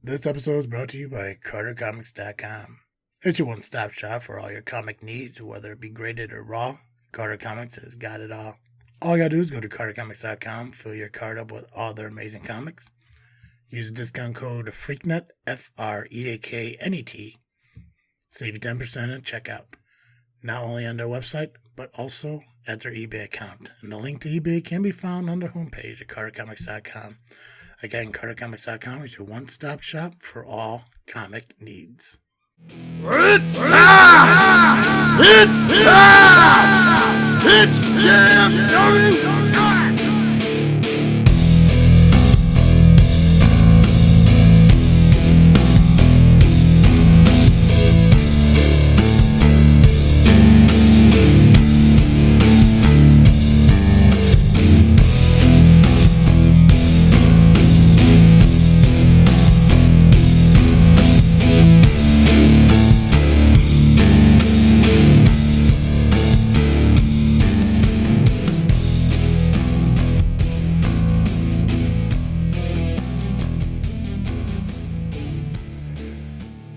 This episode is brought to you by CarterComics.com. It's your one-stop shop for all your comic needs, whether it be graded or raw. Carter Comics has got it all. All you gotta do is go to CarterComics.com, fill your card up with all their amazing comics. Use the discount code FREAKNET, FREAKNET. Save you 10% at checkout. Not only on their website, but also at their eBay account. And the link to eBay can be found on their homepage at CarterComics.com. Again, CarterComics.com is your one-stop shop for all comic needs. It's time! It's time! It's JFW time!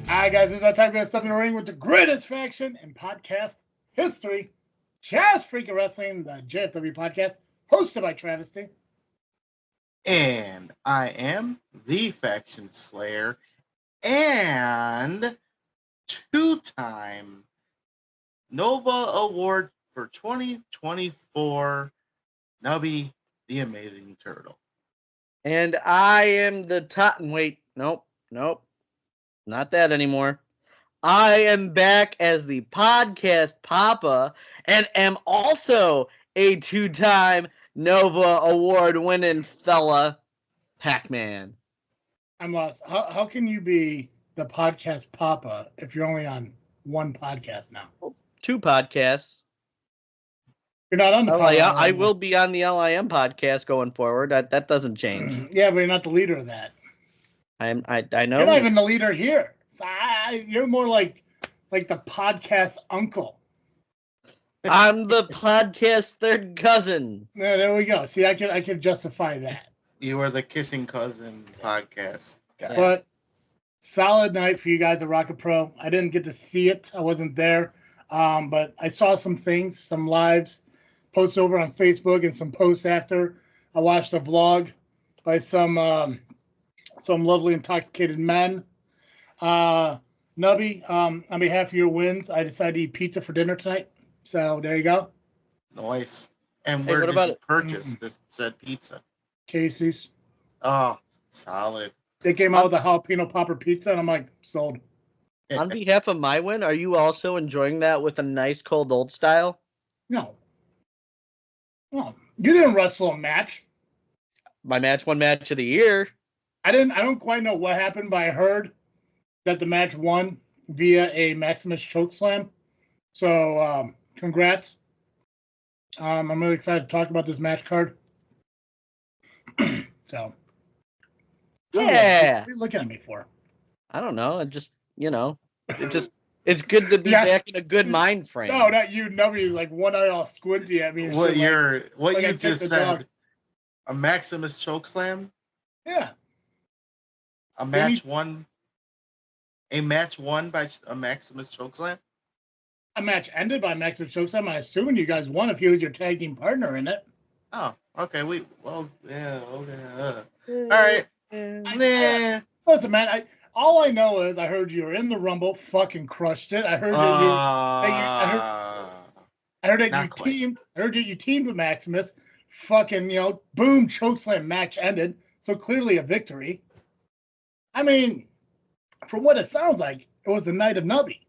Alright guys, this is our time to step in the ring with the greatest faction in podcast history. Jazz Freaking Wrestling, the JFW Podcast, hosted by Travis-Steve. And I am the Faction Slayer and two-time Nova Award for 2024, Nubby, the Amazing Turtle. And I am the nope. Not that anymore. I am back as the podcast Papa and am also a two-time Nova Award-winning fella, Pacman. I'm lost. How can you be the podcast Papa if you're only on one podcast now? Two podcasts. You're not on the LIM. I will be on the LIM podcast going forward. That doesn't change. Yeah, but you're not the leader of that. I know. You're not even the leader here. So you're more like the podcast uncle. I'm the podcast third cousin. Yeah, there we go. See, I can justify that. You are the Kissing Cousin podcast guy. But solid night for you guys at ARWPro. I didn't get to see it. I wasn't there. But I saw some things, some lives, posts over on Facebook and some posts after. I watched a vlog by some lovely intoxicated men. Nubby, on behalf of your wins, I decided to eat pizza for dinner tonight. So there you go. Nice. And where did you purchase this said pizza? Casey's. Oh, solid. They came out with a jalapeno popper pizza, and I'm like, sold. On behalf of my win, are you also enjoying that with a nice cold old style? No. You didn't wrestle a match. My one match of the year. I don't quite know what happened, but I heard that the match won via a Maximus chokeslam. So, congrats. I'm really excited to talk about this match card. So, yeah. What are you looking at me for? I don't know. It's good to be back in a good mind frame. No, not you. Nobody's like one eye all squinty at me. And what shit, you just said? Dog. A Maximus chokeslam? Yeah. A match won by a Maximus chokeslam? A match ended by Maximus chokeslam. I'm assuming you guys won if he was your tag team partner in it. Oh, okay. Okay. All right. Listen, man. All I know is I heard you were in the Rumble, fucking crushed it. I heard that you teamed with Maximus. Fucking, boom, chokeslam, match ended. So clearly a victory. I mean, from what it sounds like, it was the night of Nubby.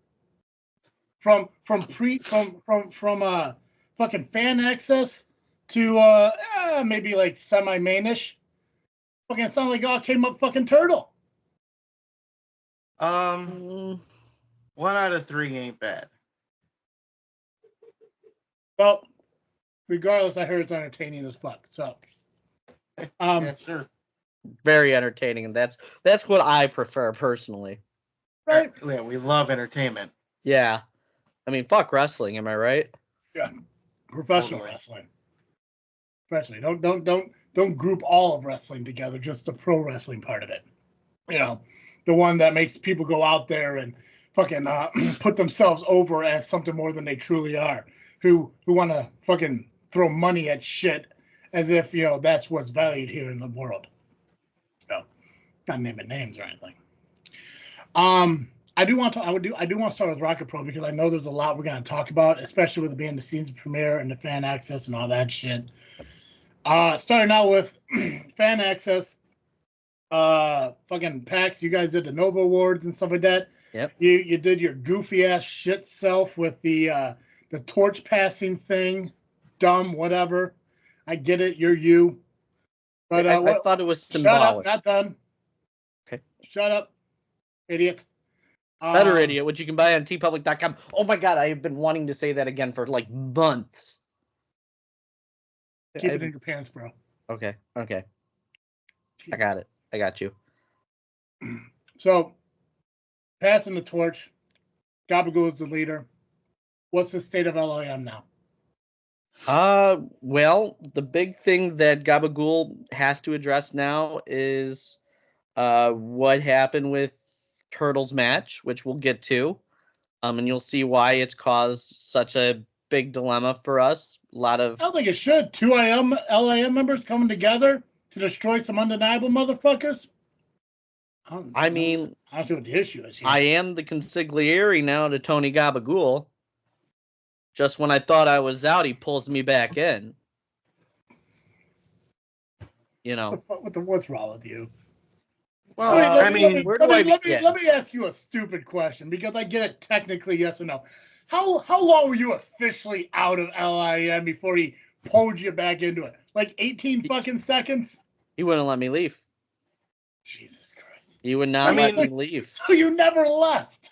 From fucking Fan Axxess to maybe like semi-mainish. Fucking sound like all came up fucking Turtle. 1 out of 3 ain't bad. Well, regardless, I heard it's entertaining as fuck. So, yeah, sure. Very entertaining, and that's what I prefer personally. Right? Yeah, we love entertainment. Yeah, I mean, fuck wrestling. Am I right? Yeah, professional wrestling. Especially, don't group all of wrestling together. Just the pro wrestling part of it. the one that makes people go out there and fucking put themselves over as something more than they truly are, who want to fucking throw money at shit as if, you know, that's what's valued here in the world. So, not naming names or anything. I do want to start with ARWPro because I know there's a lot we're going to talk about, especially with it being the season premiere and the Fan Axxess and all that shit. Starting out with Fan Axxess, fucking PAX, you guys did the Nova Awards and stuff like that. Yep. You did your goofy ass shit self with the torch passing thing. Dumb, whatever. I get it. You're you. But I thought it was symbolic. Shut up. Not done. Okay. Shut up, idiot. Better Idiot, which you can buy on tpublic.com. Oh my god, I have been wanting to say that again for like months. Keep it in your pants, bro. Okay. I got it. I got you. So, passing the torch. Gabagool is the leader. What's the state of LIM now? Well, the big thing that Gabagool has to address now is what happened with Turtle's match, which we'll get to. And you'll see why it's caused such a big dilemma for us. A lot of I don't think it should. Two LIM members coming together to destroy some undeniable motherfuckers. I don't see what the issue is here. I am the consigliere now to Tony Gabagool. Just when I thought I was out, he pulls me back in. You know. What's wrong with you? Well, let me ask you a stupid question because I get it technically yes or no. How long were you officially out of LIM before he pulled you back into it? Like 18 fucking seconds? He wouldn't let me leave. Jesus Christ. He would not let me leave. So you never left.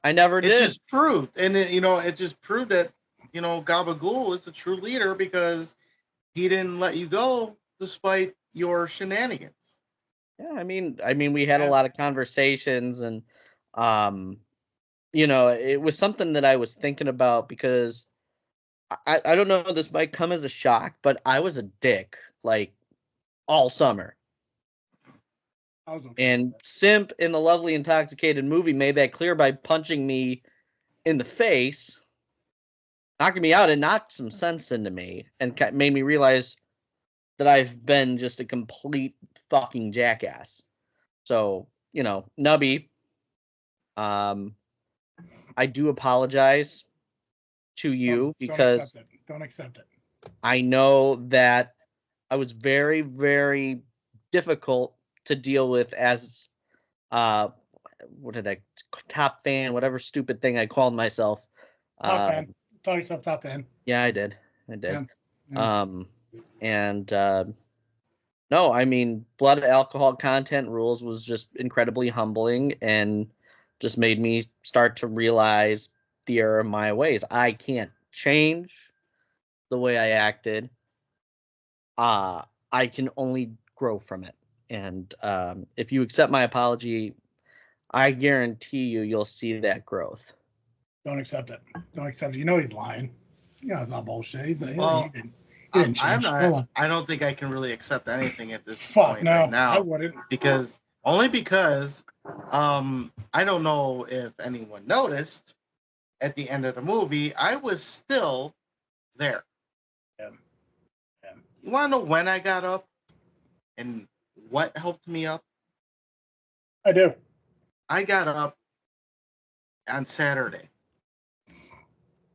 I never did. It just proved, and it just proved that, Gabagool is the true leader because he didn't let you go despite your shenanigans. Yeah, I mean, we had a lot of conversations, and it was something that I was thinking about because I don't know, this might come as a shock, but I was a dick like all summer. And Simp in the Lovely Intoxicated movie made that clear by punching me in the face, knocking me out. It knocked some sense into me and made me realize that I've been just a complete fucking jackass. So, Nubby, I do apologize to you because don't accept it. I know that I was very, very difficult to deal with as top fan, whatever stupid thing I called myself. Top fan. Call yourself top fan. Yeah, I did. Yeah. No, I mean, blood alcohol content rules was just incredibly humbling and just made me start to realize the error of my ways. I can't change the way I acted. I can only grow from it. And if you accept my apology, I guarantee you'll see that growth. Don't accept it. Don't accept it. You know he's lying. It's not bullshit. I don't think I can really accept anything at this point no, right now. I wouldn't. Because I don't know if anyone noticed at the end of the movie, I was still there. Yeah. You want to know when I got up and what helped me up? I do. I got up on Saturday,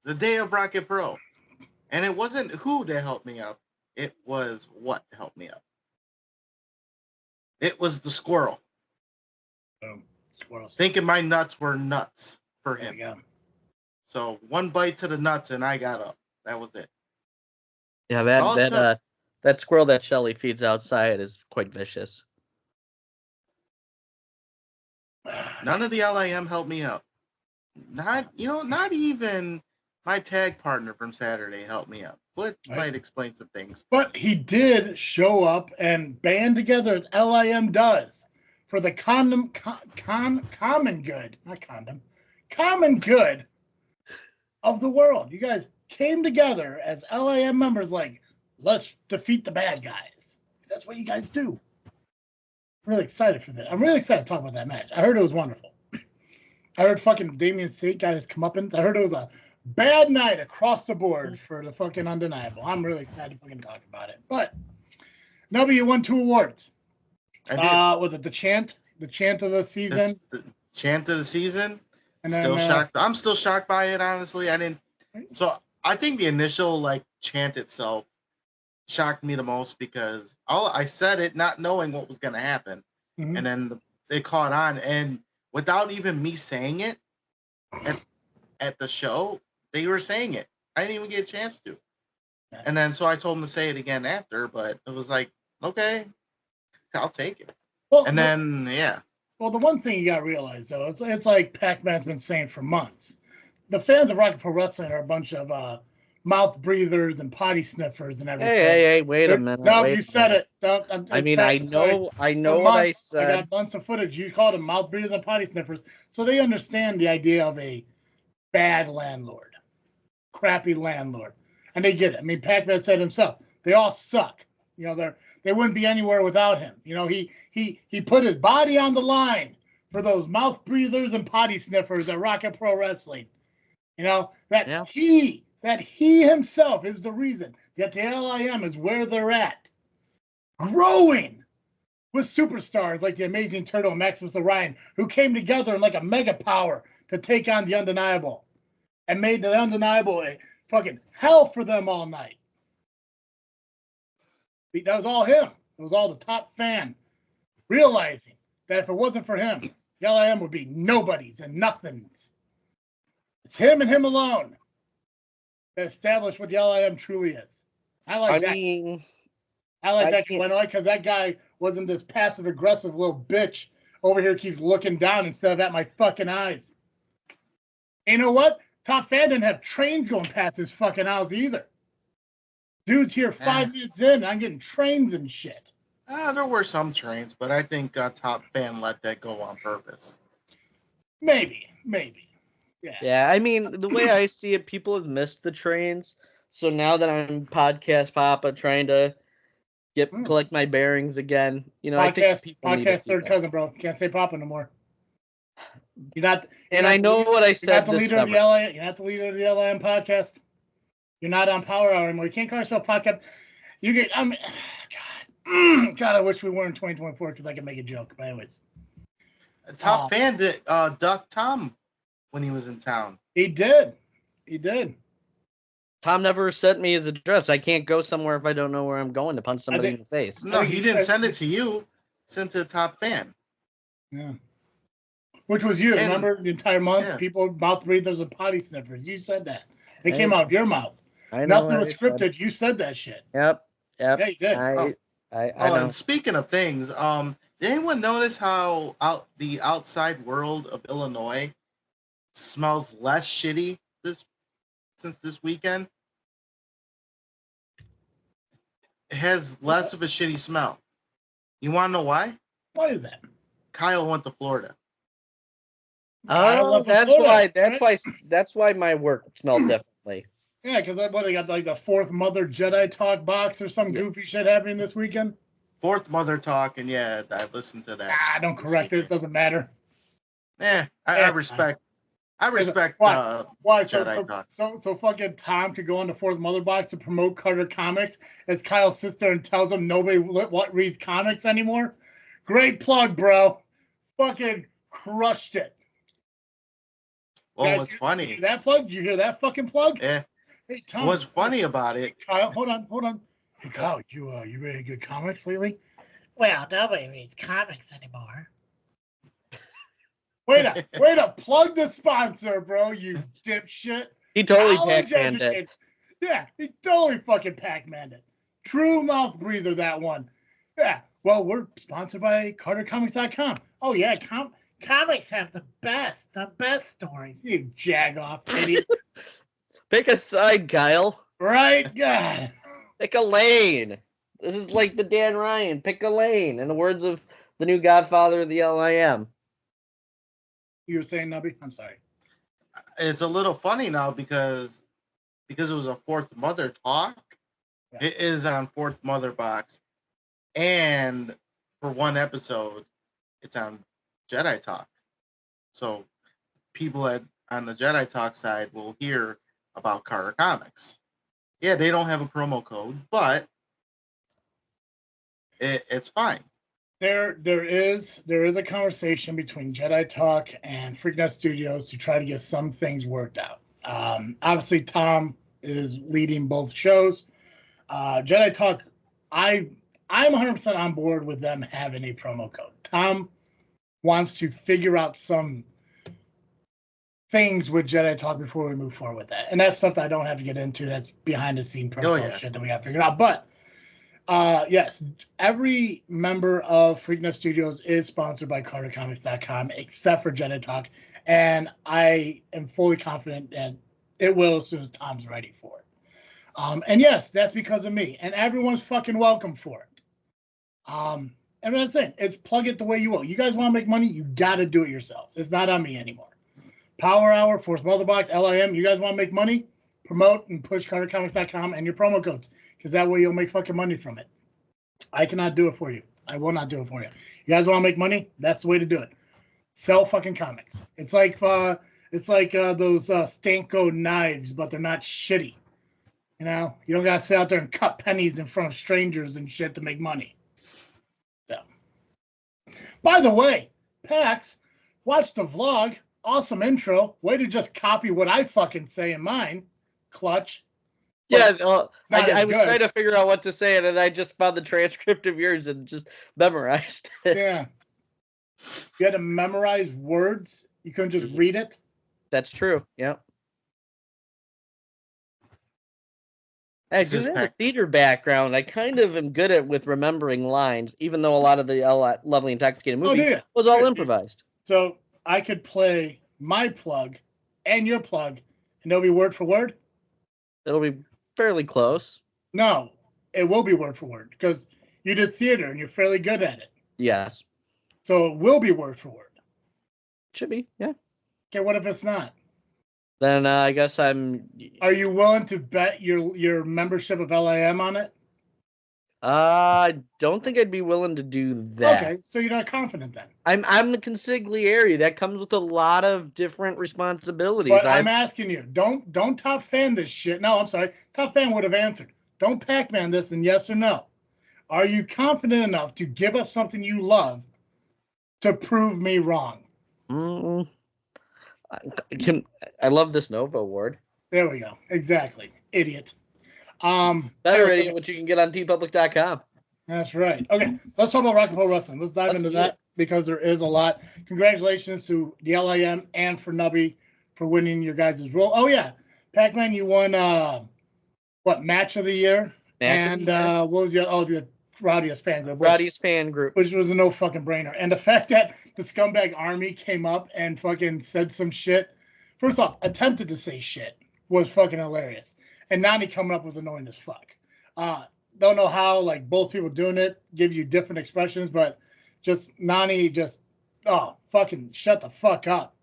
the day of ARWPro. And it wasn't who to help me up. It was what helped me up. It was the squirrel. Squirrels. Thinking my nuts were nuts for him. Yeah. So one bite to the nuts and I got up. That was it. Yeah, that squirrel that Shelly feeds outside is quite vicious. None of the LIM helped me out. Not even my tag partner from Saturday helped me out. But might explain some things. But he did show up and band together as LIM does for the common good of the world. You guys came together as LIM members like, let's defeat the bad guys. That's what you guys do. really excited for that. I'm really excited to talk about that match. I heard it was wonderful. I heard fucking Damian Sate got his comeuppance. I heard it was a bad night across the board for the fucking Undeniable. I'm really excited to fucking talk about it. But Nubby, you won 2 awards. I did. Was it the chant of the season? The chant of the season. And Still then, shocked. I'm still shocked by it, honestly. So I think the initial like chant itself shocked me the most because I said it not knowing what was gonna happen, and then they caught on, and without even me saying it at the show, they were saying it. I didn't even get a chance to. And then so I told them to say it again after, but it was like, okay, I'll take it. Well, and then yeah. Well, the one thing you gotta realize though, it's like Pacman's been saying for months. The fans of Rocket Pro Wrestling are a bunch of mouth breathers and potty sniffers and everything. Hey, wait a minute. No, you said it. I mean, I know what I said. I got months of footage. You called them mouth breathers and potty sniffers, so they understand the idea of a bad landlord, crappy landlord, and they get it. I mean, Pacman said himself, they all suck. You know, they wouldn't be anywhere without him. You know, he put his body on the line for those mouth breathers and potty sniffers at Rocket Pro Wrestling. You know, that he himself is the reason that the LIM is where they're at. Growing with superstars like the Amazing Turtle and Maximus Orion, who came together in like a mega power to take on the Undeniable and made the Undeniable a fucking hell for them all night. That was all him. It was all the top fan realizing that if it wasn't for him, the LIM would be nobodies and nothings. It's him and him alone that established what the LIM truly is. I like that because that guy wasn't this passive aggressive little bitch over here keeps looking down instead of at my fucking eyes. And you know what? Top fan didn't have trains going past his fucking house either. Dude's here 5 minutes in. I'm getting trains and shit. There were some trains, but I think Top Fan let that go on purpose. Maybe. Yeah, I mean, the way I see it, people have missed the trains. So now that I'm Podcast Papa trying to collect my bearings again, you know, I think people need to see third that. cousin, bro. Can't say Papa no more. I know what I said this summer. You're not the leader of the LIM podcast. You're not on Power Hour anymore. You can't call yourself podcast. You get, God, I wish we were in 2024 because I could make a joke. But anyways. Top Fan did duck Tom when he was in town. He did. Tom never sent me his address. I can't go somewhere if I don't know where I'm going to punch somebody in the face. No, he didn't send it to you. Sent to the Top Fan. Yeah. Which was you. Remember the entire month? People mouth breathers and potty sniffers. You said that. It came out of your mouth. Nothing was scripted. You said that shit. Yep. Yeah, you did. I know. And speaking of things, did anyone notice how the outside world of Illinois smells less shitty since this weekend? It has less of a shitty smell. You want to know why? Why is that? Kyle went to Florida. Oh, that's why my work smelled differently. Yeah, because they got like the fourth Mother Jedi talk box or some goofy shit happening this weekend. Fourth Mother talk, and I listened to that. Don't correct it. It doesn't matter. Yeah, I respect. I respect. Why? Jedi talk. So fucking Tom could go on the fourth Mother box to promote Carter Comics as Kyle sits there and tells him nobody reads comics anymore. Great plug, bro. Fucking crushed it. Well, Guys, what's funny? That plug? Did you hear that fucking plug? Yeah. Hey, Tom. What's funny about it? Kyle, hold on. Hey, Kyle, you read good comics lately? Well, nobody reads comics anymore. Way to plug the sponsor, bro, you dipshit. He totally Pac-Maned it. Yeah, he totally fucking Pac-Maned it. True mouth breather, that one. Yeah, well, we're sponsored by CarterComics.com. Oh, yeah, comics have the best stories. You jag-off idiot. Pick a side, Kyle. Right? God. Pick a lane. This is like the Dan Ryan. Pick a lane, in the words of the new Godfather of the LIM. You were saying, Nubby? I'm sorry. It's a little funny now because it was a Fourth Mother talk. Yeah. It is on Fourth Mother box. And for one episode, it's on Jedi Talk. So people on the Jedi Talk side will hear about Carter Comics. Yeah, they don't have a promo code, but it's fine. There is a conversation between Jedi Talk and Freaknet Studios to try to get some things worked out. Obviously, Tom is leading both shows. Jedi Talk, I'm 100% on board with them having a promo code. Tom wants to figure out some things with Jedi Talk before we move forward with that, and that's stuff that I don't have to get into. That's behind the scene protocol shit that we have to figure out. But yes, every member of Freaknet Studios is sponsored by CarterComics.com except for Jedi Talk, and I am fully confident that it will as soon as Tom's ready for it. And yes, that's because of me, and everyone's fucking welcome for it. And that's it. It's plug it the way you will. You guys want to make money, you got to do it yourselves. It's not on me anymore. Power Hour, Force Multibox, LIM, you guys want to make money? Promote and push CarterComics.com and your promo codes, because that way you'll make fucking money from it. I cannot do it for you. I will not do it for you. You guys want to make money? That's the way to do it. Sell fucking comics. It's like those Stanko knives, but they're not shitty. You know, you don't gotta sit out there and cut pennies in front of strangers and shit to make money. So, by the way, Pax, watch the vlog. Awesome intro. Way to just copy what I fucking say in mine. Clutch. Yeah, I was good. trying to figure out what to say, and then I just found the transcript of yours and just memorized it. Yeah. You had to memorize words. You couldn't just read it. That's true. Yeah. As a theater background, I kind of am good at with remembering lines, even though a lot of the Lovely Intoxicated movie was all improvised. So I could play my plug and your plug, and it'll be word for word? It'll be fairly close. No, it will be word for word, because you did theater and you're fairly good at it. Yes. So it will be word for word. Should be, yeah. Okay, what if it's not? Then I guess I'm... Are you willing to bet your membership of LIM on it? I don't think I'd be willing to do that. Okay, so you're not confident then. I'm the consigliere. That comes with a lot of different responsibilities. But I'm asking you, don't top fan this shit. No, I'm sorry. Top fan would have answered. Don't Pacman this and yes or no. Are you confident enough to give us something you love to prove me wrong? I love this Nova Award. There we go. Exactly. Idiot. Better idiot, which you can get on tpublic.com. That's right. Okay, let's talk about Rock and Roll Wrestling. Let's dive into that because there is a lot. Congratulations to the LIM and for Nubby for winning your guys' role. Oh yeah, Pacman, you won match of the year? What was the Rowdiest Fan Group? Rowdiest Fan Group, which was a no fucking brainer. And the fact that the Scumbag Army came up and fucking said some shit. First off, attempted to say shit was fucking hilarious. And Nani coming up was annoying as fuck. Don't know how, like, both people doing it give you different expressions, but just Nani fucking shut the fuck up.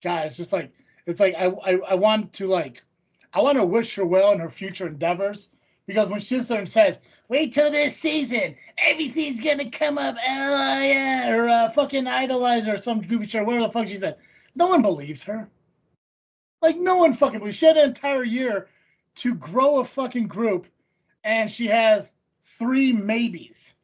Guys, it's like I want to wish her well in her future endeavors, because when she sits there and says, wait till this season, everything's gonna come up, or fucking idolize her or some goofy shit, whatever the fuck she said, no one believes her. Like, no one fucking believes. She had an entire year to grow a fucking group, and she has 3 maybes.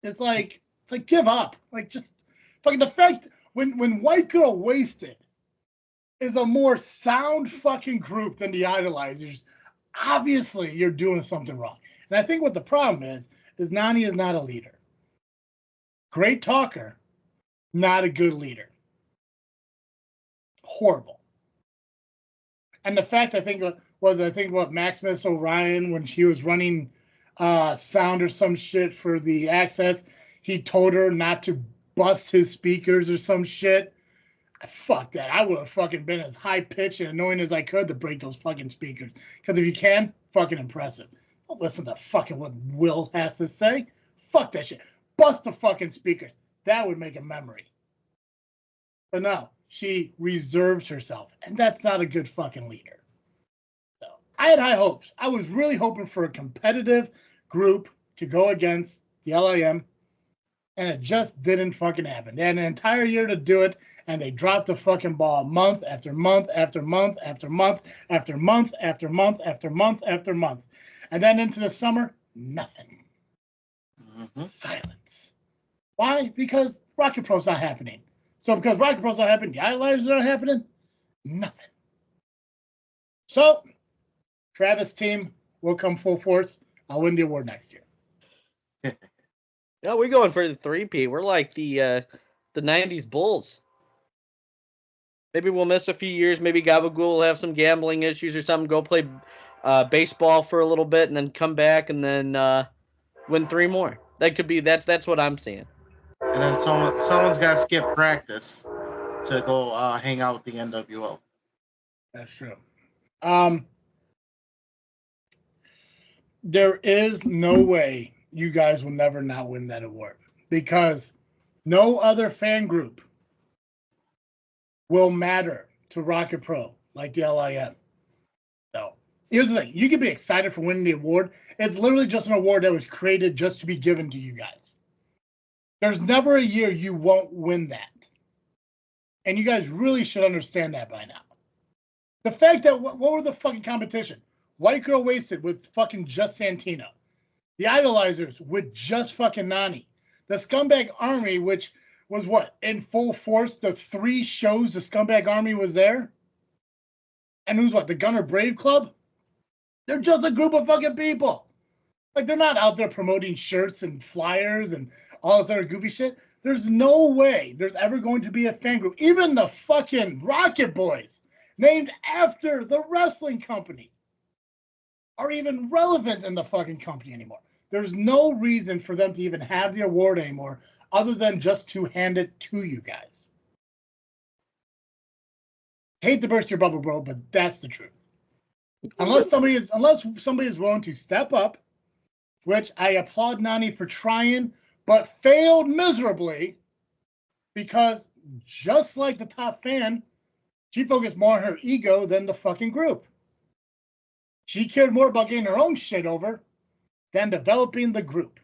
It's like give up. Like, just fucking the fact when White Girl Wasted is a more sound fucking group than the Idolizers, obviously you're doing something wrong. And I think what the problem is Nani is not a leader. Great talker, not a good leader. Horrible. And the fact I think what Maximus Orion, when she was running sound or some shit for the Axxess, he told her not to bust his speakers or some shit. Fuck that. I would have fucking been as high pitched and annoying as I could to break those fucking speakers. Because if you can, fucking impressive. Don't listen to fucking what Will has to say. Fuck that shit. Bust the fucking speakers. That would make a memory. But no, she reserves herself. And that's not a good fucking leader. So I had high hopes. I was really hoping for a competitive group to go against the LIM, and it just didn't fucking happen. They had an entire year to do it, and they dropped the fucking ball month after month after month after month after month after month after month after month. And then into the summer, nothing. Silence. Why? Because Rocket Pro's not happening. So because Rocket Pro's not happening, the Idolizers are not happening, nothing. So, Travis team will come full force. I'll win the award next year. Yeah, we're going for the 3P. We're like the 90s Bulls. Maybe we'll miss a few years. Maybe Gabagool will have some gambling issues or something. Go play baseball for a little bit and then come back and then win 3 more. That could be. That's what I'm seeing. And then someone's got to skip practice to go hang out with the NWO. That's true. There is no way you guys will never not win that award because no other fan group will matter to Rocket Pro like the LIM. So here's the thing. You can be excited for winning the award. It's literally just an award that was created just to be given to you guys. There's never a year you won't win that. And you guys really should understand that by now. The fact that, what were the fucking competition? White Girl Wasted with fucking just Santino. The Idolizers with just fucking Nani. The Scumbag Army, which was what? In full force, the 3 shows the Scumbag Army was there? And who's what? The Gunner Brave Club? They're just a group of fucking people. Like, they're not out there promoting shirts and flyers and all this other goofy shit. There's no way there's ever going to be a fan group. Even the fucking Rocket Boys, named after the wrestling company, are even relevant in the fucking company anymore. There's no reason for them to even have the award anymore other than just to hand it to you guys. Hate to burst your bubble, bro, but that's the truth. Unless somebody is willing to step up, which I applaud Nani for trying, but failed miserably because just like the top fan, she focused more on her ego than the fucking group. She cared more about getting her own shit over than developing the group.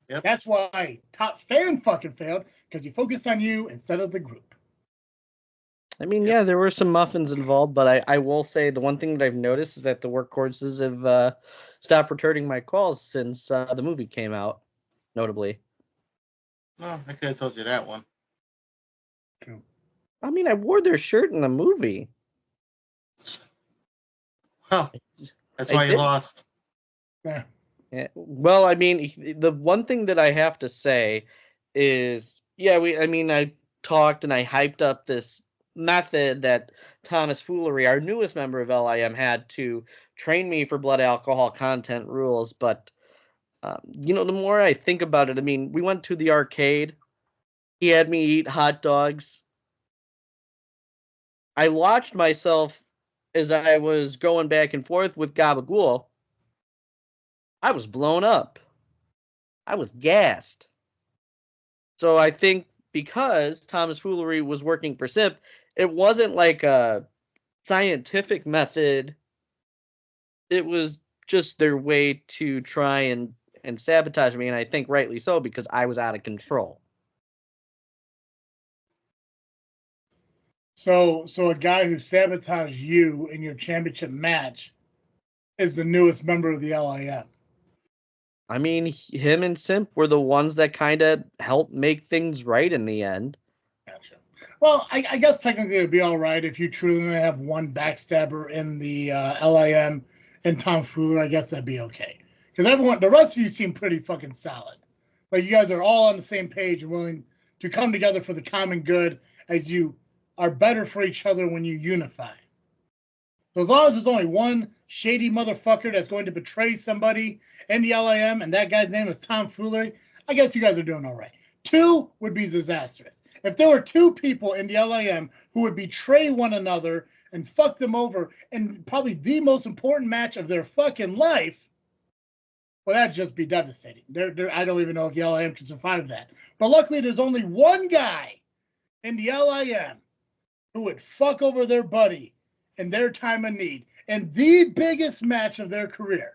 Yep. That's why top fan fucking failed, because you focused on you instead of the group. I mean, yeah, there were some muffins involved, but I will say the one thing that I've noticed is that the workhorses have stopped returning my calls since the movie came out, notably. No, I could have told you that one. True. I mean, I wore their shirt in the movie. Huh. That's why you lost. Yeah. Yeah. Well, I mean, the one thing that I have to say is, yeah, I talked and I hyped up this method that Thomas Foolery, our newest member of LIM, had to train me for blood alcohol content rules. But, the more I think about it, I mean, we went to the arcade. He had me eat hot dogs. I watched myself as I was going back and forth with Gabagool. I was blown up. I was gassed. So I think because Thomas Foolery was working for SIP, it wasn't like a scientific method. It was just their way to try and sabotage me, and I think rightly so, because I was out of control. So a guy who sabotaged you in your championship match is the newest member of the LIM. I mean, him and Simp were the ones that kind of helped make things right in the end. Gotcha. Well, I guess technically it would be all right if you truly only have one backstabber in the LIM and Tom Fooler. I guess that'd be okay. Because the rest of you seem pretty fucking solid. Like, you guys are all on the same page and willing to come together for the common good, as you are better for each other when you unify. So as long as there's only one shady motherfucker that's going to betray somebody in the LIM, and that guy's name is Tom Foolery, I guess you guys are doing all right. 2 would be disastrous. If there were 2 people in the LIM who would betray one another and fuck them over in probably the most important match of their fucking life, well, that'd just be devastating. I don't even know if the LIM can survive that. But luckily, there's only one guy in the LIM who would fuck over their buddy in their time of need, in the biggest match of their career,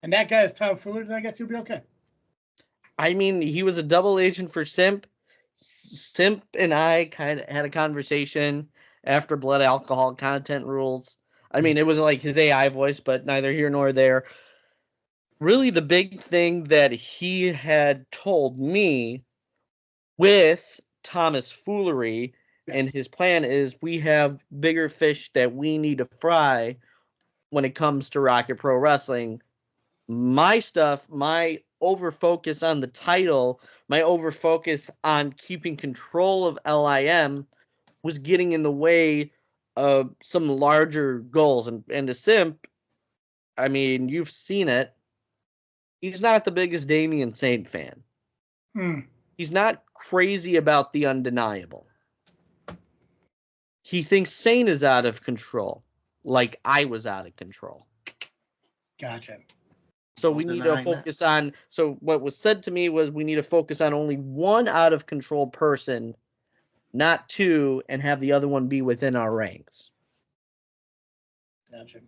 and that guy is tomfoolery, then I guess you'll be okay. I mean, he was a double agent for Simp. Simp and I kind of had a conversation after Blood Alcohol Content Rules. I mean, it was like his AI voice, but neither here nor there. Really, the big thing that he had told me with Thomas Foolery and his plan is we have bigger fish that we need to fry when it comes to Rocket Pro Wrestling. My stuff, my over-focus on the title, my over-focus on keeping control of LIM was getting in the way of some larger goals. And to Simp, I mean, you've seen it. He's not the biggest Damian Saint fan. He's not crazy about the undeniable. He thinks Saint is out of control, like I was out of control. Gotcha. So we need to focus on. So what was said to me was we need to focus on only one out of control person, not two, and have the other one be within our ranks. Gotcha.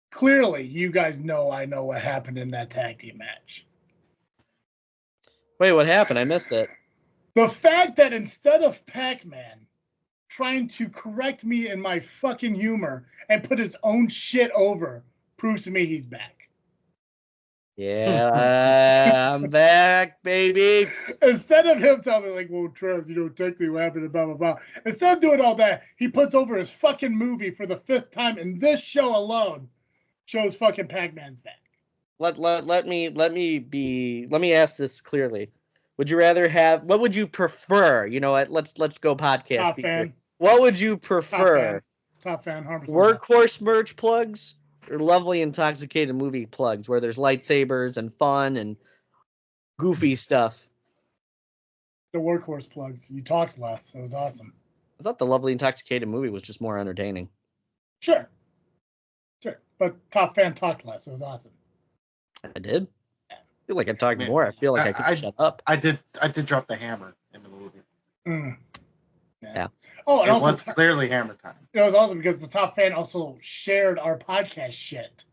Clearly, you guys know I know what happened in that tag team match. Wait, what happened? I missed it. The fact that instead of Pacman trying to correct me in my fucking humor and put his own shit over proves to me he's back. Yeah, I'm back, baby. Instead of him telling me, like, well, Travis, technically what happened, blah, blah, blah. Instead of doing all that, he puts over his fucking movie for the 5th time in this show alone, shows fucking Pac-Man's back. Let me ask this clearly. Would you rather have, what would you prefer? You know what? Let's go podcast. Top fan. What would you prefer? Top fan. 100%. Workhorse merch plugs or lovely intoxicated movie plugs where there's lightsabers and fun and goofy stuff? The workhorse plugs. You talked less. It was awesome. I thought the lovely intoxicated movie was just more entertaining. Sure. But top fan talked less. It was awesome. I did. I feel like I talked more. I feel like I could shut up. I did drop the hammer in the movie. Yeah. Oh, and it also was clearly hammer time. It was awesome because the top fan also shared our podcast shit.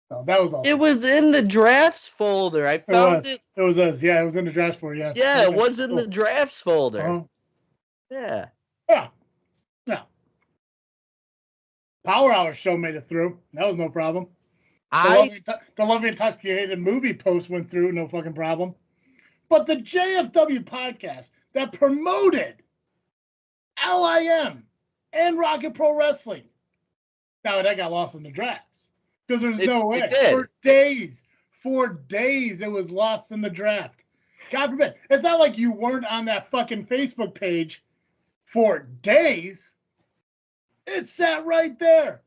So that was awesome. It was in the drafts folder. I found it. It was us. Yeah, it was in the drafts folder. Yeah. Yeah, it was in the drafts folder. Uh-huh. Yeah. Yeah. Power Hour show made it through. That was no problem. The Lovely Intoxicated movie post went through, no fucking problem. But the JFW podcast that promoted LIM and Rocket Pro Wrestling, now that got lost in the drafts. Because there's no way. For days, it was lost in the draft. God forbid. It's not like you weren't on that fucking Facebook page for days. It sat right there.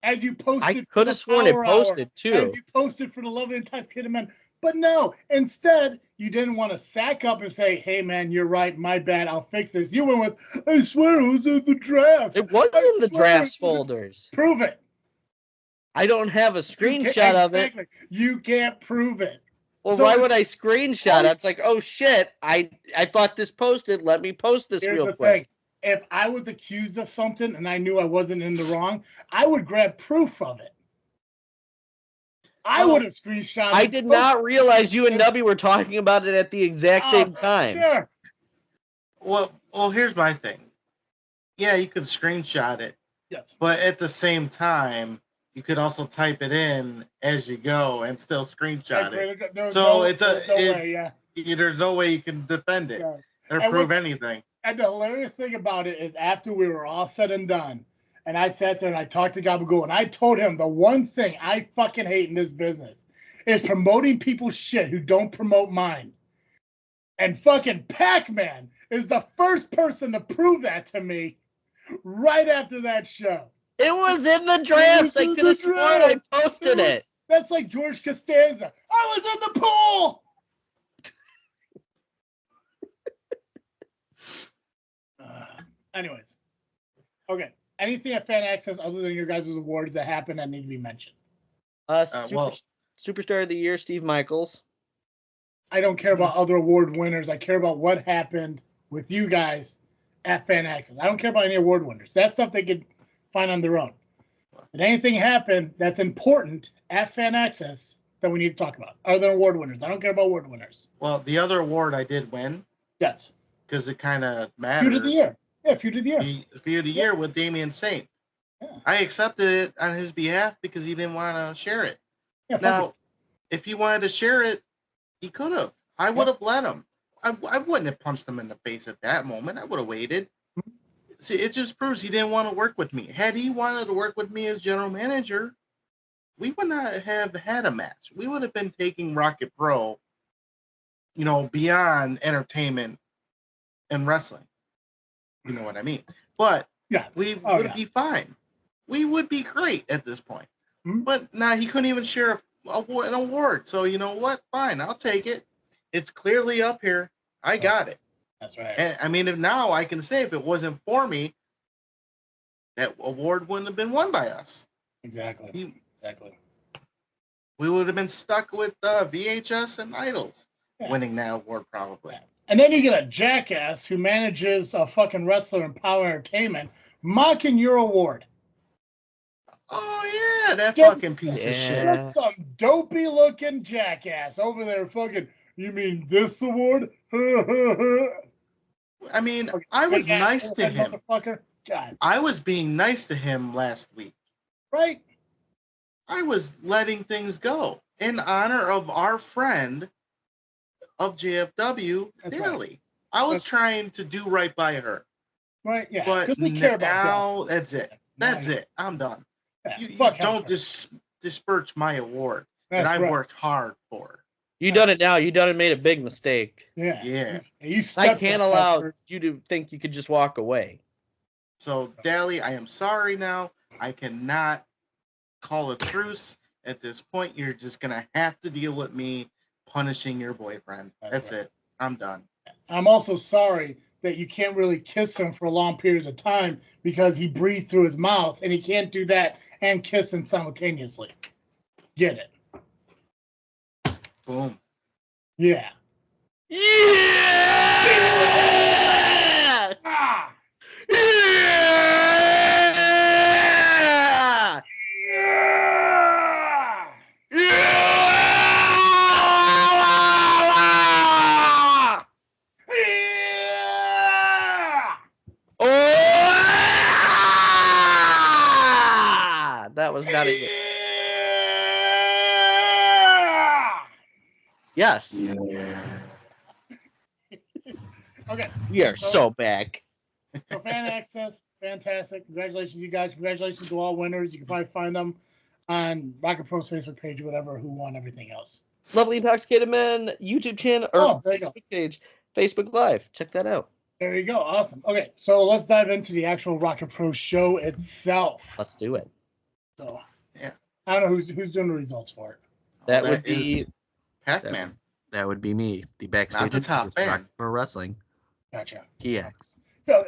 As you posted, I could have sworn it posted too. As you posted for the Lovely Intoxicated Men. But no, instead, you didn't want to sack up and say, hey, man, you're right. My bad. I'll fix this. You went with, I swear it was in the drafts. It was in the drafts folders. Prove it. I don't have a screenshot of it. You can't prove it. Well, why would I screenshot it? It's like, oh, shit. I thought this posted. Let me post this real quick. Thing. If I was accused of something and I knew I wasn't in the wrong, I would grab proof of it. I would have screenshot it. I did not realize you and Nubby were talking about it at the exact same time. Sure. Well, here's my thing. Yeah, you could screenshot it. Yes. But at the same time, you could also type it in as you go and still screenshot it. There's no way you can defend it or prove anything. And the hilarious thing about it is after we were all said and done, and I sat there and I talked to Gabagool, and I told him the one thing I fucking hate in this business is promoting people's shit who don't promote mine. And fucking Pacman is the first person to prove that to me right after that show. It was in the drafts. I could have sworn I posted it. That's like George Costanza. I was in the pool. Anyways, okay. Anything at Fan Axxess other than your guys' awards that happened that need to be mentioned? Superstar of the Year, Steve Michaels. I don't care about other award winners. I care about what happened with you guys at Fan Axxess. I don't care about any award winners. That's stuff they could find on their own. But anything happen that's important at Fan Axxess that we need to talk about, other than award winners. I don't care about award winners. Well, the other award I did win. Yes. Because it kind of matters. Feud of the year. Yeah, Feud of the year. Feud of the year with Damian Saint. Yeah. I accepted it on his behalf because he didn't want to share it. Yeah, now, if he wanted to share it, he could have. I would have let him. I wouldn't have punched him in the face at that moment. I would have waited. Mm-hmm. See, it just proves he didn't want to work with me. Had he wanted to work with me as general manager, we would not have had a match. We would have been taking Rocket Pro, beyond entertainment and wrestling. You know what I mean? But we would be fine. We would be great at this point. Mm-hmm. But now he couldn't even share an award. So you know what? Fine, I'll take it. It's clearly up here. I got it. That's right. And I mean, if now I can say if it wasn't for me, that award wouldn't have been won by us. Exactly. We would have been stuck with VHS and Idols winning that award probably. Yeah. And then you get a jackass who manages a fucking wrestler in Power Entertainment mocking your award. Oh, yeah, that fucking piece of shit. Just some dopey looking jackass over there fucking, you mean this award? I mean, I was nice to him. God. I was being nice to him last week. Right. I was letting things go in honor of our friend of JFW, Daly. Right. I was trying to do right by her. Right, yeah. But we care about now that's it. That's it. I'm done. Yeah, you don't disperse my award that I worked hard for. You done it now. You done it. Made a big mistake. Yeah. I can't allow you to think you could just walk away. So, Daly, I am sorry now. I cannot call a truce at this point. You're just gonna have to deal with me punishing your boyfriend. That's it. I'm done. I'm also sorry that you can't really kiss him for long periods of time because he breathes through his mouth and he can't do that and kiss him simultaneously. Get it? Boom. Yeah. Yeah! Ah! Yeah! That was not a yes. Yeah. Okay. We are so back. So Fan Axxess, fantastic. Congratulations, you guys. Congratulations to all winners. You can probably find them on ARWPro's Facebook page or whatever, who won everything else. Lovely Intoxicated Men YouTube channel or Facebook page, Facebook Live. Check that out. There you go. Awesome. Okay, so let's dive into the actual ARWPro show itself. Let's do it. So, yeah. I don't know who's doing the results for it. That would be Pacman. That would be me, the backstage not the top fan for wrestling. Gotcha. TX. So,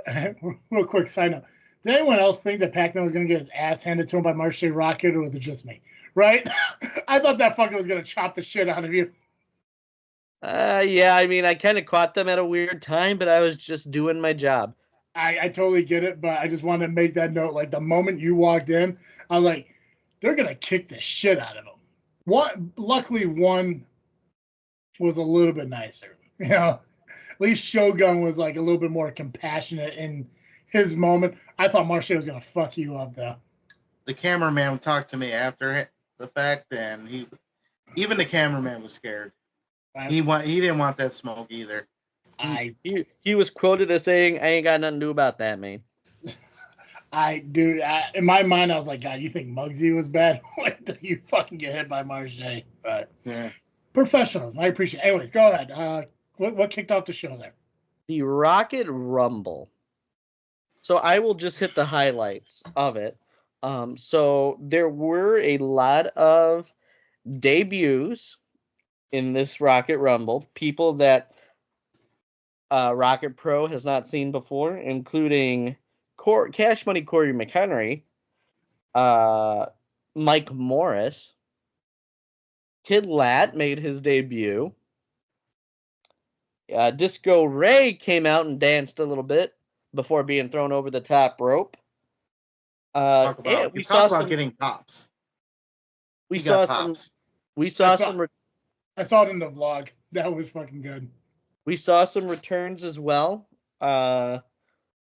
real quick side note. Did anyone else think that Pacman was going to get his ass handed to him by Marche Rocket, or was it just me? Right? I thought that fucker was going to chop the shit out of you. Yeah, I mean, I kind of caught them at a weird time, but I was just doing my job. I totally get it, but I just wanted to make that note. Like, the moment you walked in, I was like, they're going to kick the shit out of him. Luckily, one was a little bit nicer. You know, at least Shogun was like a little bit more compassionate in his moment. I thought Marche was going to fuck you up, though. The cameraman talked to me after the fact, and even the cameraman was scared. He didn't want that smoke either. He was quoted as saying, "I ain't got nothing to do about that, man." In my mind, I was like, God, you think Muggsy was bad? Wait till you fucking get hit by Marche. But yeah, professionals, I appreciate it. Anyways, go ahead. What kicked off the show there? The Rocket Rumble. So I will just hit the highlights of it. So there were a lot of debuts in this Rocket Rumble, people that ARWPro has not seen before, including Cash Money Corey McHenry, Mike Morris, Kid Lat made his debut, Disco Ray came out and danced a little bit, before being thrown over the top rope. Talk And about, you talk about getting pops. We He saw got some. pops. We saw some. I saw it in the vlog. That was fucking good. We saw some returns as well. The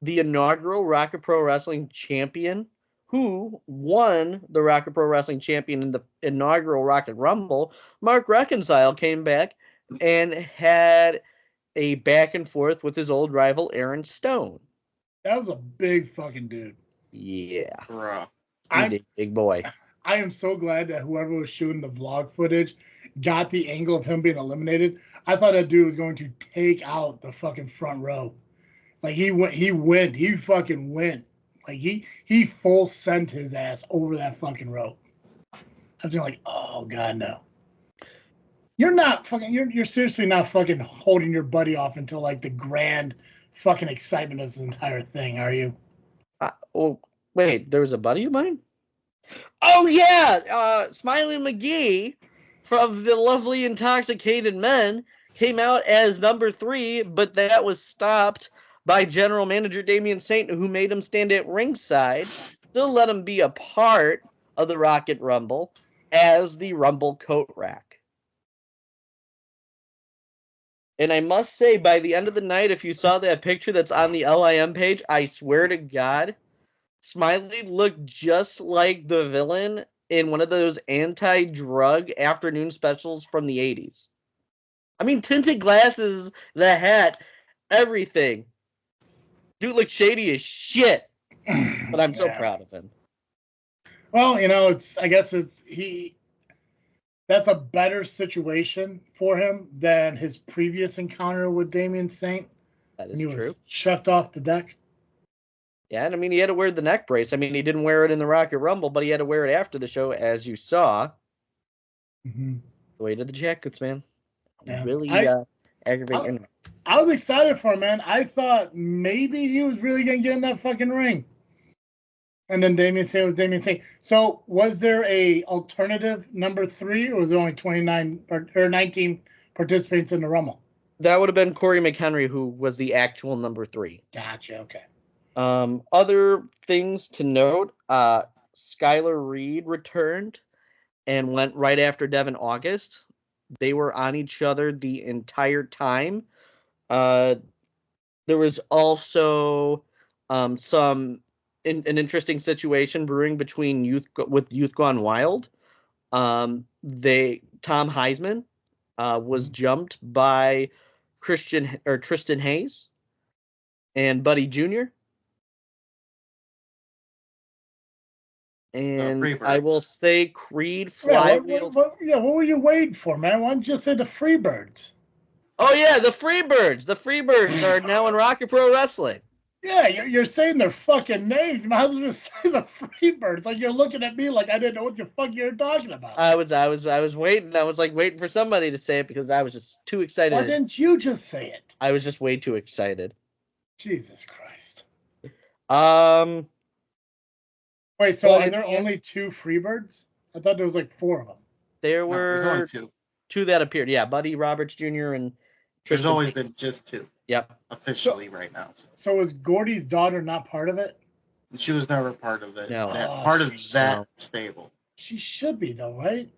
inaugural Rocket Pro Wrestling champion, who won the Rocket Pro Wrestling champion in the inaugural Rocket Rumble, Mark Reconcile, came back and had a back and forth with his old rival Aaron Stone. That was a big fucking dude. Yeah. Bruh. He's a big boy. I am so glad that whoever was shooting the vlog footage got the angle of him being eliminated. I thought that dude was going to take out the fucking front row. Like he fucking went. Like he full sent his ass over that fucking rope. I was like, oh god, no. You're seriously not fucking holding your buddy off until like the grand fucking excitement of this entire thing, are you? Oh, wait, there was a buddy of mine? Oh yeah, Smiley McGee from the Lovely Intoxicated Men came out as number 3, but that was stopped by General Manager Damian Saint, who made him stand at ringside, still let him be a part of the Rocket Rumble as the Rumble coat rack. And I must say, by the end of the night, if you saw that picture that's on the LIM page, I swear to God, Smiley looked just like the villain in one of those anti-drug afternoon specials from the 80s. I mean, tinted glasses, the hat, everything. Dude looks shady as shit. But I'm so proud of him. Well, I guess that's a better situation for him than his previous encounter with Damian Saint. That is when he true. was chucked off the deck. Yeah, and I mean, he had to wear the neck brace. I mean, he didn't wear it in the Rocket Rumble, but he had to wear it after the show, as you saw. Mm-hmm. The way to the jackets, man. Yeah. Really aggravating. I was excited for him, man. I thought maybe he was really going to get in that fucking ring. And then Damian Saint was Damian Saint. So was there a alternative number 3, or was there only 29 or 19 participants in the Rumble? That would have been Corey McHenry, who was the actual number 3. Gotcha. Okay. Other things to note, Skylar Reed returned and went right after Devin August. They were on each other the entire time. There was also an interesting situation brewing between Youth Gone Wild. Tom Heisman was jumped by Tristan Hayes and Buddy Jr. And I will say Creed Flywheel. What were you waiting for, man? Why didn't you just say the Freebirds? Oh, yeah, the Freebirds. The Freebirds are now in Rocket Pro Wrestling. Yeah, you're saying their fucking names. You might as well just say the Freebirds. Like, you're looking at me like I didn't know what the fuck you were talking about. I was waiting. I was like waiting for somebody to say it because I was just too excited. Why didn't you just say it? I was just way too excited. Jesus Christ. Wait, so are there only 2 Freebirds? I thought there was like 4 of them. There were only 2 that appeared. Yeah, Buddy Roberts Jr. and Tristan. There's always been just 2. Yep. Officially right now. So was Gordy's daughter not part of it? She was never part of it. No. Part of that stable. She should be though, right?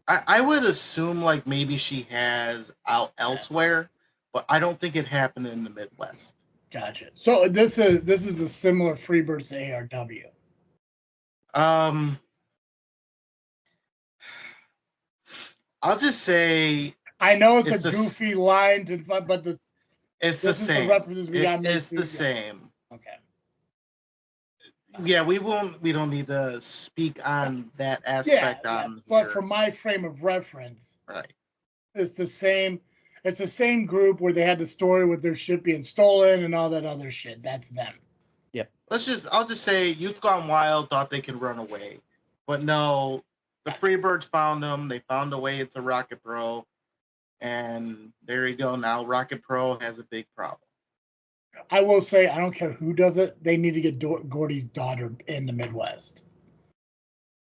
I would assume like maybe she has out elsewhere, but I don't think it happened in the Midwest. Gotcha. So this is a similar Freebirds to ARW. I'll just say I know it's a goofy line, but it's the same. It's the same. Okay. Yeah, we don't need to speak on that aspect but for my frame of reference, right? It's the same. It's the same group where they had the story with their ship being stolen and all that other shit. That's them. Yep. I'll just say Youth Gone Wild thought they could run away, but no, the Freebirds found them. They found a way into Rocket Pro, and there you go. Now Rocket Pro has a big problem. I will say, I don't care who does it. They need to get Gordy's daughter in the Midwest.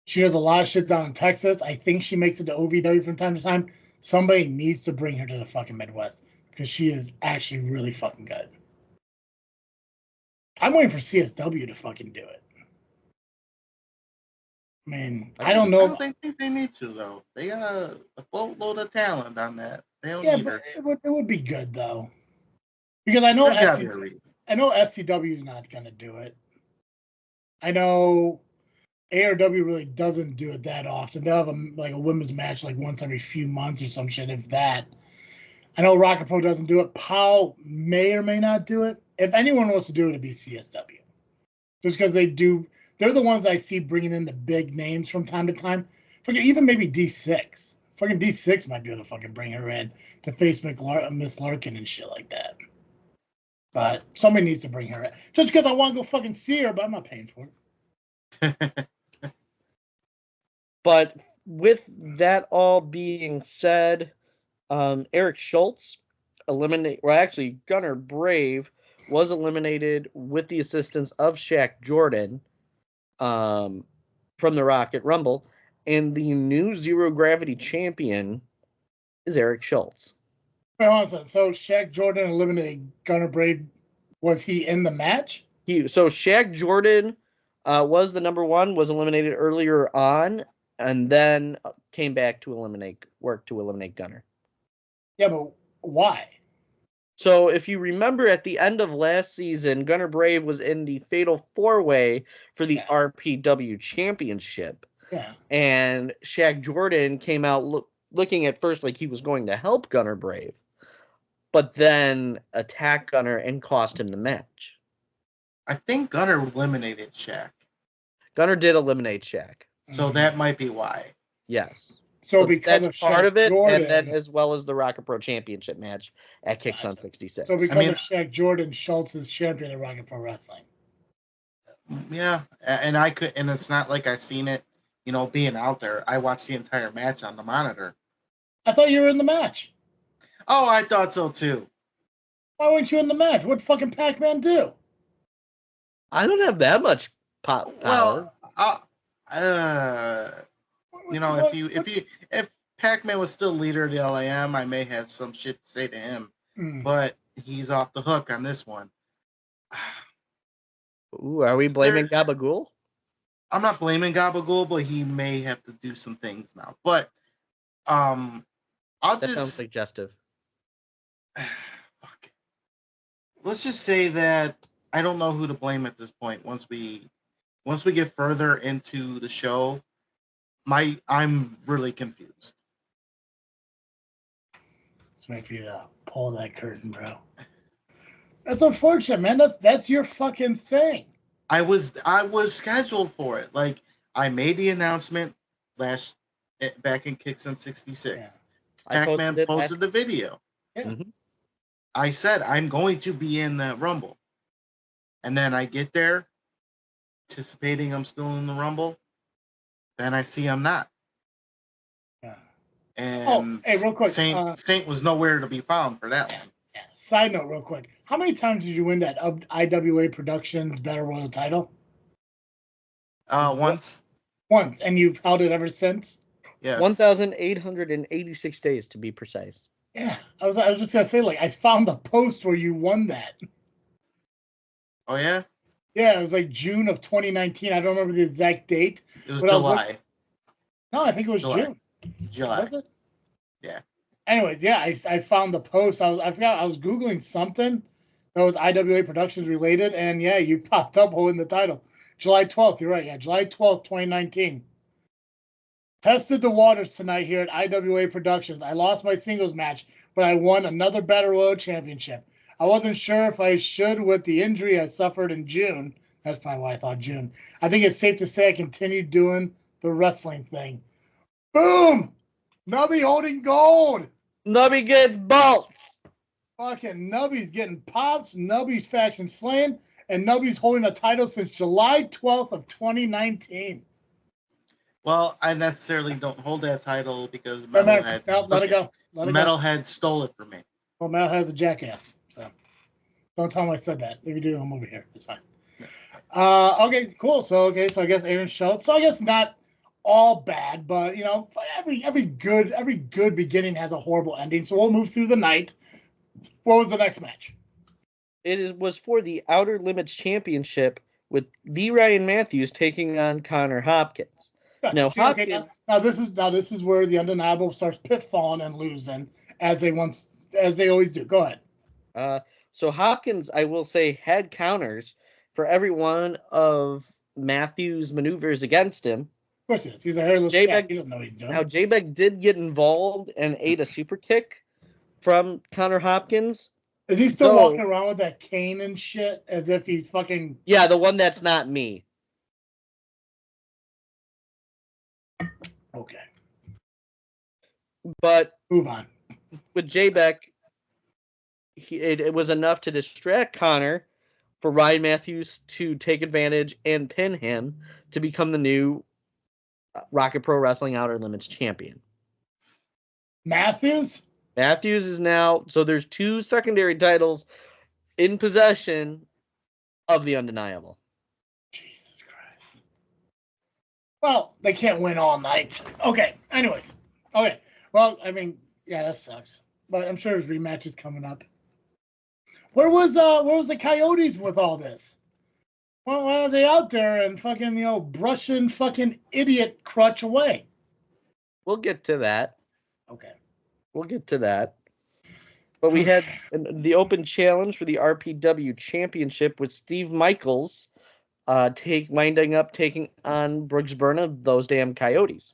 She does a lot of shit down in Texas. I think she makes it to OVW from time to time. Somebody needs to bring her to the fucking Midwest because she is actually really fucking good. I'm waiting for CSW to fucking do it. I mean, I don't know. I don't think they need to though. They got a boatload of talent on that. They don't Yeah, need but her. it would be good though, because I know There's gotta be a reason. I know SCW is not gonna do it. I know ARW really doesn't do it that often. They'll have a women's match like once every few months or some shit, if that. I know Rocket Pro doesn't do it. POW may or may not do it. If anyone wants to do it, it'd be CSW. Just because they're the ones I see bringing in the big names from time to time. Fucking even maybe D6. Fucking D6 might be able to fucking bring her in to face Miss Larkin and shit like that. But somebody needs to bring her in. Just because I want to go fucking see her, but I'm not paying for it. But with that all being said, Eric Schultz Gunner Brave was eliminated with the assistance of Shaq Jordan from the Rocket Rumble, and the new Zero Gravity champion is Eric Schultz. Wait, hold on a second. So Shaq Jordan eliminated Gunner Brave. Was he in the match? So Shaq Jordan was the number one, was eliminated earlier on, and then came back to eliminate Gunner. Yeah, but why? So if you remember at the end of last season, Gunner Brave was in the Fatal 4-Way for the RPW Championship. Yeah. And Shaq Jordan came out looking at first like he was going to help Gunner Brave, but then attacked Gunner and cost him the match. I think Gunner eliminated Shaq. Gunner did eliminate Shaq. So that might be why. Yes. So because that's of part Shaq of it, Jordan, and then as well as the Rocket Pro Championship match at Kicks on 66. So because of Shaq Jordan, Schultz is champion of Rocket Pro Wrestling. Yeah, and it's not like I've seen it, being out there. I watched the entire match on the monitor. I thought you were in the match. Oh, I thought so too. Why weren't you in the match? What'd fucking Pacman do? I don't have that much power. Well, if Pacman was still leader of the LAM, I may have some shit to say to him. But he's off the hook on this one. Ooh, are we blaming Gabagool? I'm not blaming Gabagool, but he may have to do some things now. But that sounds suggestive. Fuck. Let's just say that I don't know who to blame at this point. Once we get further into the show, I'm really confused. Let's wait for you to pull that curtain, bro. That's unfortunate, man. That's your fucking thing. I was scheduled for it. Like, I made the announcement back in Kicks on 66. Yeah. Pacman posted the video. Yeah. Mm-hmm. I said I'm going to be in the Rumble, and then I get there, anticipating I'm still in the Rumble. Then I see I'm not. Yeah. And hey, real quick, Saint was nowhere to be found for that one. Yeah. Side note, real quick, how many times did you win that IWA Productions Battle Royal title? Once. Once, and you've held it ever since. Yes. 1,886 days to be precise. Yeah, I was just gonna say, like, I found the post where you won that. Oh yeah. Yeah, it was like June of 2019. I don't remember the exact date. It was July. No, I think it was July. June. Was it? Yeah. Anyways, yeah, I found the post. I forgot. I was Googling something that was IWA Productions related, and yeah, you popped up holding the title. July 12th. You're right. Yeah, July 12th, 2019. Tested the waters tonight here at IWA Productions. I lost my singles match, but I won another Battle Royal Championship. I wasn't sure if I should with the injury I suffered in June. That's probably why I thought June. I think it's safe to say I continued doing the wrestling thing. Boom! Nubby holding gold. Nubby gets bolts. Fucking Nubby's getting pops. Nubby's faction slaying. And Nubby's holding a title since July 12th of 2019. Well, I necessarily don't hold that title because Metalhead. No, let it go. Metalhead stole it from me. Well, Metalhead's a jackass, so don't tell him I said that. If you do, I'm over here. It's fine. Okay, cool. So I guess Aaron Schultz. So I guess not all bad, but every good beginning has a horrible ending. So we'll move through the night. What was the next match? was for the Outer Limits Championship with the Ryan Matthews taking on Connor Hopkins. Now, See, okay, now this is where the Undeniable starts pitfalling and losing as they always do. Go ahead. So Hopkins, I will say, had counters for every one of Matthews' maneuvers against him. Of course he is. He's a hairless chap. He doesn't know what he's doing. Now, J-Bag did get involved and ate a super kick from Connor Hopkins. Is he still walking around with that cane and shit as if he's fucking... Yeah, the one that's not me. Okay. But move on. With J-Beck, it was enough to distract Connor for Ryan Matthews to take advantage and pin him to become the new Rocket Pro Wrestling Outer Limits champion. Matthews is now, so there's 2 secondary titles in possession of the Undeniable. Jesus Christ. Well, they can't win all night. Okay. Anyways. Okay. Well, I mean, yeah, that sucks. But I'm sure there's rematches coming up. Where was the Coyotes with all this? Well, why are they out there and fucking, brushing fucking idiot crutch away? We'll get to that. Okay. We'll get to that. But we had the open challenge for the RPW championship with Steve Michaels winding up taking on Brooks Berna, those damn Coyotes.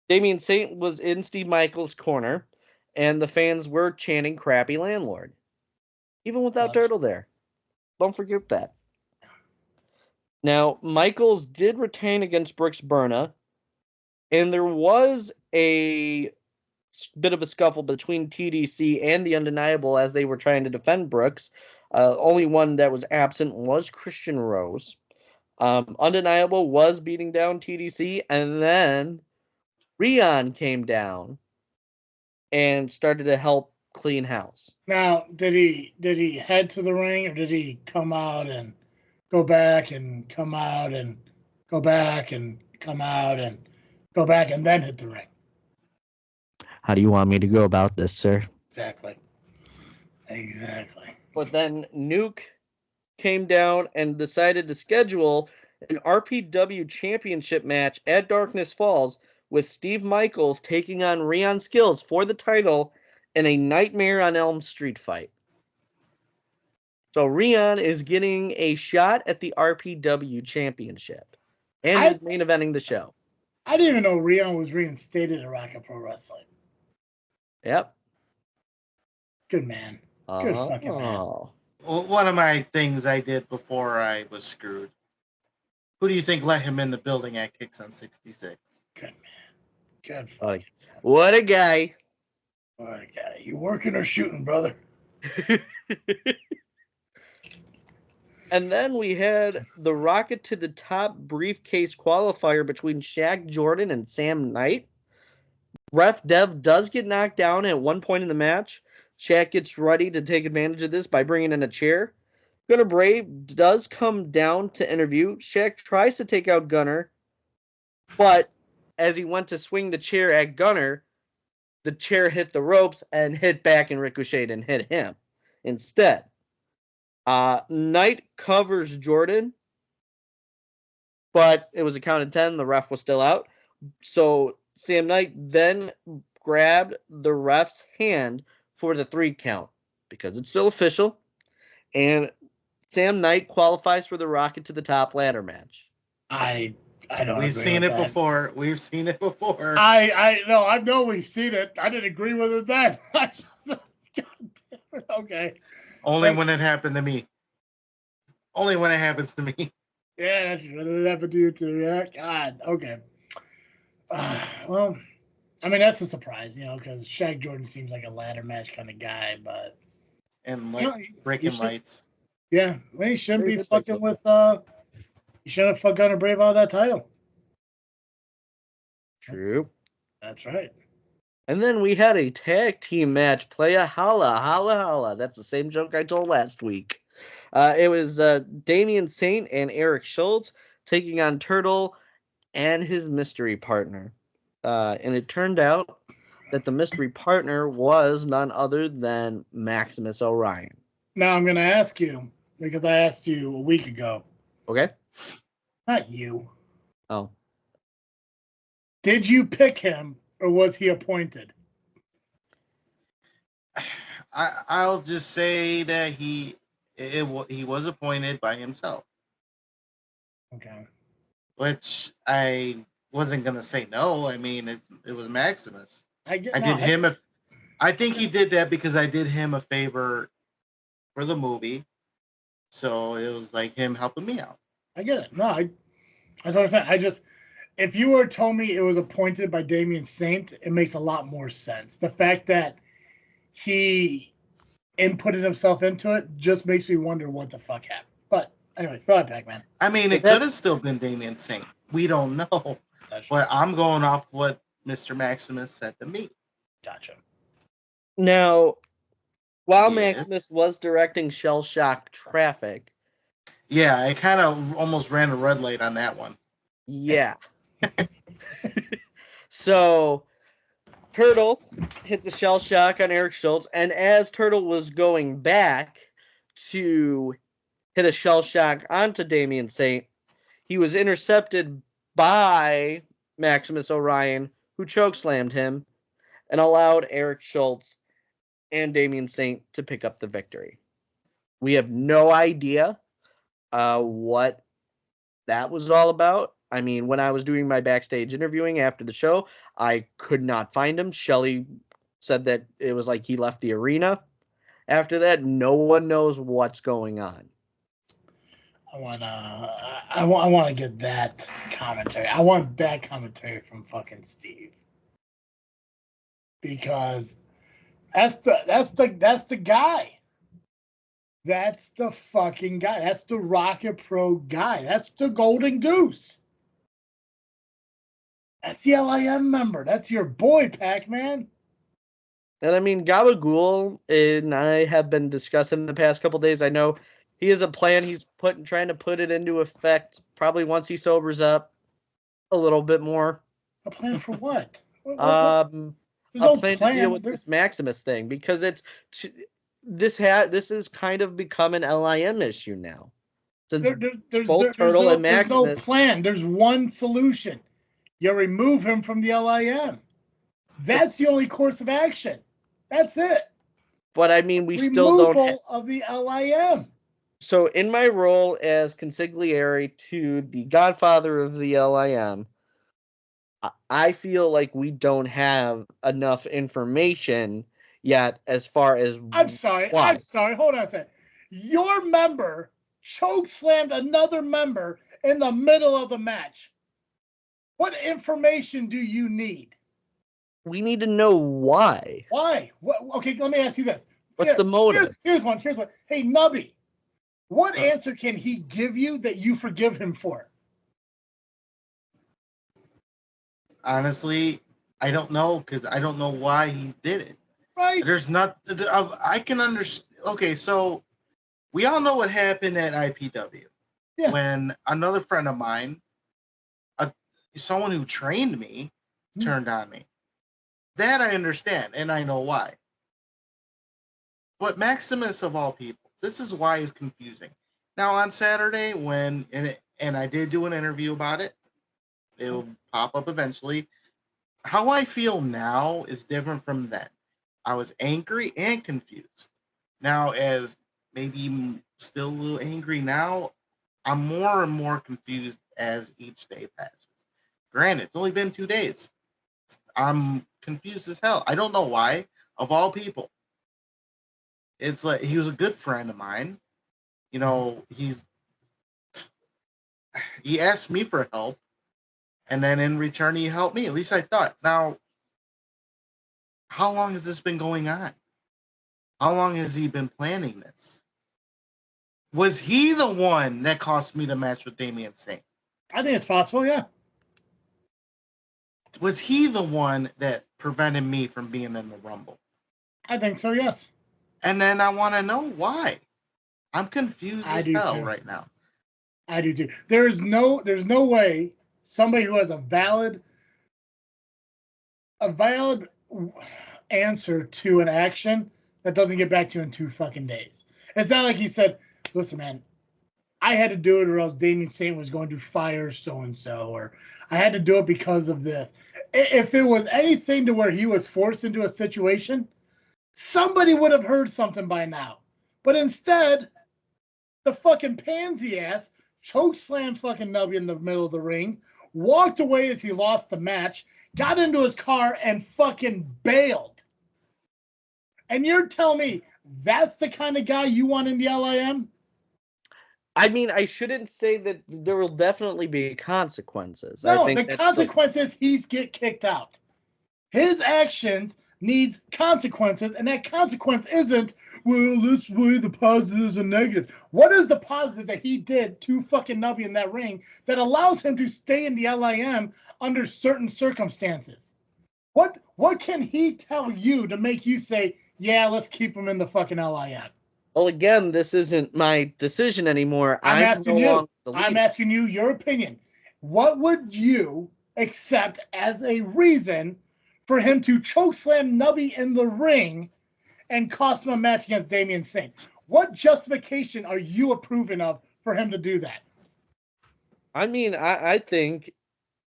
Damian Saint was in Steve Michaels' corner, and the fans were chanting crappy landlord. Even without Turtle there. Don't forget that. Now, Michaels did retain against Brooks Berna, and there was a bit of a scuffle between TDC and the Undeniable as they were trying to defend Brooks. Only one that was absent was Christian Rose. Undeniable was beating down TDC, and then Rion came down and started to help clean house. Now, did he head to the ring, or did he come out and go back and come out and go back and come out and go back and then hit the ring? How do you want me to go about this, sir? Exactly. But then Nuke came down and decided to schedule an RPW championship match at Darkness Falls with Steve Michaels taking on Rion Skills for the title in a Nightmare on Elm Street fight. So Rion is getting a shot at the RPW championship and is main eventing the show. I didn't even know Rion was reinstated at Rocket Pro Wrestling. Yep. Good man. Good fucking man. Well, one of my things I did before I was screwed. Who do you think let him in the building at Kicks on 66? Good man. Good. What a guy. What a guy. You working or shooting, brother? And then we had the Rocket to the Top briefcase qualifier between Shaq Jordan and Sam Knight. Ref Dev does get knocked down at one point in the match. Shaq gets ready to take advantage of this by bringing in a chair. Gunner Brave does come down to interview. Shaq tries to take out Gunner, but as he went to swing the chair at Gunner, the chair hit the ropes and hit back and ricocheted and hit him instead. Knight covers Jordan, but it was a count of 10. The ref was still out. So Sam Knight then grabbed the ref's hand for the 3 count because it's still official. And Sam Knight qualifies for the Rocket to the Top ladder match. I don't. We've seen it before. We've seen it before. I know we've seen it. I didn't agree with it then. Okay. Only when it happened to me. Only when it happens to me. Yeah, that's what it happened to you too. Yeah, God. Okay. Well, I mean that's a surprise, because Shaq Jordan seems like a ladder match kind of guy, but and breaking lights. Yeah, well, he shouldn't be fucking with. You shouldn't have fucked Gunner Brave out of that title. True. That's right. And then we had a tag team match. Playa Holla, Holla, Holla. That's the same joke I told last week. It was Damian Saint and Eric Schultz taking on Turtle and his mystery partner. And it turned out that the mystery partner was none other than Maximus Orion. Now I'm going to ask you, because I asked you a week ago. Okay. Not you. Oh. Did you pick him, or was he appointed? I'll just say that he was appointed by himself. Okay. Which I wasn't gonna say no. I mean, it was Maximus. I think he did that because I did him a favor for the movie, so it was like him helping me out. I get it. No, that's what I'm saying. If you were told me it was appointed by Damian Saint, it makes a lot more sense. The fact that he inputted himself into it just makes me wonder what the fuck happened. But anyways, go ahead, Pacman. I mean, it could have still been Damian Saint. We don't know. But I'm going off what Mr. Maximus said to me. Gotcha. Now, while Maximus was directing Shell Shock Traffic. Yeah, I kind of almost ran a red light on that one. Yeah. So, Turtle hits a shell shock on Eric Schultz, and as Turtle was going back to hit a shell shock onto Damian Saint, he was intercepted by Maximus Orion, who chokeslammed him and allowed Eric Schultz and Damian Saint to pick up the victory. We have no idea what that was all about. I mean, when I was doing my backstage interviewing after the show, I could not find him. Shelly said that it was like he left the arena. After that, no one knows what's going on. I want to get that commentary. I want that commentary from fucking Steve, because that's the guy. That's the fucking guy. That's the Rocket Pro guy. That's the Golden Goose. That's the LIM member. That's your boy, Pacman. And I mean, Gabagool and I have been discussing the past couple days. I know he has a plan. He's trying to put it into effect probably once he sobers up a little bit more. A plan for what? A plan to deal with this Maximus thing, because this has kind of become an LIM issue now. Since both Turtle and Maximus. There's no plan. There's one solution. You remove him from the LIM. That's the only course of action. That's it. But I mean, we still don't have of the LIM. So in my role as consigliere to the godfather of the LIM, I feel like we don't have enough information yet as far as I'm sorry. Hold on a second. Your member chokeslammed another member in the middle of the match. What information do you need? We need to know why. Why? Okay, let me ask you this. What's the motive? Here's one. Hey, Nubby, what answer can he give you that you forgive him for? Honestly, I don't know, because I don't know why he did it. Right. There's not. I can understand. Okay, so we all know what happened at IPW. Yeah. When another friend of mine, someone who trained me, turned on me. That I understand, and I know why. But Maximus, of all people, this is why it's confusing. Now, on Saturday, and I did do an interview about it, it'll pop up eventually. How I feel now is different from then. I was angry and confused. Now, as maybe still a little angry now, I'm more and more confused as each day passes. Granted, it's only been 2 days. I'm confused as hell. I don't know why, of all people. It's like, he was a good friend of mine. You know, he asked me for help, and then in return he helped me. At least I thought. Now, how long has this been going on? How long has he been planning this? Was he the one that cost me the match with Damian Saint? I think it's possible, yeah. Was he the one that prevented me from being in the Rumble? I think so, yes. And then I want to know why. I'm confused as hell right now. I do too. There's no way somebody who has a valid answer to an action that doesn't get back to you in 2 fucking days. It's not like he said, listen, man, I had to do it or else Damian Saint was going to fire so-and-so, or I had to do it because of this. If it was anything to where he was forced into a situation, somebody would have heard something by now. But instead, the fucking pansy ass chokeslammed fucking Nubby in the middle of the ring, walked away as he lost the match, got into his car, and fucking bailed. And you're telling me that's the kind of guy you want in the LIM? I mean, I shouldn't say that there will definitely be consequences. No, I think the consequence is he's get kicked out. His actions needs consequences, and that consequence isn't, well, let's weigh the positives and negatives. What is the positive that he did to fucking Nubby in that ring that allows him to stay in the LIM under certain circumstances? What can he tell you to make you say, yeah, let's keep him in the fucking LIM? Well, again, this isn't my decision anymore. I'm asking no you. longer the I'm leader. asking you your opinion. What would you accept as a reason for him to chokeslam Nubby in the ring and cost him a match against Damian Saint? What justification are you approving of for him to do that? I mean, I think,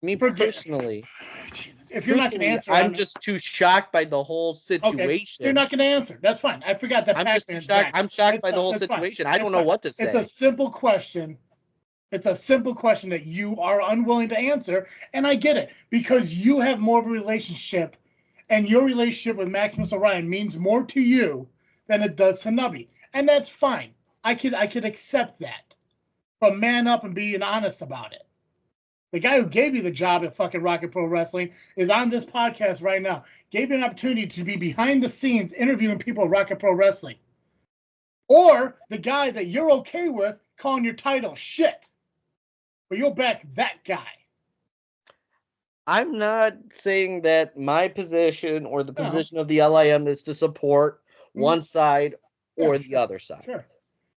me personally, Jesus. If you're not going to answer, I'm just too shocked by the whole situation. Okay, so you're not going to answer. That's fine. I forgot that Pacman is back. I'm shocked by the whole situation. I don't know what to say. It's a simple question. It's a simple question that you are unwilling to answer, and I get it because you have more of a relationship, and your relationship with Maximus Orion means more to you than it does to Nubby, and that's fine. I could accept that, but man up and be honest about it. The guy who gave you the job at fucking Rocket Pro Wrestling is on this podcast right now. Gave you an opportunity to be behind the scenes interviewing people at Rocket Pro Wrestling. Or the guy that you're okay with calling your title shit. But you'll back that guy. I'm not saying that my position or the position of the LIM is to support one side or the other side. Sure.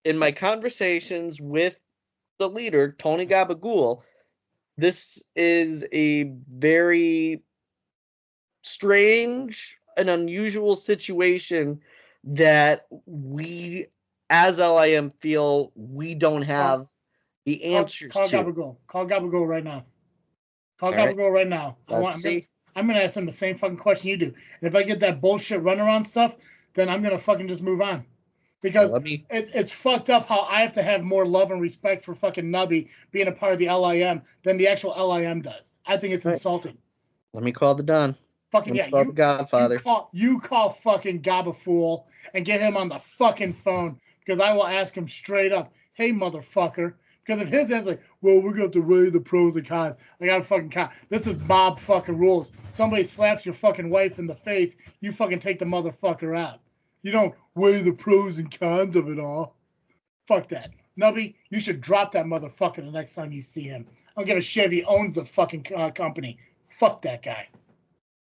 In my conversations with the leader, Tony Gabagool, this is a very strange and unusual situation that we, as LIM, feel we don't have the answers to. Gabagool. Call Gabagool right now. Call Gabagool right now. I'm going to ask him the same fucking question you do. And if I get that bullshit runaround stuff, then I'm going to fucking just move on. Because it's fucked up how I have to have more love and respect for fucking Nubby being a part of the LIM than the actual LIM does. I think it's insulting. Let me call the Don. Fucking yeah, call the Godfather. You call fucking Gabafool and get him on the fucking phone because I will ask him straight up, hey motherfucker. Because if his answer's like, well, we're going to weigh the pros and cons. I got a fucking con. This is mob fucking rules. Somebody slaps your fucking wife in the face, you fucking take the motherfucker out. You don't weigh the pros and cons of it all. Fuck that. Nubby, you should drop that motherfucker the next time you see him. I don't give a shit if he owns the fucking company. Fuck that guy.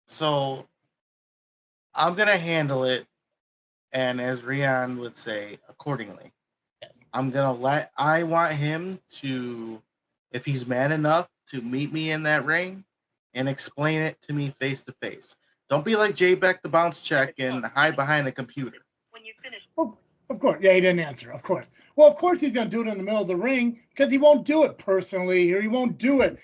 So, I'm going to handle it, and as Rian would say, accordingly. Yes. I want him to, if he's man enough, to meet me in that ring and explain it to me face to face. Don't be like Jay Beck the bounce check and hide behind a computer. When you finish. Oh, of course. Yeah, he didn't answer. Of course. Well, of course he's going to do it in the middle of the ring because he won't do it personally or he won't do it,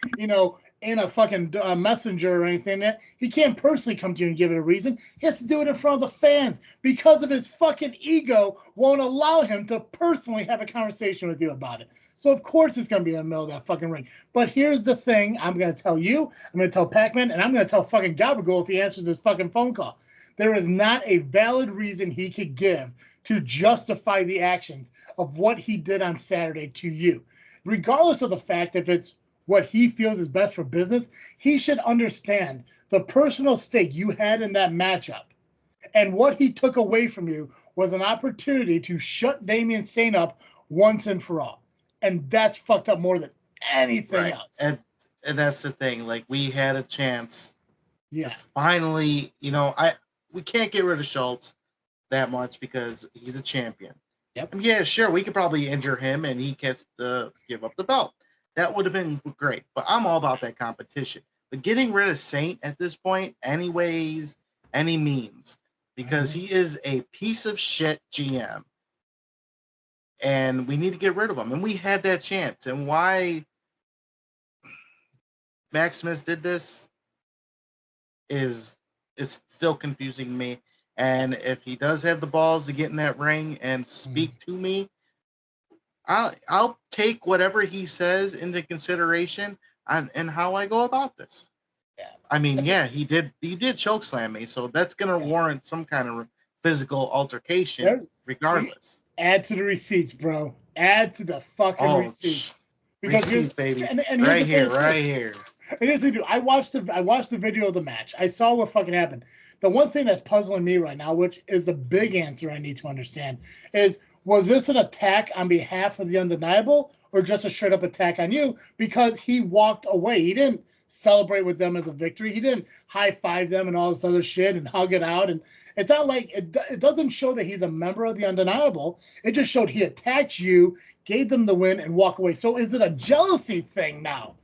in a fucking messenger or anything. He can't personally come to you and give it a reason. He has to do it in front of the fans because of his fucking ego won't allow him to personally have a conversation with you about it. So, of course, it's going to be in the middle of that fucking ring. But here's the thing. I'm going to tell you, I'm going to tell Pacman, and I'm going to tell fucking Gabagool if he answers this fucking phone call. There is not a valid reason he could give to justify the actions of what he did on Saturday to you. Regardless of the fact if it's what he feels is best for business, he should understand the personal stake you had in that matchup. And what he took away from you was an opportunity to shut Damian Saint up once and for all. And that's fucked up more than anything else. And that's the thing. Like, we had a chance to finally, we can't get rid of Schultz that much because he's a champion. Yep. And yeah, sure, we could probably injure him and he gets to give up the belt. That would have been great. But I'm all about that competition. But getting rid of Saint at this point, anyways, any means, because he is a piece of shit GM. And we need to get rid of him. And we had that chance. And why Maximus did this is still confusing me. And if he does have the balls to get in that ring and speak to me, I'll take whatever he says into consideration and how I go about this. Yeah. I mean, he did choke slam me, so that's gonna warrant some kind of physical altercation, regardless. Add to the receipts, bro. Add to the fucking receipts. Because receipts, baby. And right here. And here's the thing, I watched the video of the match. I saw what fucking happened. The one thing that's puzzling me right now, which is the big answer I need to understand, is was this an attack on behalf of the Undeniable or just a straight up attack on you? Because he walked away. He didn't celebrate with them as a victory. He didn't high five them and all this other shit and hug it out. And it's not like it doesn't show that he's a member of the Undeniable. It just showed he attacked you, gave them the win, and walk away. So is it a jealousy thing now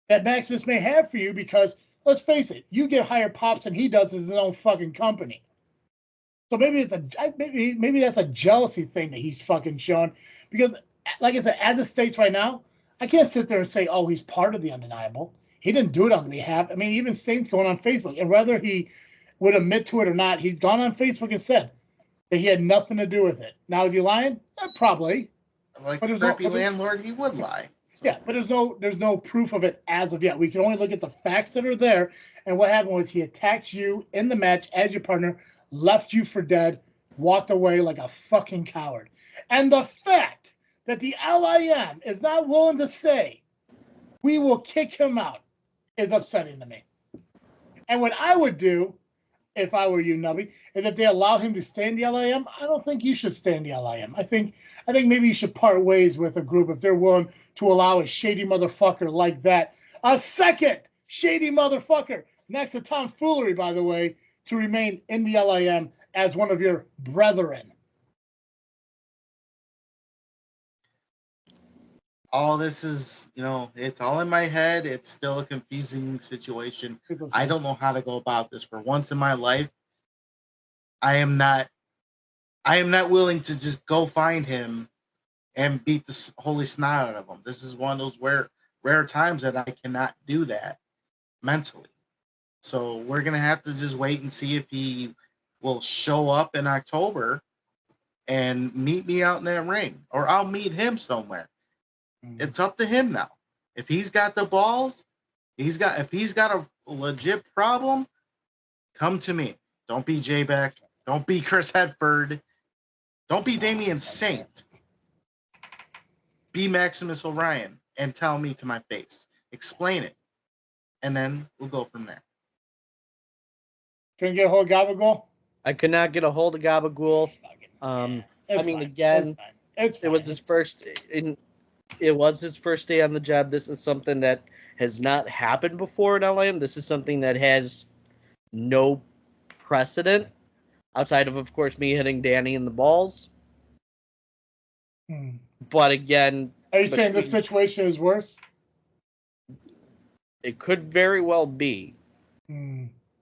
that Maximus may have for you? Because let's face it, you get higher pops than he does as his own fucking company. So maybe maybe that's a jealousy thing that he's fucking shown. Because, like I said, as it states right now, I can't sit there and say, oh, he's part of the Undeniable. He didn't do it on behalf. I mean, even Saint's going on Facebook, and whether he would admit to it or not, he's gone on Facebook and said that he had nothing to do with it. Now, is he lying? Probably. Like a crappy landlord, he would lie. Yeah, but there's no proof of it as of yet. We can only look at the facts that are there. And what happened was he attacked you in the match as your partner, left you for dead, walked away like a fucking coward. And the fact that the LIM is not willing to say we will kick him out is upsetting to me. And what I would do, if I were you, Nubby, is if they allow him to stay in the LIM, I don't think you should stay in the LIM. I think maybe you should part ways with a group if they're willing to allow a shady motherfucker like that, a second shady motherfucker next to tomfoolery, by the way, to remain in the LIM as one of your brethren. All this is, it's all in my head. It's still a confusing situation. I don't know how to go about this. For once in my life, I am not willing to just go find him and beat the holy snot out of him. This is one of those rare times that I cannot do that mentally. So we're going to have to just wait and see if he will show up in October and meet me out in that ring, or I'll meet him somewhere. It's up to him now. If he's got the balls, if he's got a legit problem, come to me. Don't be J-Beck. Don't be Chris Hedford. Don't be Damian Saint. Be Maximus Orion and tell me to my face. Explain it. And then we'll go from there. Can you get a hold of Gabagool? I could not get a hold of Gabagool. Again, it was his first day on the job. This is something that has not happened before in LIM. This is something that has no precedent outside of course, me hitting Danny in the balls. But again... Are you saying this situation is worse? It could very well be.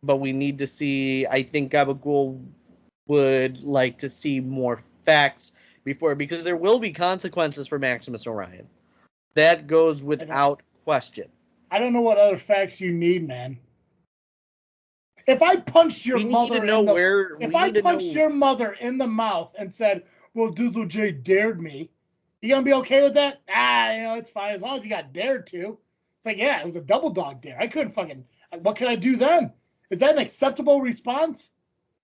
But we need to see... I think Gabagool would like to see more facts before, because there will be consequences for Maximus Orion. That goes without question. I don't know what other facts you need, man. If I punched your mother your mother in the mouth and said, well, Dizzle J dared me, you gonna be okay with that? It's fine as long as you got dared to. It's like, yeah, it was a double dog dare. I couldn't what can I do then? Is that an acceptable response?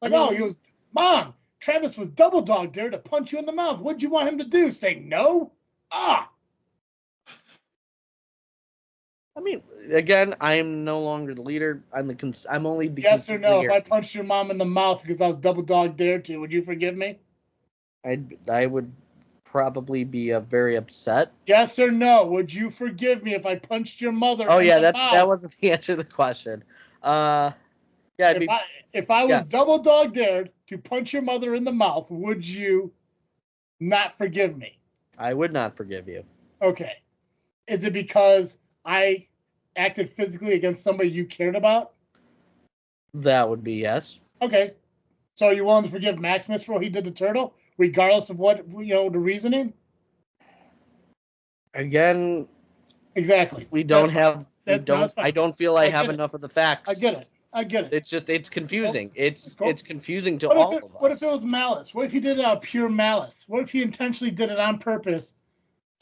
Like, he was, Mom, Travis was double dog dare to punch you in the mouth. What'd you want him to do? Say no? I mean, again, I am no longer the leader. I'm only the yes or no. If I punched your mom in the mouth because I was double dog dared to, would you forgive me? I would probably be very upset. Yes or no? Would you forgive me if I punched your mother? That wasn't the answer to the question. If I was double dog dared to punch your mother in the mouth, would you not forgive me? I would not forgive you. Okay. Is it because I acted physically against somebody you cared about? That would be yes. Okay. So are you willing to forgive Maximus for what he did to Turtle, regardless of what the reasoning? Again, exactly. we don't That's have. We that, no, don't. that's fine. I don't feel I I have get it. enough of the facts. I get it. I get it. It's confusing. It's Cool. confusing to What all if of us. What if it was malice? What if he did it out of pure malice? What if he intentionally did it on purpose,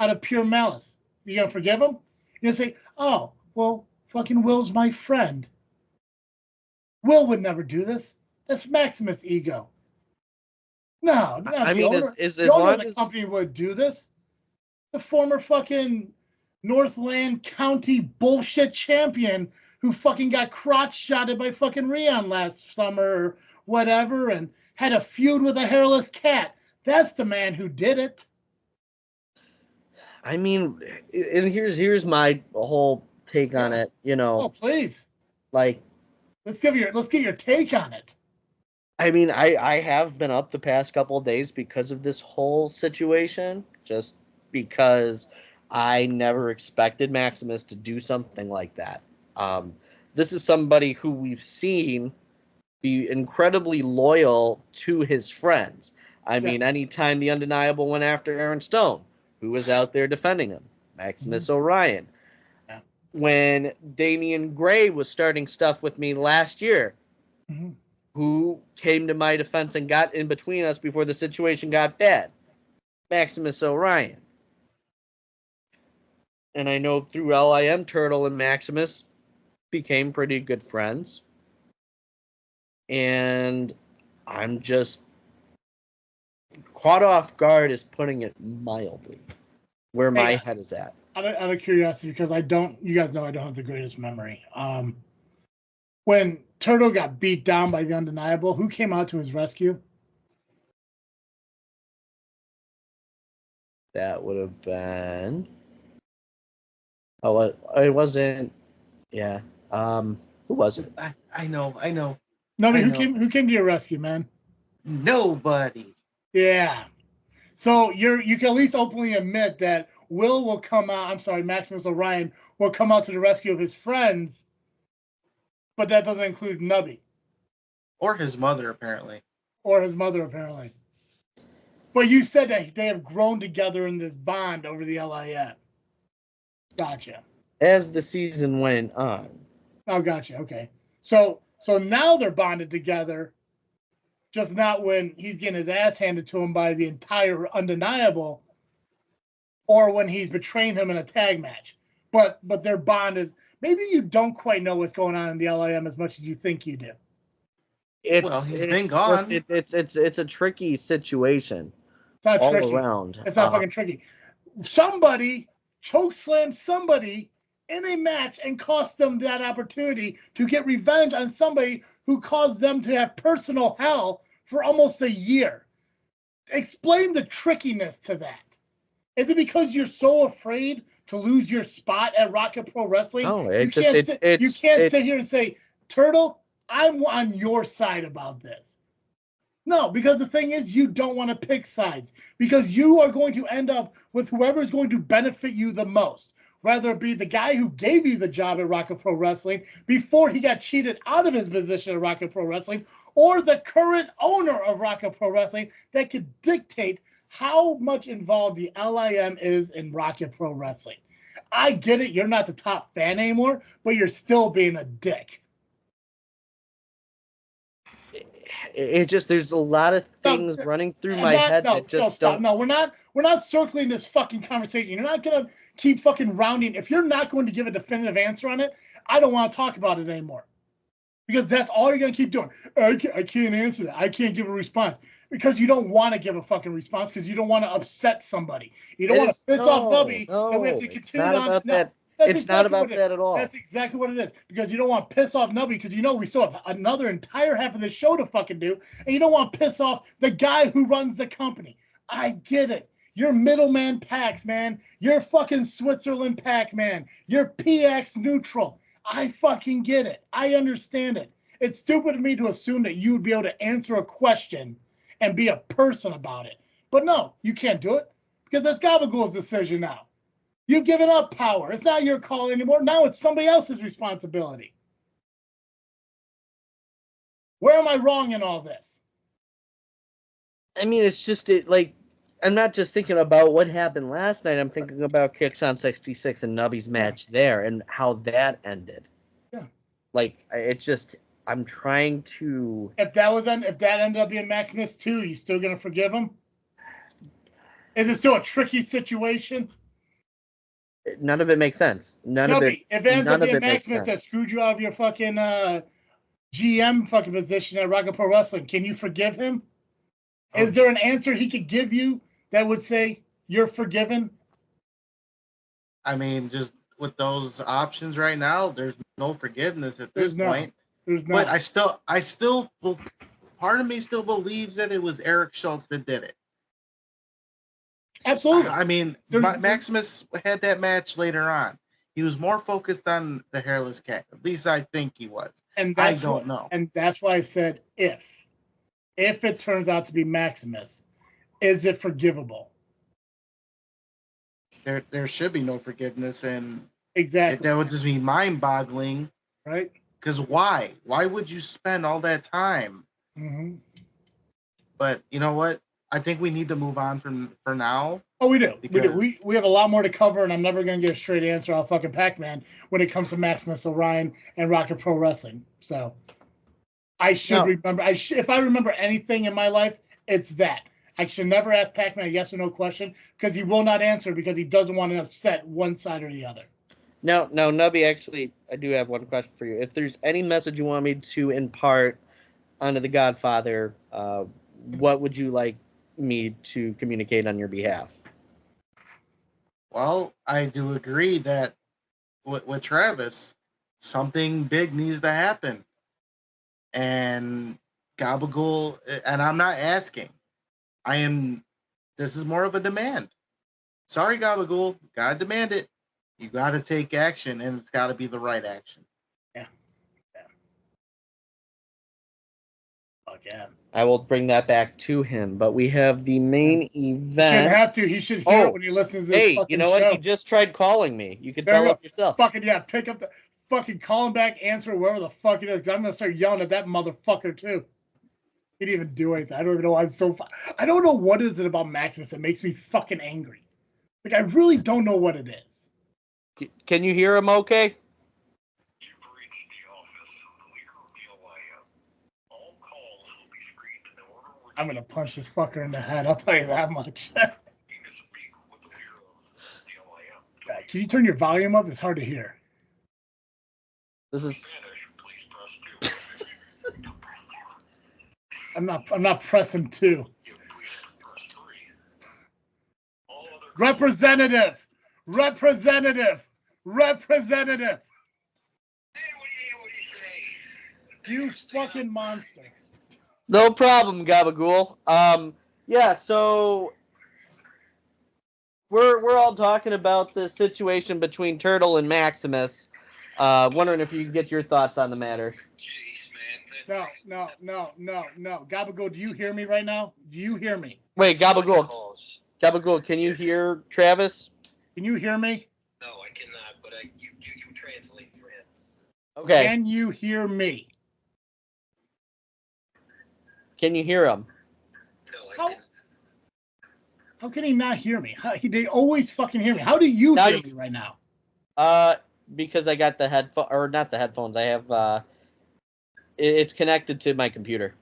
out of pure malice? You gonna forgive him? You gonna say, "Oh, well, fucking Will's my friend. Will would never do this. That's Maximus' ego." No, not I the mean, owner. as The owner long of the as company would do this. The former fucking Northland County bullshit champion who fucking got crotch shotted by fucking Rion last summer or whatever and had a feud with a hairless cat. That's the man who did it. I mean, and here's my whole take on it. Oh, please. Like, let's get your take on it. I mean, I have been up the past couple of days because of this whole situation, just because I never expected Maximus to do something like that. This is somebody who we've seen be incredibly loyal to his friends. I mean, anytime the Undeniable went after Aaron Stone, who was out there defending him? Maximus Orion. Yeah. When Damian Gray was starting stuff with me last year, who came to my defense and got in between us before the situation got bad? Maximus Orion. And I know through LIM, Turtle and Maximus became pretty good friends. And I'm just caught off guard, is putting it mildly, where my head is at. Out of curiosity, because you guys know I don't have the greatest memory. When Turtle got beat down by the Undeniable, who came out to his rescue? That would have been. Oh, it wasn't. Yeah. Who was it? I know. Nubby, who came to your rescue, man? Nobody. Yeah. So you can at least openly admit that will come out. I'm sorry, Maximus Orion will come out to the rescue of his friends, but that doesn't include Nubby. Or his mother, apparently. But you said that they have grown together in this bond over the LIF. Gotcha. As the season went on. Oh, gotcha. Okay. So now they're bonded together, just not when he's getting his ass handed to him by the entire Undeniable, or when he's betraying him in a tag match. But their bond is, maybe you don't quite know what's going on in the LIM as much as you think you do. He's been gone. It's a tricky situation. It's not all tricky. around. It's not fucking tricky. Somebody chokeslammed somebody in a match and cost them that opportunity to get revenge on somebody who caused them to have personal hell for almost a year. Explain the trickiness to that. Is it because you're so afraid to lose your spot at Rocket Pro Wrestling? No, you can't sit here and say, Turtle, I'm on your side about this. No, because the thing is, you don't want to pick sides, because you are going to end up with whoever is going to benefit you the most, whether it be the guy who gave you the job at Rocket Pro Wrestling before he got cheated out of his position at Rocket Pro Wrestling, or the current owner of Rocket Pro Wrestling that could dictate how much involved the LIM is in Rocket Pro Wrestling. I get it, you're not the top fan anymore, but you're still being a dick. It just, there's a lot of things running through my head that just don't. No, we're not circling this fucking conversation. You're not gonna keep fucking rounding. If you're not going to give a definitive answer on it, I don't want to talk about it anymore. Because that's all you're gonna keep doing. I can't answer that. I can't give a response because you don't want to give a fucking response because you don't want to upset somebody. You don't want to piss off Nubby. No, we have to continue not on. About no, that. That's it's not about that at all. That's exactly what it is. Because you don't want to piss off Nubby because you know we still have another entire half of the show to fucking do, and you don't want to piss off the guy who runs the company. I get it. You're middleman Pax, man. You're fucking Switzerland Pac-Man. You're PX neutral. I fucking get it. I understand it. It's stupid of me to assume that you would be able to answer a question and be a person about it. But no, you can't do it because that's Gabagool's decision now. You've given up power. It's not your call anymore. Now it's somebody else's responsibility. Where am I wrong in all this? I mean, it's just I'm not just thinking about what happened last night. I'm thinking about Kicks on 66 and Nubby's match there and how that ended. Yeah. I'm trying to. If that ended up being Maximus too, you still gonna forgive him? Is it still a tricky situation? None of it makes sense. If it ends up being Maximus that screwed you out of your fucking GM fucking position at Rocket Pro Wrestling, can you forgive him? Is there an answer he could give you that would say you're forgiven? I mean, just with those options right now, there's no forgiveness at this point. There's not. But I still, part of me still believes that it was Eric Schultz that did it. Absolutely. I mean, Maximus had that match later on. He was more focused on the hairless cat. At least I think he was. And I don't know. And that's why I said if it turns out to be Maximus, is it forgivable? There should be no forgiveness, and exactly that would just be mind-boggling, right? Because why? Why would you spend all that time? Mm-hmm. But you know what? I think we need to move on for now. Oh, we do. We have a lot more to cover, and I'm never going to get a straight answer on fucking Pacman when it comes to Maximus Orion and Rocket Pro Wrestling. So I should remember. If I remember anything in my life, it's that. I should never ask Pacman a yes or no question because he will not answer because he doesn't want to upset one side or the other. No, Nubby, actually, I do have one question for you. If there's any message you want me to impart onto the Godfather, what would you like me to communicate on your behalf? Well, I do agree that with Travis, something big needs to happen. And Gabagool, and I'm not asking. This is more of a demand. Sorry, Gabagool, gotta demand it. You gotta take action, and it's gotta be the right action. Yeah. Fuck yeah. I will bring that back to him, but we have the main event. He shouldn't have to. He should hear it when he listens to this fucking you know show. What? He just tried calling me. You can tell him yourself. Fucking yeah, pick up the fucking call him back, answer wherever the fuck it is. I'm gonna start yelling at that motherfucker too. He didn't even do anything. I don't even know. I don't know what is it about Maximus that makes me fucking angry. Like I really don't know what it is. Can you hear him? Okay. You've reached the office of the leader of the Alliance. All calls will be screened in order. I'm gonna punch this fucker in the head. I'll tell you that much. Can you turn your volume up? It's hard to hear. This is. I'm not pressing 2. Representative. Hey, what do you say? You fucking monster. No problem, Gabagool. Yeah, so we're all talking about the situation between Turtle and Maximus. Wondering if you can get your thoughts on the matter. Jeez, man. No. Gabagool, do you hear me right now? Do you hear me? Wait, Gabagool. Gabagool, can you hear Travis? Can you hear me? No, I cannot, but you translate for him. Okay. Can you hear me? Can you hear him? No, I can't. How can he not hear me? They always fucking hear me. How do you hear me right now? Because I got the headphone, or not the headphones. I have it's connected to my computer.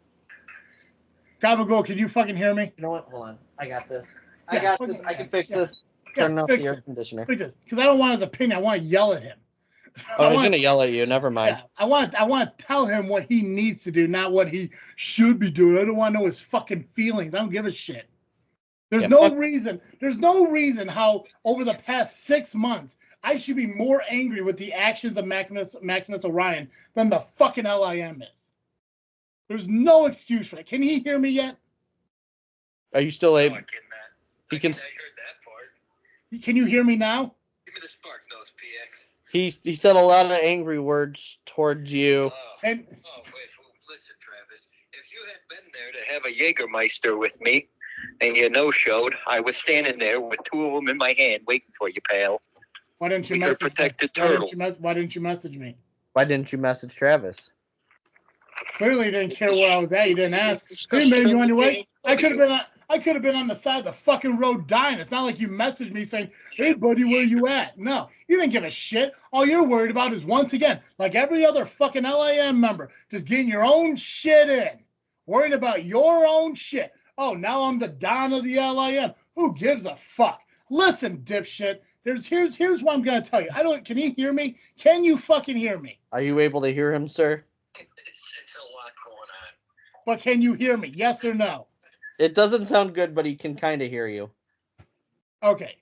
Gabagool, can you fucking hear me? You know what? Hold on. I got this. Yeah, I got this. I can fix this. Turn off the air conditioner. Fix this, because I don't want his opinion. I want to yell at him. Oh, he's gonna yell at you. Never mind. Yeah, I want to tell him what he needs to do, not what he should be doing. I don't want to know his fucking feelings. I don't give a shit. There's no reason how over the past 6 months I should be more angry with the actions of Maximus Orion than the fucking LIM is. There's no excuse for that. Can he hear me yet? Are you still able? No, I cannot. He can. I heard that part. Can you hear me now? Give me the spark notes, PX. He said a lot of angry words towards you. And listen, Travis. If you had been there to have a Jägermeister with me, and you no-showed, I was standing there with 2 of them in my hand, waiting for you, pal. Why didn't you We message could protect me? the turtle. Why didn't you message me? Why didn't you message Travis? Clearly, you didn't care where I was at. You didn't ask. Hey, man, you on your way? I could have been on the side of the fucking road dying. It's not like you messaged me saying, "Hey, buddy, where you at?" No, you didn't give a shit. All you're worried about is, once again, like every other fucking LAM member, just getting your own shit in, worrying about your own shit. Oh, now I'm the Don of the LAM. Who gives a fuck? Listen, dipshit. Here's what I'm gonna tell you. Can you hear me? Can you fucking hear me? Are you able to hear him, sir? It's a lot going on. But can you hear me? Yes or no? It doesn't sound good, but he can kind of hear you. Okay.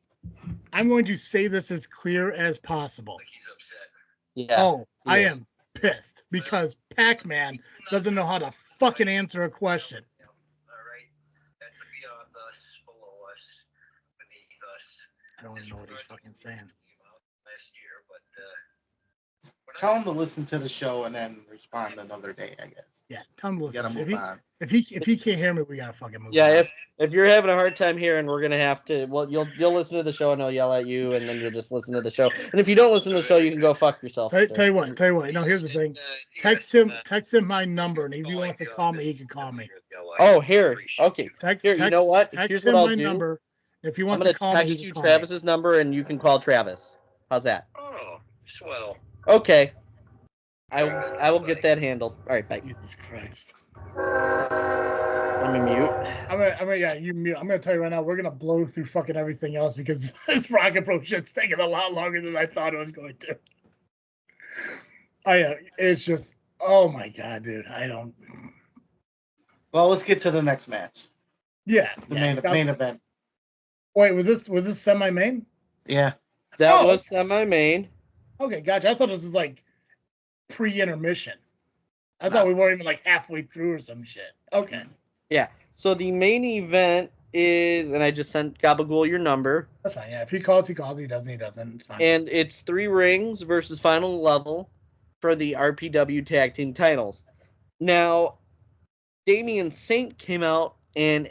I'm going to say this as clear as possible. Like he's upset. Yeah. I is. am pissed because Pacman doesn't know how to fucking answer a question. All right. That's beyond us, below us, beneath us. I don't even know what he's fucking saying. Last year, but Tell him to listen to the show and then respond another day, I guess. Yeah, tell him to listen. Gotta move on. If he can't hear me, we gotta fucking move on. Yeah, if you're having a hard time hearing, we're gonna have to. Well, you'll listen to the show and he'll yell at you, and then you'll just listen to the show. And if you don't listen to the show, you can go fuck yourself. Tell you what. No, here's the thing. Text him my number, and if he wants to call me, he can call me. Oh, here. Okay. Here, you know what? Text Here's him what I'll my do. number. If he I'm wants gonna to call me, text he you can call Travis's number, and you can call Travis. How's that? oh, swell. Okay. I will get that handled. All right, bye. Jesus Christ. Let me mute. You mute. I'm gonna tell you right now, we're gonna blow through fucking everything else because this Rocket Pro shit's taking a lot longer than I thought it was going to. It's just, oh my god, dude. I don't. Well, let's get to the next match. Yeah. The main event. Wait, was this semi-main? Yeah. That was semi-main. Okay, gotcha. I thought this was like pre-intermission. I thought we weren't even like halfway through or some shit. Okay. Yeah. So the main event is, and I just sent Gabagool your number. That's fine. Yeah. If he calls, he calls. He doesn't, he doesn't. It's fine. And it's 3 rings versus final level for the RPW tag team titles. Now, Damian Saint came out and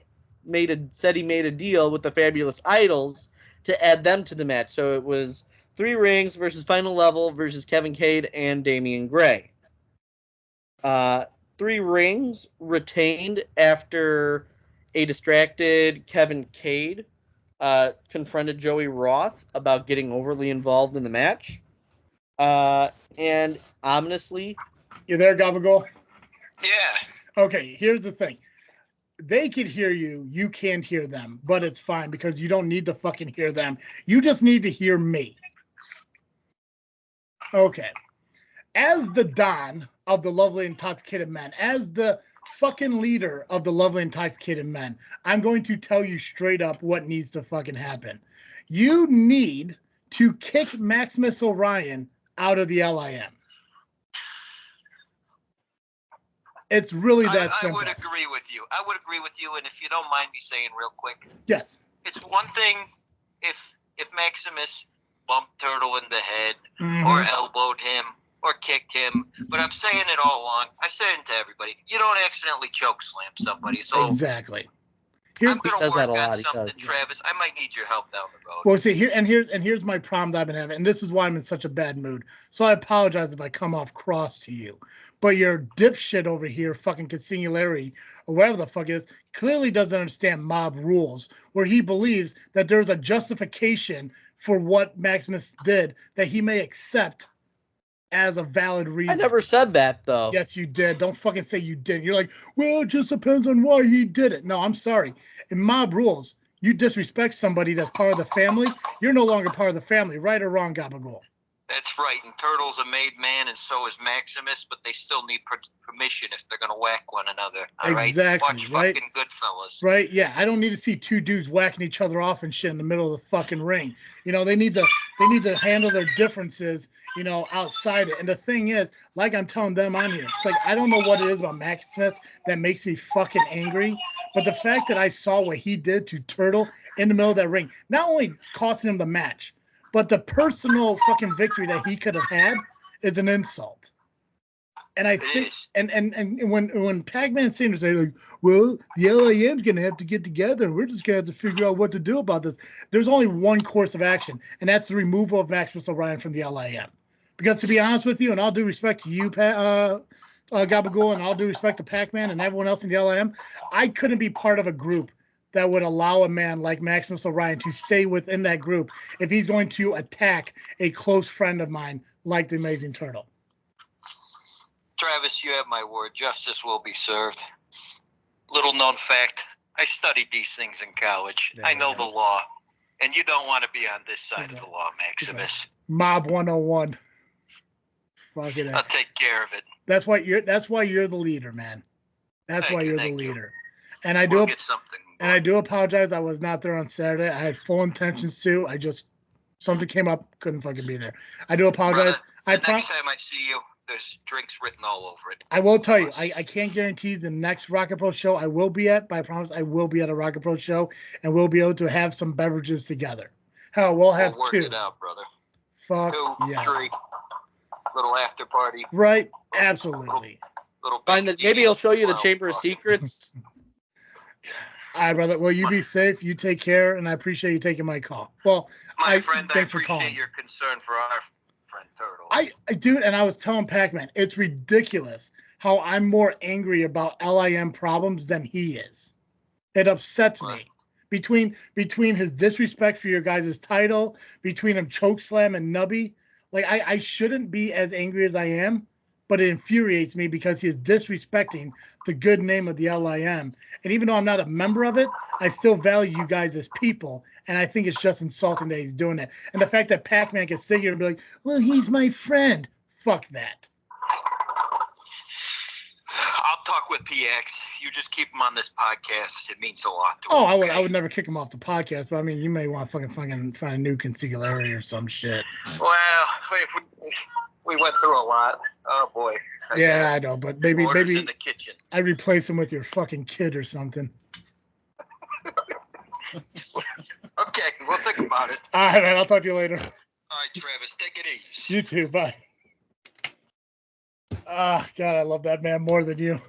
said he made a deal with the Fabulous Idols to add them to the match. So it was 3 rings versus final level versus Kevin Cade and Damian Gray. 3 rings retained after a distracted Kevin Cade confronted Joey Roth about getting overly involved in the match. And ominously... You there, Gabagool? Yeah. Okay, here's the thing. They can hear you. You can't hear them, but it's fine because you don't need to fucking hear them. You just need to hear me. Okay. As the Don of the Lovely Intoxicated Men, as the fucking leader of the Lovely Intoxicated Men, I'm going to tell you straight up what needs to fucking happen. You need to kick Maximus Orion out of the LIM. It's really that simple. I would agree with you. And if you don't mind me saying real quick. Yes. It's one thing if Maximus bumped Turtle in the head or elbowed him or kicked him, but I'm saying it all along. I say it to everybody. You don't accidentally choke slam somebody. So exactly. I'm going to work on something, Travis. I might need your help down the road. Well, see, here's my problem that I've been having, and this is why I'm in such a bad mood. So I apologize if I come off cross to you. But your dipshit over here, fucking Consigliere, or whatever the fuck it is, clearly doesn't understand mob rules, where he believes that there's a justification for what Maximus did that he may accept as a valid reason. I never said that, though. Yes, you did. Don't fucking say you didn't. You're like, well, it just depends on why he did it. No, I'm sorry. In mob rules, you disrespect somebody that's part of the family, you're no longer part of the family, right or wrong, Gabagool? That's right. And Turtle's a made man, and so is Maximus, but they still need permission if they're going to whack one another. All exactly, Watch right? fucking Goodfellas. Right, yeah. I don't need to see 2 dudes whacking each other off and shit in the middle of the fucking ring. You know, they need to handle their differences, you know, outside it. And the thing is, like I'm telling them on here, it's like, I don't know what it is about Maximus that makes me fucking angry, but the fact that I saw what he did to Turtle in the middle of that ring, not only costing him the match, but the personal fucking victory that he could have had is an insult. And I think, and when Pacman and Sanders say, like, well, the LAM's going to have to get together and we're just going to have to figure out what to do about this. There's only one course of action, and that's the removal of Maximus Orion from the LAM. Because to be honest with you, and all due respect to you, Gabagool, and all due respect to Pacman and everyone else in the LIM, I couldn't be part of a group that would allow a man like Maximus Orion to stay within that group if he's going to attack a close friend of mine like the Amazing Turtle. Travis, you have my word. Justice will be served. Little known fact, I studied these things in college. I know the law. And you don't want to be on this side of the law, Maximus. Mob 101. Fuck it. I'll take care of it. That's why you're the leader, man. That's why you're the leader. And I We'll get something. And I do apologize. I was not there on Saturday. I had full intentions to. Something came up, couldn't fucking be there. I do apologize. Brother, next time I see you, there's drinks written all over it. I will tell you, I can't guarantee the next Rocket Pro show I will be at, but I promise I will be at a Rocket Pro show, and we'll be able to have some beverages together. Hell, we'll have work two. It out, brother. Fuck 2, yes. 3. Little after party. Right? Absolutely. Maybe he'll show you the Chamber of Secrets. All right, brother. Well, you be safe. You take care, and I appreciate you taking my call. Well, my friend, thanks I for calling. appreciate your concern for our friend Turtle. Dude, and I was telling Pacman, it's ridiculous how I'm more angry about LIM problems than he is. It upsets me. Between his disrespect for your guys' title, between him chokeslam and Nubby, like I shouldn't be as angry as I am, but it infuriates me because he is disrespecting the good name of the LIM. And even though I'm not a member of it, I still value you guys as people. And I think it's just insulting that he's doing it. And the fact that Pacman can sit here and be like, well, he's my friend. Fuck that. I'll talk with PX. You just keep him on this podcast. It means a lot to him. Oh, I would never kick him off the podcast, but I mean, you may want to fucking find a new consigliere or some shit. Well, we went through a lot. Oh boy. I know, but maybe in the kitchen. I replace him with your fucking kid or something. Okay, we'll think about it. All right, man. I'll talk to you later. All right, Travis, take it easy. You too. Bye. Ah, God, I love that man more than you.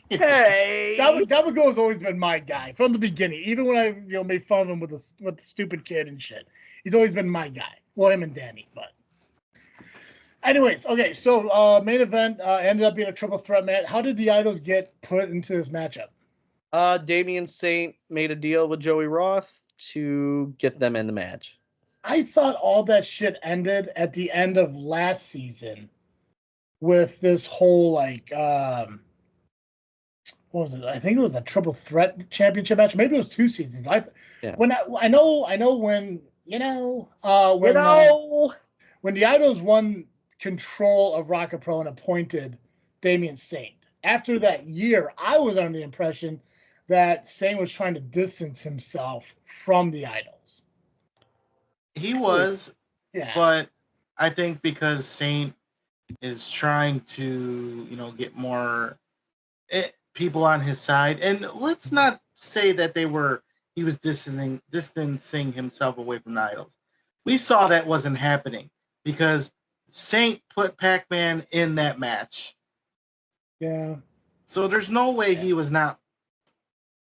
Hey, Gabagool has always been my guy from the beginning. Even when I made fun of him with the stupid kid and shit, he's always been my guy. Well, him and Danny, but. Anyways, okay, so main event ended up being a triple threat match. How did the Idols get put into this matchup? Damian Saint made a deal with Joey Roth to get them in the match. I thought all that shit ended at the end of last season with this whole what was it? I think it was a triple threat championship match. Maybe it was 2 seasons. When I know when when the Idols won control of Rocket Pro and appointed Damian Saint. After that year, I was under the impression that Saint was trying to distance himself from the Idols. He was, but I think because Saint is trying to, get more people on his side, and let's not say that he was distancing himself away from the Idols. We saw that wasn't happening because Saint put Pacman in that match. Yeah. So there's no way he was not,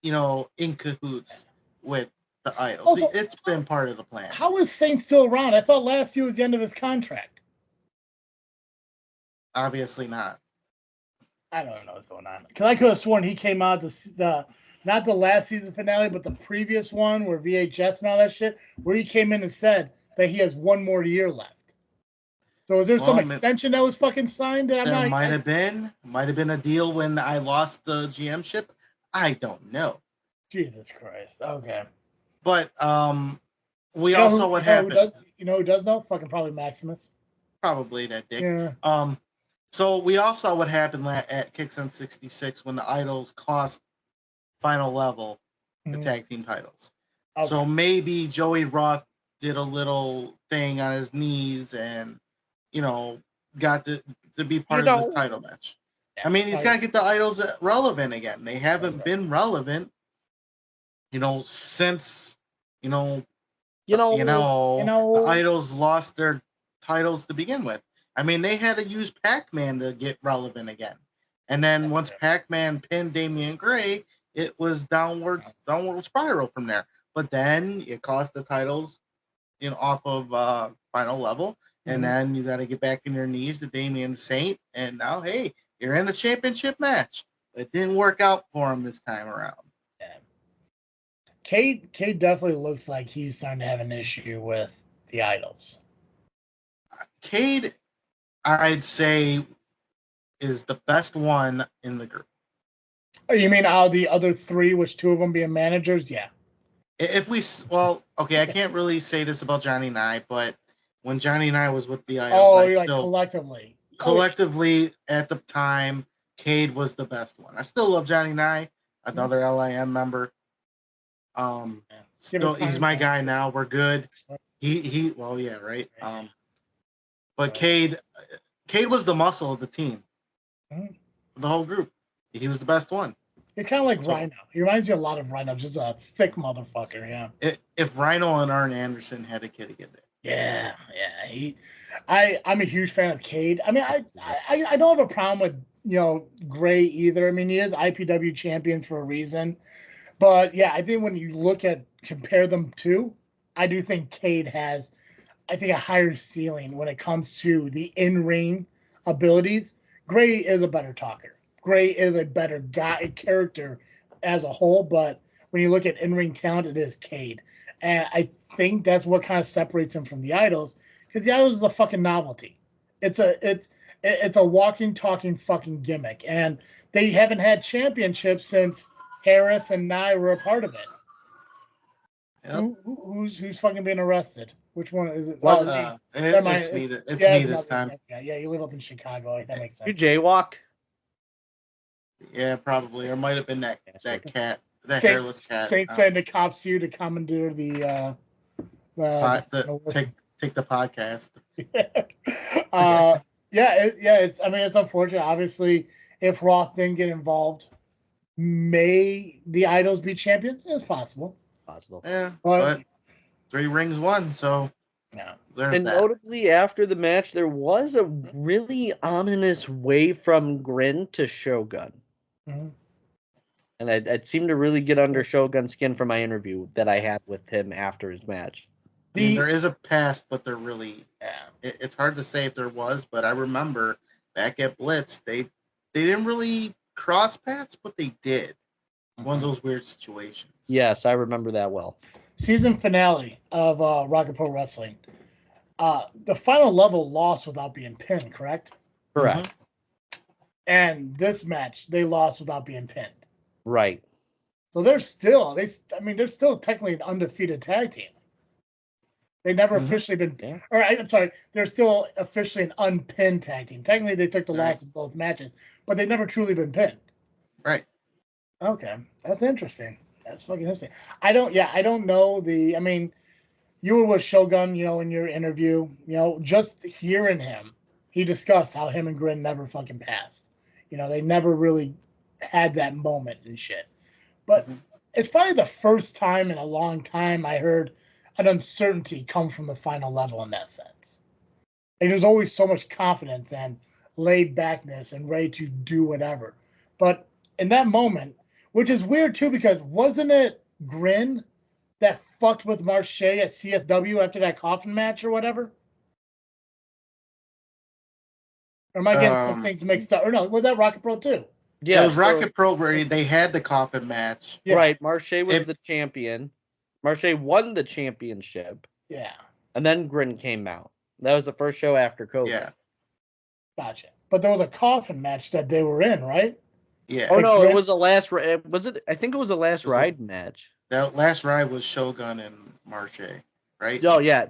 in cahoots with the Idols. Also, it's been part of the plan. How is Saint still around? I thought last year was the end of his contract. Obviously not. I don't know what's going on. Because I could have sworn he came out not the last season finale, but the previous one where VHS and all that shit, where he came in and said that he has 1 more year left. So is there some extension that was fucking signed? There might have been a deal when I lost the GM ship. I don't know. Jesus Christ. Okay. But we also what happened. Who does know? Fucking probably Maximus. Probably that dick. Yeah. So we all saw what happened at Kicks on 66 when the Idols cost Final Level the tag team titles. Okay. So maybe Joey Roth did a little thing on his knees and got to be part of this title match. I mean, he's got to get the Idols relevant again. They haven't been relevant, since the Idols lost their titles to begin with. I mean, they had to use Pacman to get relevant again. And then once Pacman pinned Damian Gray, it was downward spiral from there. But then it cost the titles, off of Final Level. And then you got to get back in your knees to Damian Saint. And now, hey, You're in the championship match. It didn't work out for him this time around. Yeah. Cade definitely looks like he's starting to have an issue with the idols. Cade, I'd say, is the best one in the group. Oh, you mean out of the other three, which two of them being managers? Yeah. I can't really say this about Johnny Nye, but when Johnny Nye was with the idols, collectively. Collectively, at the time, Cade was the best one. I still love Johnny Nye, another LIM member. He's my guy now. We're good. Right. But Cade was the muscle of the team, the whole group. He was the best one. He's kind of like Rhino. He reminds me a lot of Rhino, just a thick motherfucker. Yeah. If Rhino and Arn Anderson had a kid again. Yeah. I'm a huge fan of Cade. I mean, I don't have a problem with Gray either. I mean, he is IPW champion for a reason. But yeah, I think when you compare them to, I do think Cade has, a higher ceiling when it comes to the in-ring abilities. Gray is a better talker. Gray is a better character as a whole, but when you look at in-ring talent, it is Cade. And I think that's what kind of separates him from the idols, because the idols is a fucking novelty. It's a walking, talking fucking gimmick. And they haven't had championships since Harris and Nye were a part of it. Yep. Who's fucking being arrested? Which one is it? It's me this time. Yeah, you live up in Chicago. That makes sense. You jaywalk? Yeah, probably. Or might have been that cat, hairless cat. Saint send the cops you to commandeer the take the podcast. It's unfortunate. Obviously, if Roth didn't get involved, may the idols be champions? It's possible. Yeah, but 3 rings won, so yeah. And notably, after the match, there was a really ominous way from Grin to Shogun. Mm-hmm. And it seemed to really get under Shogun's skin from my interview that I had with him after his match. There is a past, but they're really... It's hard to say if there was, but I remember back at Blitz, they didn't really cross paths, but they did. One of those weird situations. Yes, I remember that well. Season finale of Rocket Pro Wrestling. The final level lost without being pinned, correct? Correct. Mm-hmm. And this match, they lost without being pinned. Right. So they're still technically an undefeated tag team. They never officially been, they're still officially an unpinned tag team. Technically, they took the loss of both matches, but they've never truly been pinned. Right. Okay, that's interesting. That's fucking interesting. I don't know you were with Shogun, in your interview, just hearing him, he discussed how him and Grin never fucking passed. They never really had that moment and shit. But it's probably the first time in a long time I heard an uncertainty come from the final level in that sense. And there's always so much confidence and laid backness and ready to do whatever. But in that moment, which is weird too, because wasn't it Grin that fucked with Marche at CSW after that coffin match or whatever? Or am I getting some things mixed up? Or no, was that Rocket Pro too? Yeah, it was Rocket Pro where they had the coffin match. Yeah. Right, Marche was the champion. Marche won the championship. Yeah. And then Grin came out. That was the first show after COVID. Yeah. Gotcha. But there was a coffin match that they were in, right? Yeah. Oh, no, it was a last... Was it? I think it was a last ride match. That last ride was Shogun and Marche, right? Oh, yeah.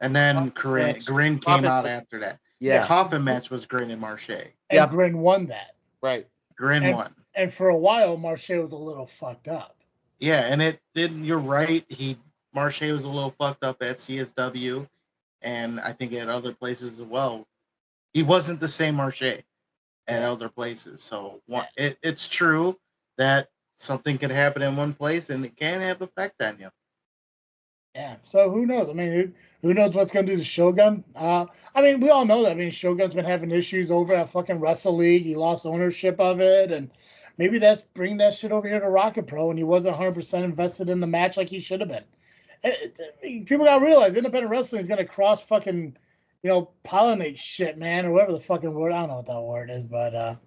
And then Grin came out after that. Yeah. The coffin match was Grin and Marche. And Grin won that. Right. Grin won. And for a while, Marche was a little fucked up. Yeah, and it didn't. You're right. Marche was a little fucked up at CSW, and I think at other places as well. He wasn't the same Marche at other places. So it's true that something could happen in one place, and it can have effect on you. Yeah. So who knows? I mean, who knows what's going to do to Shogun? We all know that. I mean, Shogun's been having issues over at fucking Wrestle League. He lost ownership of it, and maybe that's bring that shit over here to Rocket Pro, and he wasn't 100% invested in the match like he should have been. People got to realize independent wrestling is going to cross fucking, pollinate shit, man, or whatever the fucking word. I don't know what that word is, but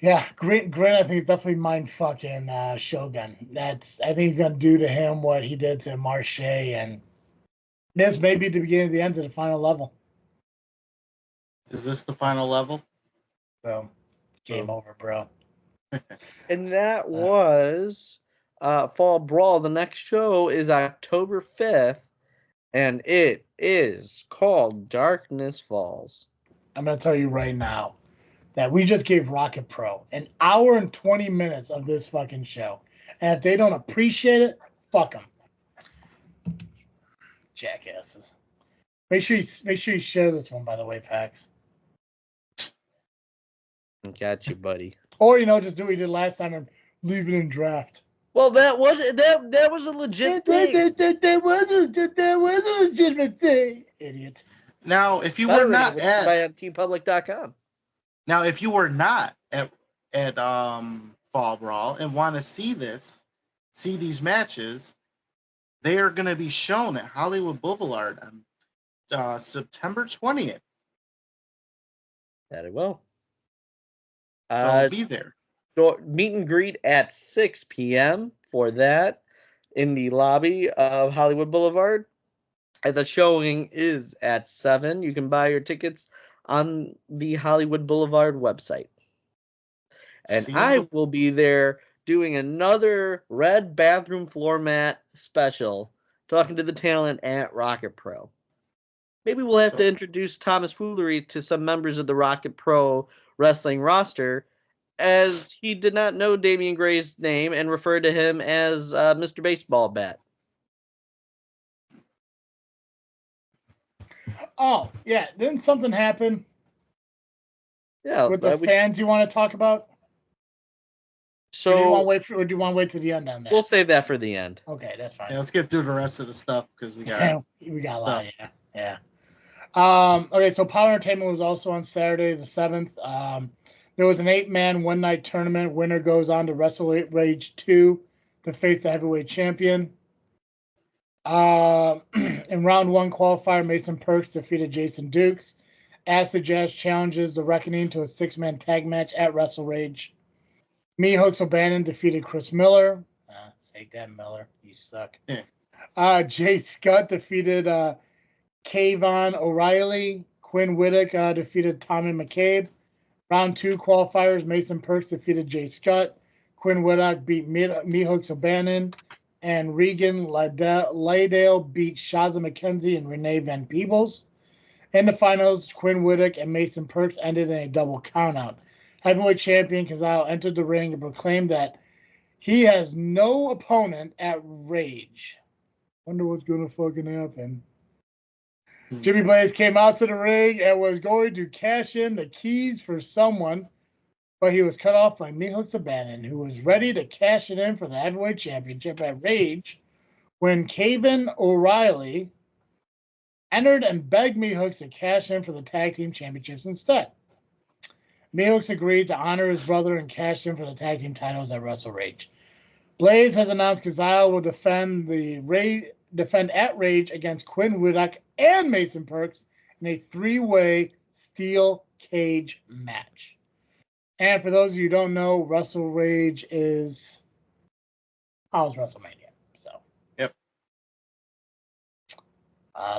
yeah, Grin, I think is definitely mind fucking Shogun. I think he's gonna do to him what he did to Marche, and this may be the beginning of the end of the final level. Is this the final level? So, game over, bro. And that was Fall Brawl. The next show is October 5th, and it is called Darkness Falls. I'm going to tell you right now that we just gave Rocket Pro an hour and 20 minutes of this fucking show. And if they don't appreciate it, fuck them. Jackasses. Make sure you share this one, by the way, Pax. Got you, buddy. Or, just do what you did last time and leave it in draft. Well, that was a legit thing. That was a legitimate thing. Idiot. Now, if you were not at teampublic.com. Now, if you were not at Fall Brawl and want to see these matches, they are going to be shown at Hollywood Boulevard on September 20th. That it will. So be there. Meet and greet at 6 p.m. for that in the lobby of Hollywood Boulevard. And the showing is at 7. You can buy your tickets on the Hollywood Boulevard website. And I will be there doing another red bathroom floor mat special, talking to the talent at Rocket Pro. Maybe we'll have to introduce Thomas Foolery to some members of the Rocket Pro wrestling roster, as he did not know Damian Gray's name and referred to him as Mr. Baseball Bat. Oh, yeah. Didn't something happen with the fans you want to talk about? So, do you want to wait till the end on that? We'll save that for the end. Okay, that's fine. Yeah, let's get through the rest of the stuff because we got a lot. Yeah. Okay, so Power Entertainment was also on Saturday the 7th. There was an 8-man one-night tournament. Winner goes on to Wrestle Rage 2 to face the heavyweight champion. In round 1 qualifier, Mason Perks defeated Jason Dukes. Acid Jazz challenges the Reckoning to a 6-man tag match at Wrestle Rage. Me Hooks O'Bannon defeated Chris Miller. Take that, Miller. You suck. Yeah. Jay Scott defeated Kayvon O'Reilly. Quinn Whittick defeated Tommy McCabe. Round 2 qualifiers, Mason Perks defeated Jay Scott. Quinn Whittick beat Me Hooks O'Bannon. And Regan Lydale beat Shaza McKenzie and Renee Van Peebles. In the finals, Quinn Whittick and Mason Perks ended in a double countout. Heavyweight champion Kazal entered the ring and proclaimed that he has no opponent at Rage. Wonder what's going to fucking happen. Jimmy Blaze came out to the ring and was going to cash in the keys for someone, but he was cut off by Me Hooks O'Bannon, who was ready to cash it in for the heavyweight championship at Rage when Kayvon O'Reilly entered and begged Me Hooks to cash in for the tag team championships instead. Me Hooks agreed to honor his brother and cash in for the tag team titles at Wrestle Rage. Blaze has announced Kazile will defend at Rage against Quinn Whittick and Mason Perks in a 3-way steel cage match. And for those of you who don't know, Wrestle Rage is WrestleMania. So yep.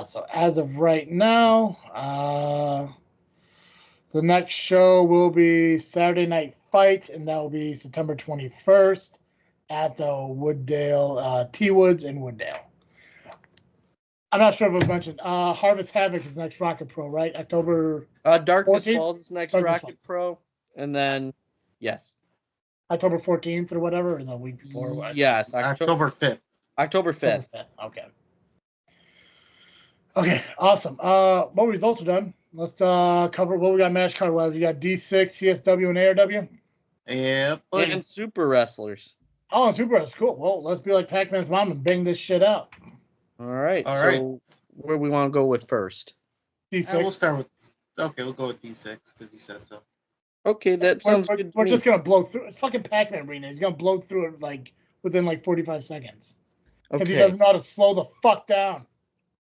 So as of right now, the next show will be Saturday Night Fight, and that will be September 21st at the Wooddale T-Woods in Wooddale. I'm not sure if it was mentioned. Harvest Havoc is next Rocket Pro, right? October. Darkness 14th? Falls is next Darkness Rocket Falls. Pro, and then yes, October 14th or whatever, or the week before. What? Yes, October 5th. October 5th. Okay. Okay, awesome. What results are done? Let's cover what we got match card wise. We got D6, CSW, and ARW. Yep. And Super Wrestlers. Oh, and Super Wrestlers. Cool. Well, let's be like Pacman's mom and bang this shit out. All right. All so right. Where we want to go with first? D6. We'll start with. Okay, we'll go with D6 because you said so. Okay, that sounds good. We're just gonna blow through. It's fucking Pacman Arena. He's gonna blow through it within 45 seconds. Because he doesn't know how to slow the fuck down.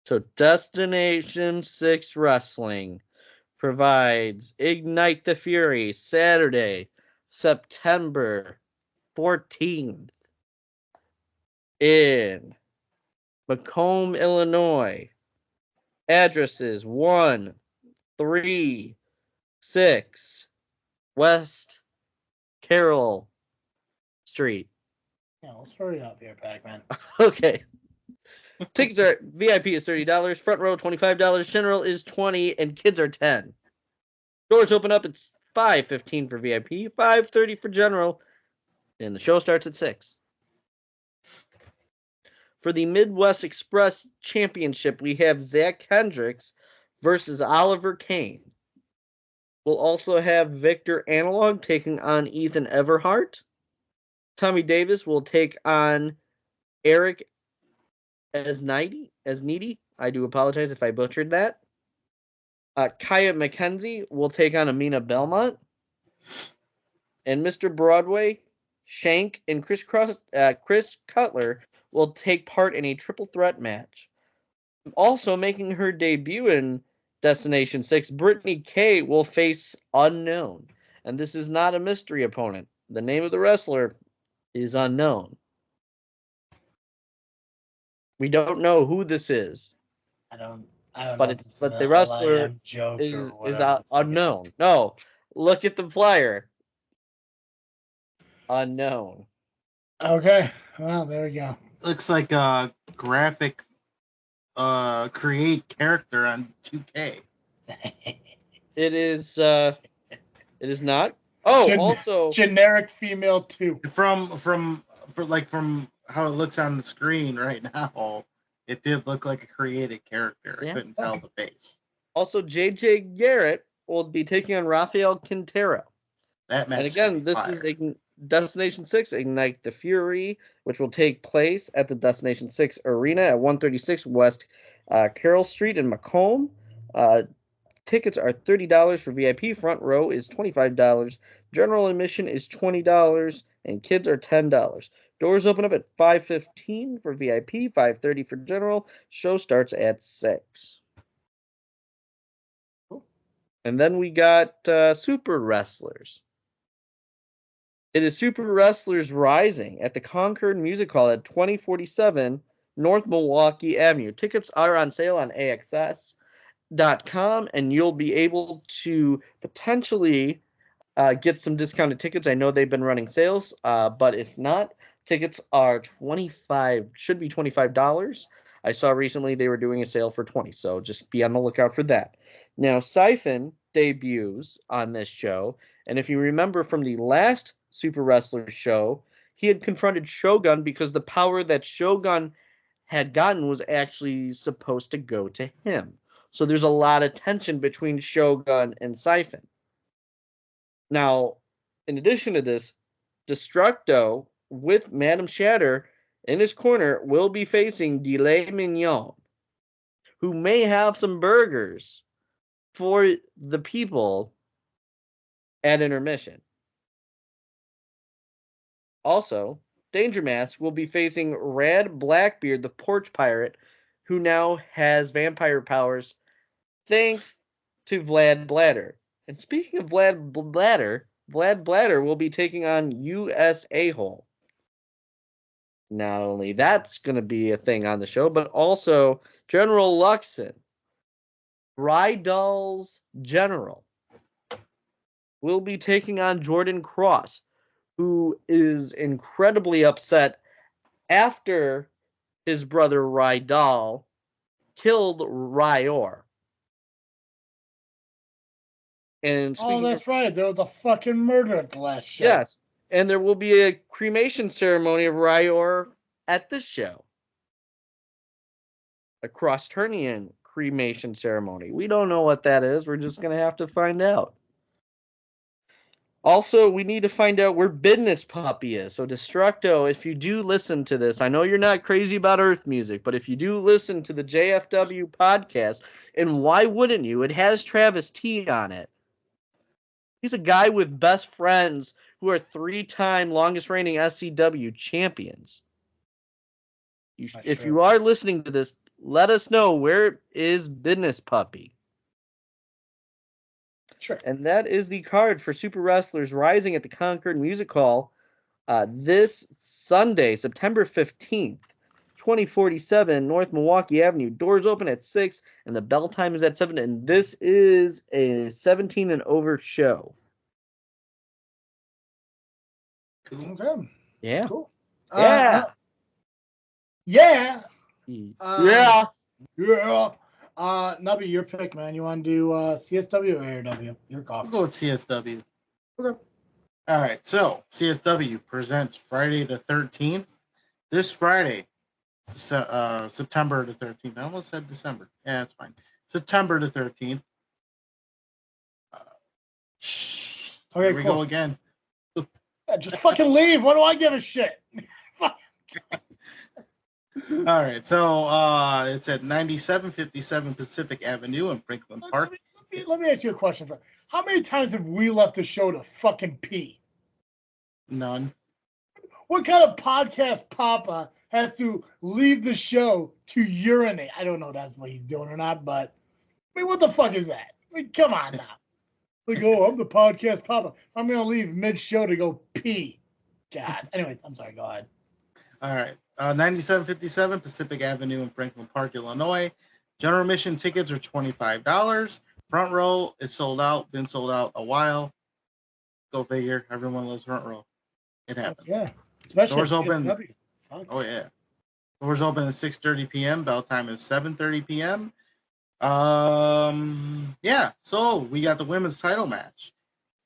So Destination 6 Wrestling provides Ignite the Fury Saturday, September 14th in Macomb, Illinois. Addresses 136 West Carroll Street. Yeah, let's hurry up here, Pacman. Okay. Tickets are VIP is $30, front row $25, general is $20, and kids are $10. Doors open up at 5:15 for VIP, 5:30 for general, and the show starts at 6. For the Midwest Express Championship, we have Zach Hendricks versus Oliver Kane. We'll also have Victor Analog taking on Ethan Everhart. Tommy Davis will take on Eric Needy. I do apologize if I butchered that. Kaya McKenzie will take on Amina Belmont. And Mr. Broadway, Shank, and Chris Cutler will take part in a triple threat match. Also making her debut in Destination 6, Brittany Kay will face Unknown. And this is not a mystery opponent. The name of the wrestler is unknown. We don't know who this is. I don't know. But the wrestler is unknown. No, look at the flyer. Unknown. Okay. Well, there we go. Looks like a graphic create character on 2K. It is not. Oh, also generic female 2. From how it looks on the screen right now, it did look like a created character. I couldn't tell the face. Also, JJ Garrett will be taking on Rafael Quintero. That match. And again, this is Destination 6 Ignite the Fury, which will take place at the Destination 6 Arena at 136 West Carroll Street in Macomb. Tickets are $30 for VIP. Front row is $25. General admission is $20, and kids are $10. Doors open up at 5:15 for VIP, 5:30 for general. Show starts at 6. And then we got Super Wrestlers. It is Super Wrestlers Rising at the Concord Music Hall at 2047 North Milwaukee Avenue. Tickets are on sale on AXS.com, and you'll be able to potentially get some discounted tickets. I know they've been running sales, but if not, tickets are should be $25. I saw recently they were doing a sale for $20, so just be on the lookout for that. Now, Siphon debuts on this show, and if you remember from the last Super Wrestlers show, he had confronted Shogun because the power that Shogun had gotten was actually supposed to go to him. So there's a lot of tension between Shogun and Siphon. Now, in addition to this, Destructo with Madame Shatter in his corner will be facing Delay Mignon, who may have some burgers for the people at intermission. Also, Danger Mask will be facing Rad Blackbeard, the Porch Pirate, who now has vampire powers thanks to Vlad Bladder. And speaking of Vlad Bladder will be taking on US A-Hole. Not only that's going to be a thing on the show, but also General Luxon, Rydal's General, will be taking on Jordan Cross, who is incredibly upset after his brother Rydal killed Ryor. And that's right. There was a fucking murder at the last show. Yes. And there will be a cremation ceremony of Ryor at this show. A Cross-Turnian cremation ceremony. We don't know what that is. We're just going to have to find out. Also, we need to find out where Business Puppy is. So, Destructo, if you do listen to this, I know you're not crazy about Earth music, but if you do listen to the JFW podcast, and why wouldn't you? It has Travis T on it. He's a guy with best friends who are 3-time longest reigning SCW champions. If you are listening to this, let us know, where is Business Puppy? Sure. And that is the card for Super Wrestlers Rising at the Concord Music Hall this Sunday, September 15th, 2047, North Milwaukee Avenue. Doors open at 6, and the bell time is at 7, and this is a 17 and over show. Okay. Yeah. Cool. Yeah. Yeah. Yeah. Yeah. Nubby, your pick, man. You want to do CSW or ARW? Your call. We'll go with CSW. Okay. All right. So CSW presents Friday the 13th. This Friday, September the 13th. I almost said December. Yeah, that's fine. September the 13th. Okay, Here we cool. go again. Yeah, just fucking leave. What do I give a shit? All right, so it's at 9757 Pacific Avenue in Franklin Park. Let me ask you a question. How many times have we left the show to fucking pee? None. What kind of podcast papa has to leave the show to urinate? I don't know if that's what he's doing or not, but I mean, what the fuck is that? I mean, come on now. Like, oh, I'm the podcast papa. I'm going to leave mid-show to go pee. God. Anyways, I'm sorry. Go ahead. All right. 9757 Pacific Avenue in Franklin Park, Illinois. General admission tickets are $25. Front row is sold out. Been sold out a while. Go figure. Everyone loves front row. It happens. Yeah. Especially Doors open. Fuck. Oh, yeah. Doors open at 6:30 p.m. Bell time is 7:30 p.m. Yeah. So we got the women's title match.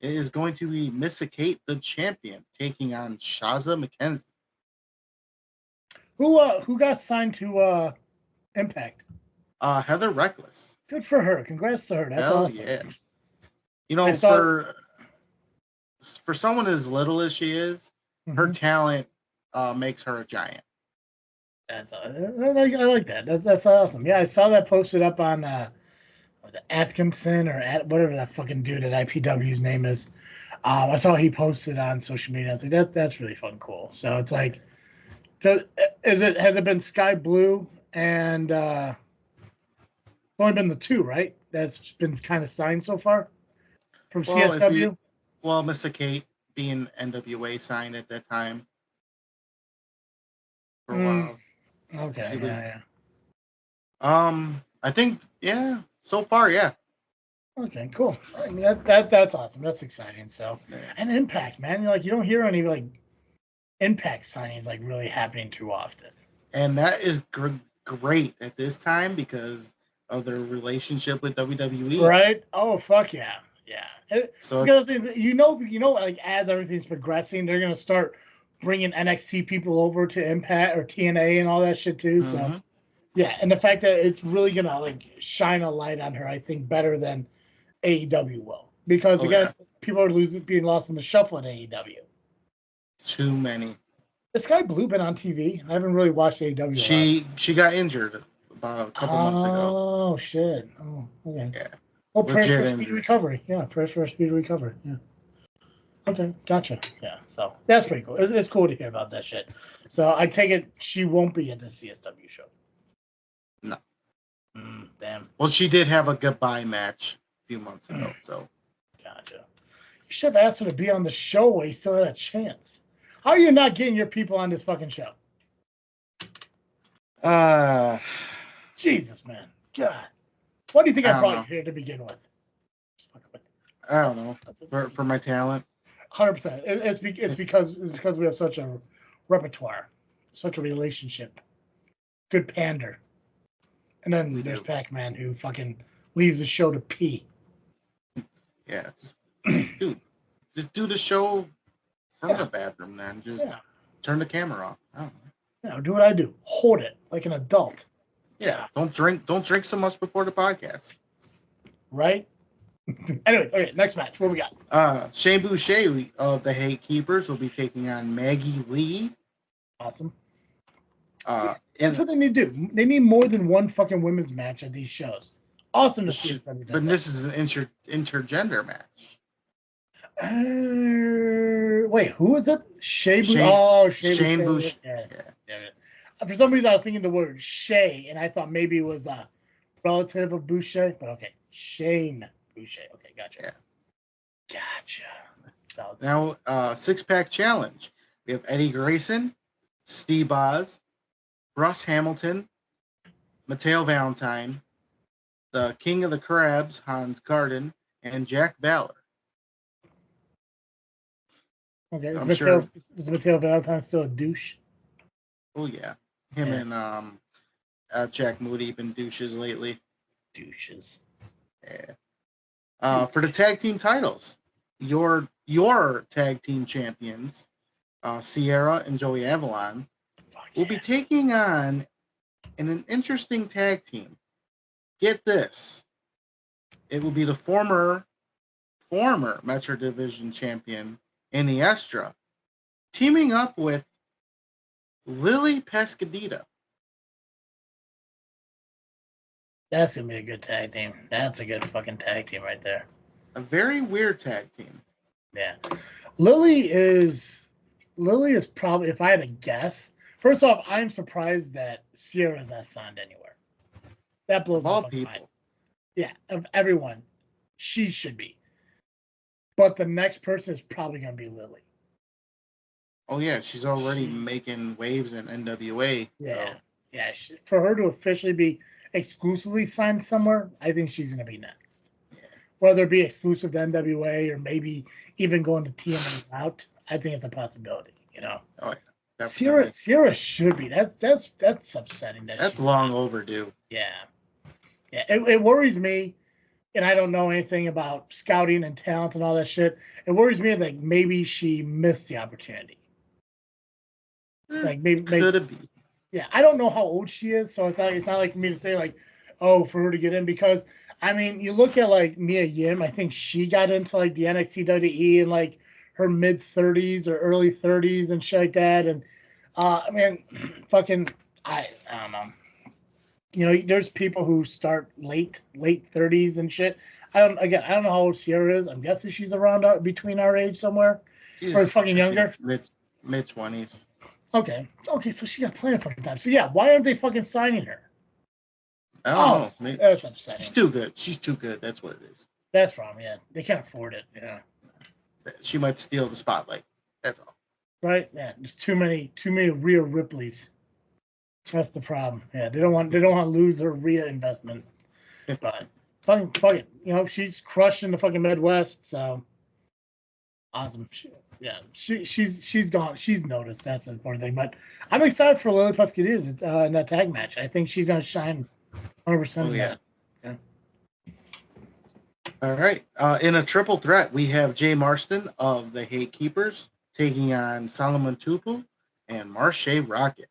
It is going to be Missa Kate, the champion, taking on Shaza McKenzie. Who got signed to Impact? Heather Reckless. Good for her. Congrats to her. That's Hell awesome. yeah. You know, for someone as little as she is, her talent makes her a giant. That's I like that. That's awesome. Yeah, I saw that posted up on Atkinson or whatever that fucking dude at IPW's name is. I saw he posted on social media. I was like, that's really fun, cool. So it's like, has it been Sky Blue and it's only been the two, right? That's been kind of signed so far from CSW. Missa Kate being NWA signed at that time for a while. Okay, yeah. I think, yeah, so far, yeah. Okay, cool. I mean, that's awesome. That's exciting. So, and Impact, man, you don't hear any like Impact signings like really happening too often. And that is great at this time because of their relationship with WWE. Right? Oh, fuck yeah. Yeah. So because like as everything's progressing, they're gonna start bringing NXT people over to Impact or TNA and all that shit too. So yeah, and the fact that it's really gonna like shine a light on her, I think, better than AEW will, because people are being lost in the shuffle at AEW. Too many. This guy Blue been on TV. I haven't really watched AEW. She got injured about a couple months ago. Oh shit. Oh, okay. Yeah. Oh, prayers for speedy recovery. Yeah, prayers for speedy recovery. Yeah. Okay, gotcha. Yeah, so that's pretty cool. It's cool to hear about that shit. So I take it she won't be at the CSW show. No. Damn. Well, she did have a goodbye match a few months ago, so. Gotcha. You should have asked her to be on the show while you still had a chance. How are you not getting your people on this fucking show? Jesus, man. God. What do you think I brought you here to begin with? I don't know. For my talent. 100%. It's because we have such a repertoire, such a relationship. Good pander. And then there's Pacman who fucking leaves the show to pee. Yeah. Dude, just do the show from the bathroom then. Just turn the camera off. I don't know. Yeah, do what I do. Hold it like an adult. Yeah. Don't drink so much before the podcast. Right? Anyways, okay, next match. What we got? Shane Boucher of the Hate Keepers will be taking on Maggie Lee. Awesome. That's what they need to do. They need more than one fucking women's match at these shows. Awesome to see. But this is an intergender match. Wait, who is it? Shane Boucher. Shane Boucher. Yeah. For some reason, I was thinking the word Shay, and I thought maybe it was a relative of Boucher, but okay. Shane Boucher. Okay, gotcha. Yeah. Gotcha. Solid. Now, six-pack challenge. We have Eddie Grayson, Steve Oz, Russ Hamilton, Mateo Valentine, the King of the Crabs, Hans Garden, and Jack Ballard. Okay, I'm sure. Is Mateo Valentine still a douche? Oh, yeah. Him and Jack Moody been douches lately. Douches. Yeah. For the tag team titles, your tag team champions, Sierra and Joey Avalon, will be taking on in an interesting tag team. Get this. It will be the former Metro Division champion, Iniestra, teaming up with Lily Pescadita. That's going to be a good tag team. That's a good fucking tag team right there. A very weird tag team. Yeah. Lily is probably, if I had to guess, first off, I'm surprised that Sierra's not signed anywhere. That blows my fucking mind. Yeah, of everyone, she should be. But the next person is probably going to be Lily. Oh, yeah, she's already making waves in NWA. Yeah, so. yeah. For her to officially be exclusively signed somewhere, I think she's going to be next. Yeah. Whether it be exclusive to NWA or maybe even going to TNA out, I think it's a possibility. You know. Oh yeah. Sierra should be. That's upsetting. That's long overdue. Yeah. Yeah. It worries me, and I don't know anything about scouting and talent and all that shit. It worries me that maybe she missed the opportunity. Like maybe could it be? Yeah, I don't know how old she is, so it's not like for me to say like, oh, for her to get in, because I mean, you look at like Mia Yim, I think she got into like the NXT WWE in like her mid 30s or early 30s and shit like that, and I mean, fucking, I don't know. You know, there's people who start late 30s and shit. I don't know how old Sierra is. I'm guessing she's around between our age somewhere, or fucking younger. Mid 20s. Okay, so she got plenty of fucking time. So yeah, why aren't they fucking signing her? I don't know. That's upsetting. She's too good. She's too good. That's what it is. That's the problem. Yeah, they can't afford it. Yeah, she might steal the spotlight. That's all. Right? Yeah, there's too many Rhea Ripleys. That's the problem. Yeah, they don't want to lose their Rhea investment. But fuck it. You know, she's crushing the fucking Midwest. So awesome. She's gone. She's noticed. That's the important thing. But I'm excited for Lily Pescadilla in that tag match. I think she's gonna shine 100%. Oh yeah. All right. In a triple threat, we have Jay Marston of the Hate Keepers taking on Solomon Tupu and Marche Rocket.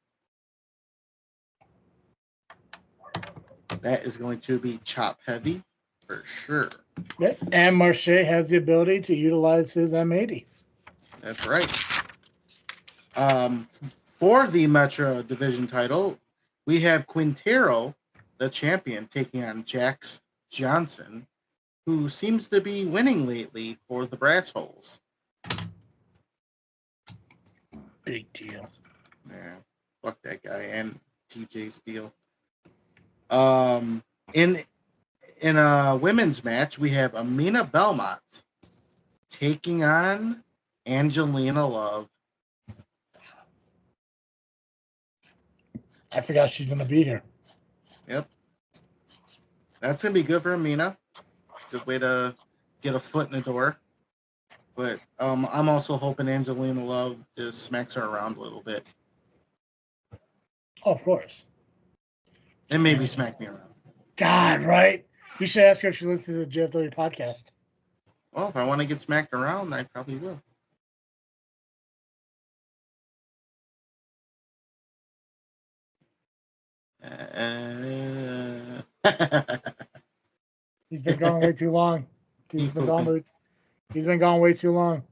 That is going to be chop heavy for sure. Yeah. And Marche has the ability to utilize his M80. That's right. For the Metro Division title, we have Quintero, the champion, taking on Jax Johnson, who seems to be winning lately for the Brass Holes. Big deal. Yeah, fuck that guy and TJ Steele. In a women's match, we have Amina Belmont taking on Angelina Love. I forgot she's gonna be here. Yep. That's gonna be good for Amina. Good way to get a foot in the door. But I'm also hoping Angelina Love just smacks her around a little bit. Oh, of course. And maybe smack me around. God, right? You should ask her if she listens to the JFW podcast. Well, if I want to get smacked around, I probably will. He's been gone way too long. He's been gone way too long.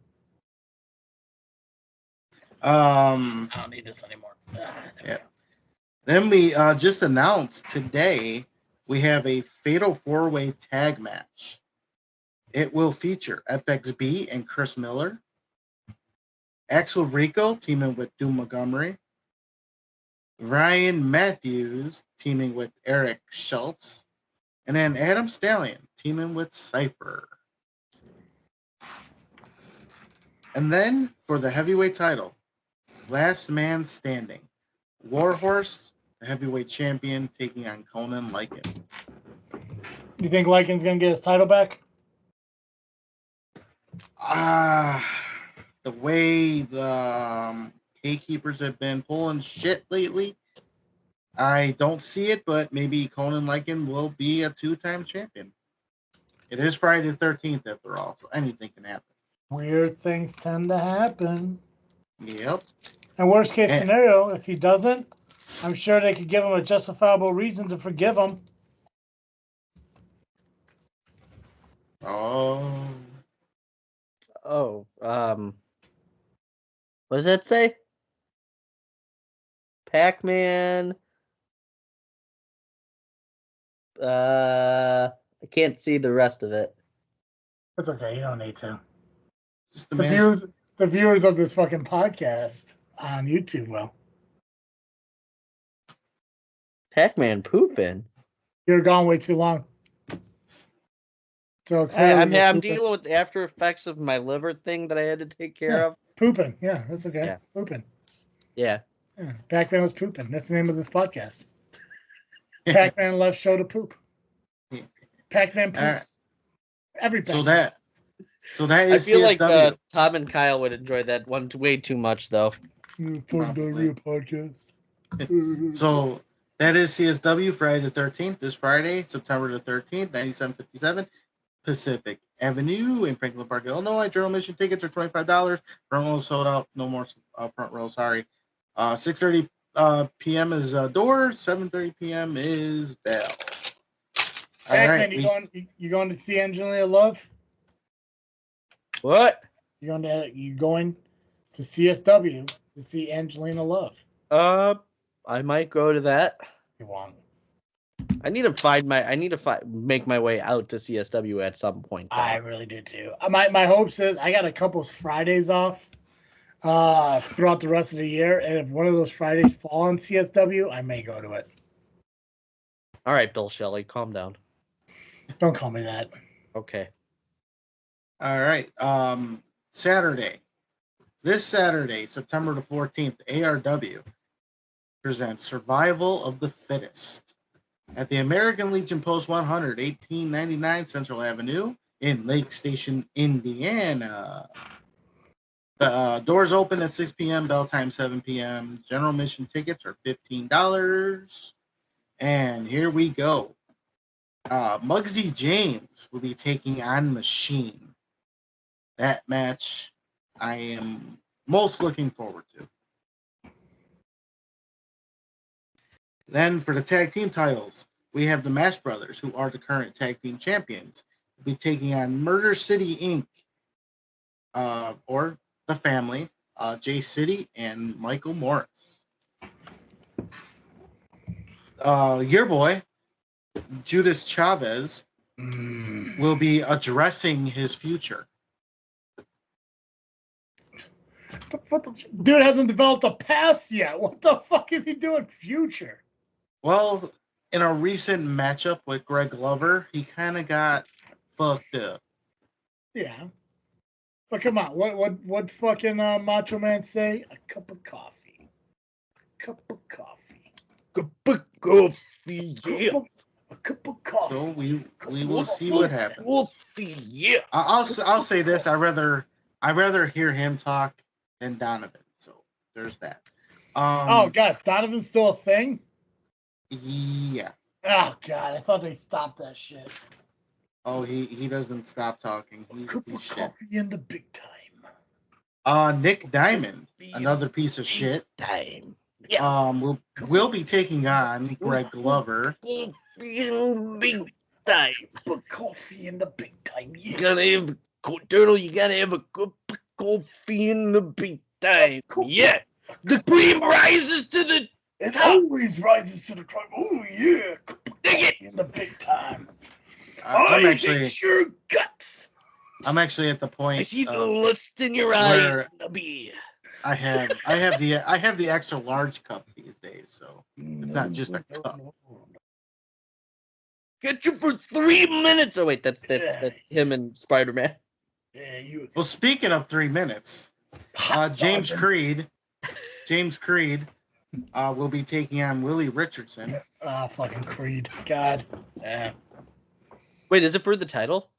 I don't need this anymore. Yeah. Then we just announced today we have a Fatal 4-Way Tag Match. It will feature FXB and Chris Miller, Axel Rico teaming with Doom Montgomery, Ryan Matthews teaming with Eric Schultz. And then Adam Stallion teaming with Cypher. And then for the heavyweight title, last man standing. Warhorse, the heavyweight champion, taking on Conan Lycan. You think Lycan's going to get his title back? The way the gatekeepers have been pulling shit lately, I don't see it, but maybe Conan Lycan will be a 2-time champion. It is Friday the 13th after all, so anything can happen. Weird things tend to happen. Yep. And worst case scenario, if he doesn't, I'm sure they could give him a justifiable reason to forgive him. Oh. Oh, what does that say? Pacman. I can't see the rest of it. That's okay. You don't need to. Just The viewers of this fucking podcast on YouTube will. Pacman pooping. You're gone way too long. So I'm dealing with the after effects of my liver thing that I had to take care of. Pooping. Yeah, that's okay. Yeah. Pooping. Yeah. Pacman was pooping. That's the name of this podcast. Pacman left show to poop. Pacman poops. Every Pacman. So that is I feel CSW. like Tom and Kyle would enjoy that one way too much, though. Fun Diarrhea Podcast. So that is CSW Friday the 13th. This Friday, September the 13th, 9757 Pacific Avenue in Franklin Park, Illinois. General admission tickets are $25. Front row sold out. No more front row. Sorry. 6:30 p.m. is door. 7:30 p.m. is bell. All right. You going to see Angelina Love? What? You going to CSW to see Angelina Love? I might go to that. You want? I need to make my way out to CSW at some point. Though. I really do too. My hopes is I got a couple Fridays off throughout the rest of the year, and if one of those Fridays fall on CSW, I may go to it. All right, Bill Shelley, calm down. Don't call me that. Okay. All right. Saturday. This Saturday, September the 14th, ARW presents Survival of the Fittest at the American Legion Post 100, 1899 Central Avenue in Lake Station, Indiana. The doors open at 6 p.m., bell time 7 p.m. General admission tickets are $15. And here we go. Muggsy James will be taking on Machine. That match I am most looking forward to. Then for the tag team titles, we have the Mash Brothers, who are the current tag team champions. Will be taking on Murder City Inc. Or the family, Jay City and Michael Morris. Your boy, Judas Chavez, will be addressing his future. Dude hasn't developed a past yet. What the fuck is he doing future? Well, in a recent matchup with Greg Glover, he kind of got fucked up. Yeah. But come on, what fucking Macho Man say? A cup of coffee. Cup of coffee. Cup of coffee, yeah. A cup of coffee. So we will see what happens. Coffee, yeah. I'll say this: I rather hear him talk than Donovan. So there's that. Oh guys, Donovan's still a thing? Yeah. Oh god, I thought they stopped that shit. Oh, he doesn't stop talking. Cup of coffee in the big time. Nick Diamond, another piece of shit. Time. Yeah. We'll be taking on Greg Glover. Coffee in the big time. Cup of coffee in the big time. Yeah. You gotta have Turtle. You gotta have a cup of coffee in the big time. Yeah. The cream rises to the It always rises to the top. Oh yeah. Cup of coffee in the big time. I'm actually your guts. I'm actually at the point. I see the lust in your eyes, Nubby. I have the extra large cup these days, so it's not just a cup. Get you for 3 minutes. Oh wait, that's him and Spider-Man. Yeah, you. Well, speaking of 3 minutes, James Creed will be taking on Willie Richardson. Fucking Creed. God. Yeah. Wait, is it for the title?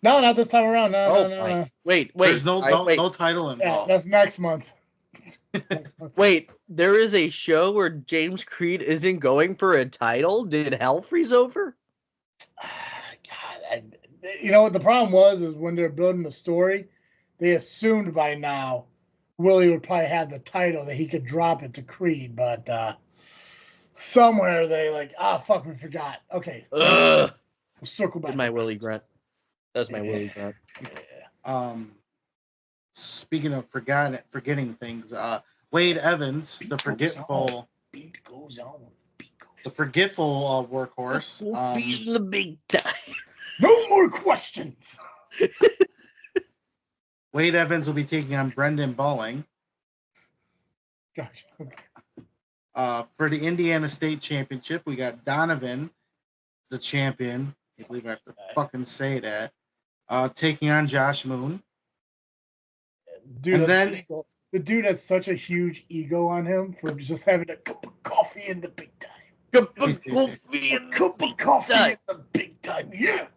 No, not this time around. No. Wait. There's no title Yeah, involved. that's next month. Wait, there is a show where James Creed isn't going for a title? Did hell freeze over? God, you know what the problem was is when they're building the story, they assumed by now Willie would probably have the title that he could drop it to Creed, but somewhere they like, fuck, we forgot. Okay. Ugh. We'll circle back. My Willie grunt. That's my Willie grunt. Speaking of forgetting things, Wade Evans, the forgetful workhorse. Feeding the big time. No more questions. Wade Evans will be taking on Brendan Balling. Gotcha. Okay. For the Indiana State Championship, we got Donovan, the champion. I can't believe I have to fucking say that. Taking on Josh Moon. Dude, and then the dude has such a huge ego on him for just having a cup of coffee in the big time. Cup of coffee in the big time. Yeah.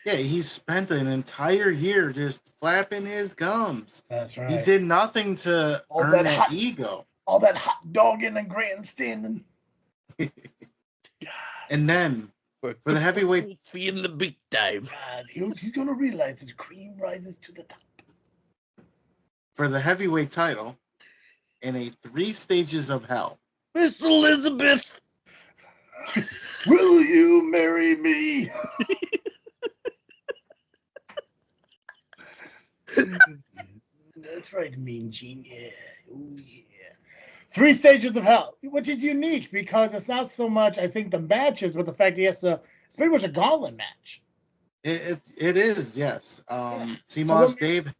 Yeah, he spent an entire year just flapping his gums. That's right. He did nothing to earn that ego. All that hot dogging and grandstanding. And then for the heavyweight, coffee in the big time. God, he's gonna realize that cream rises to the top. For the heavyweight title, in a 3 stages of hell. Miss Elizabeth, will you marry me? That's right, Mean Gene. Yeah. Ooh, yeah. 3 stages of hell, which is unique because it's not so much, I think, the matches, but the fact he has to. It's pretty much a gauntlet match. It is, yes. CMOS Dave.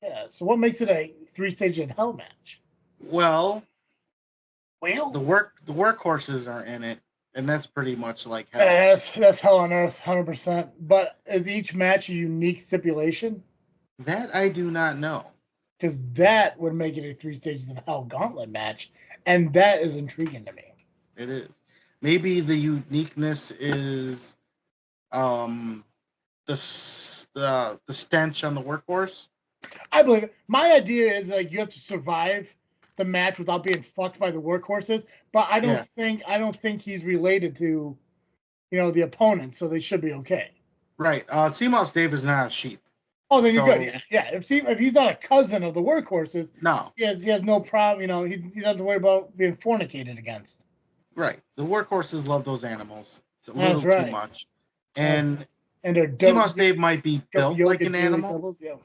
Yeah. So what makes it a 3 stages of hell match? Well, the workhorses are in it, and that's pretty much like hell. Yeah, that's hell on earth, 100%. But is each match a unique stipulation? That I do not know. Because that would make it a 3 stages of hell gauntlet match, and that is intriguing to me. It is. Maybe the uniqueness is the stench on the workhorse. I believe it. My idea is like you have to survive the match without being fucked by the workhorses, but I don't think he's related to, the opponent, so they should be okay. Right. CMOS Dave is not a sheep. Oh, then you're good. Yeah. If he's not a cousin of the workhorses, no, he has no problem. He doesn't have to worry about being fornicated against. Right. The workhorses love those animals. It's a little too much. And they're CMOS Dave might be built like an animal. Doubles, yeah.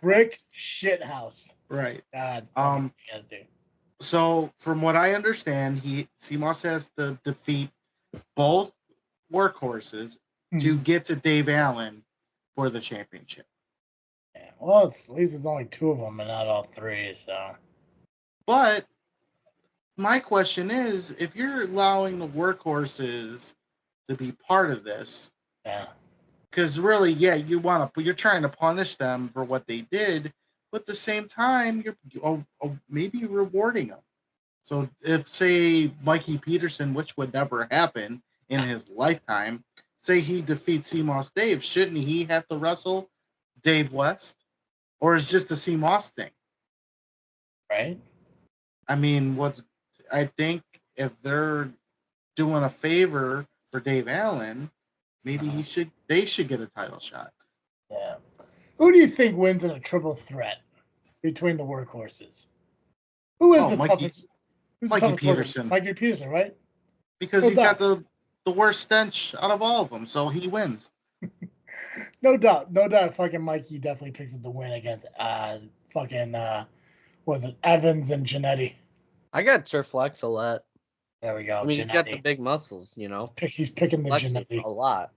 Brick shithouse. Right. God. So from what I understand, CMOS has to defeat both workhorses to get to Dave Allen for the championship. Yeah, well, at least it's only 2 of them and not all 3. So. But my question is, if you're allowing the workhorses to be part of this, because really, you're trying to punish them for what they did, but at the same time, you're maybe rewarding them. So if, say, Mikey Peterson, which would never happen in his lifetime, say he defeats CMOS Dave, shouldn't he have to wrestle Dave West? Or is just the CMOS thing? Right. I mean, I think if they're doing a favor for Dave Allen, maybe they should get a title shot. Yeah. Who do you think wins in a triple threat between the workhorses? Who is the toughest? Mikey Peterson. Mikey Peterson, right? Because he's got the worst stench out of all of them, so he wins. No doubt. Fucking Mikey definitely picks up the win against was it Evans and Jannetty? I got Turflex a lot. There we go. I mean, Jannetty. He's got the big muscles, He's picking the Jannetty a lot.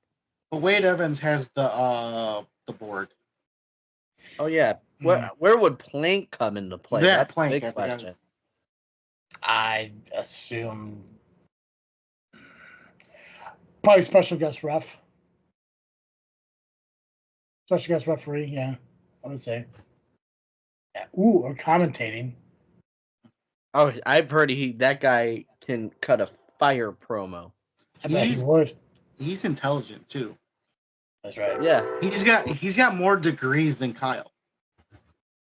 But Wade Evans has the board. Oh yeah, Where would Plank come into play? Yeah, That's Plank, a big I forgot question. his- I assume probably special guest ref. Special guest referee, yeah, I would say. Yeah. Ooh, or commentating. Oh, I've heard that guy can cut a fire promo. I bet he He's- would. He's intelligent too. That's right. Yeah. He's got more degrees than Kyle.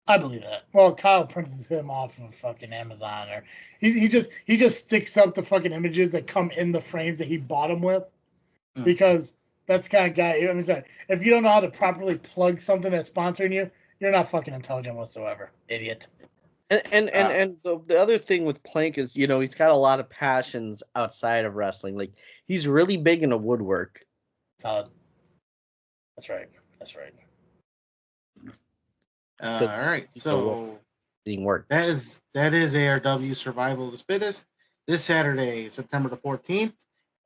I believe that. Well, Kyle prints him off of fucking Amazon, or he just sticks up the fucking images that come in the frames that he bought them with, because that's the kind of guy. I'm sorry, if you don't know how to properly plug something that's sponsoring you, you're not fucking intelligent whatsoever, idiot. And the other thing with Plank is, he's got a lot of passions outside of wrestling. Like, he's really big into woodwork. Solid. That's right. That's right. All right, so work. that is ARW Survival of the Fittest this Saturday, September the 14th,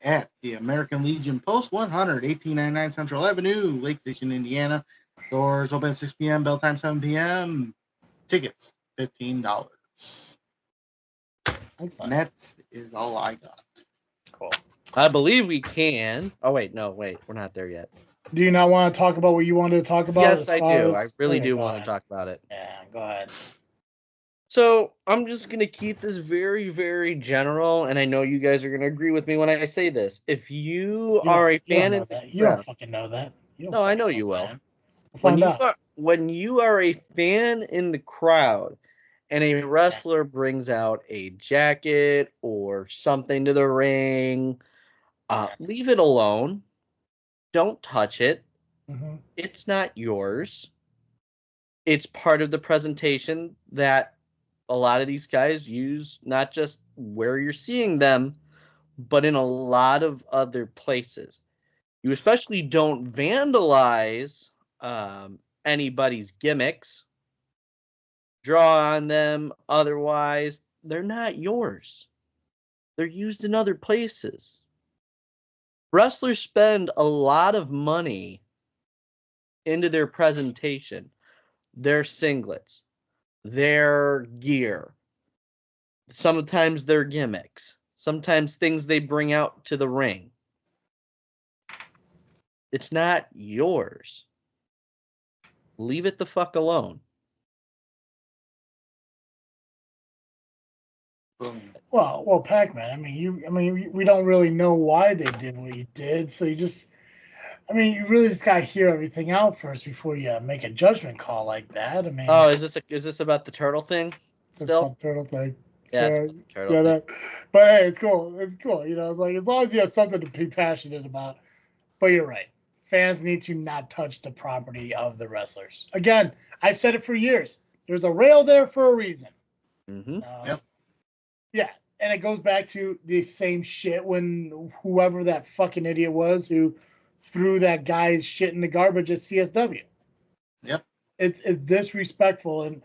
at the American Legion Post 100, 1899 Central Avenue, Lake Station, Indiana. Doors open at 6 p.m. Bell time 7 p.m. Tickets $15. Excellent. And that is all I got. Cool. I believe we can. Oh wait, we're not there yet. Do you not want to talk about what you wanted to talk about? Yes, I do. As... I really do go want ahead. to talk about it. Yeah, go ahead. So I'm just going to keep this very, very general, and I know you guys are going to agree with me when I say this. If you are a fan in the you don't fucking know that. No, I know you will. We'll find out. When you are a fan in the crowd and a wrestler brings out a jacket or something to the ring, leave it alone. Don't touch it. Mm-hmm. It's not yours. It's part of the presentation that a lot of these guys use, not just where you're seeing them, but in a lot of other places. You especially don't vandalize anybody's gimmicks, draw on them. Otherwise, they're not yours. They're used in other places. Wrestlers spend a lot of money into their presentation, their singlets, their gear, sometimes their gimmicks, sometimes things they bring out to the ring. It's not yours. Leave it the fuck alone. Boom. Well, Pacman. I mean, we don't really know why they did what you did, so you really just gotta hear everything out first before you make a judgment call like that. I mean, oh, is this about the turtle thing? Still, that's turtle thing. Yeah, Turtle thing. But hey, it's cool. It's cool. It's like, as long as you have something to be passionate about. But you're right. Fans need to not touch the property of the wrestlers. Again, I've said it for years. There's a rail there for a reason. Mm-hmm. Yep. Yeah, and it goes back to the same shit when whoever that fucking idiot was who threw that guy's shit in the garbage at CSW. Yep. It's disrespectful, and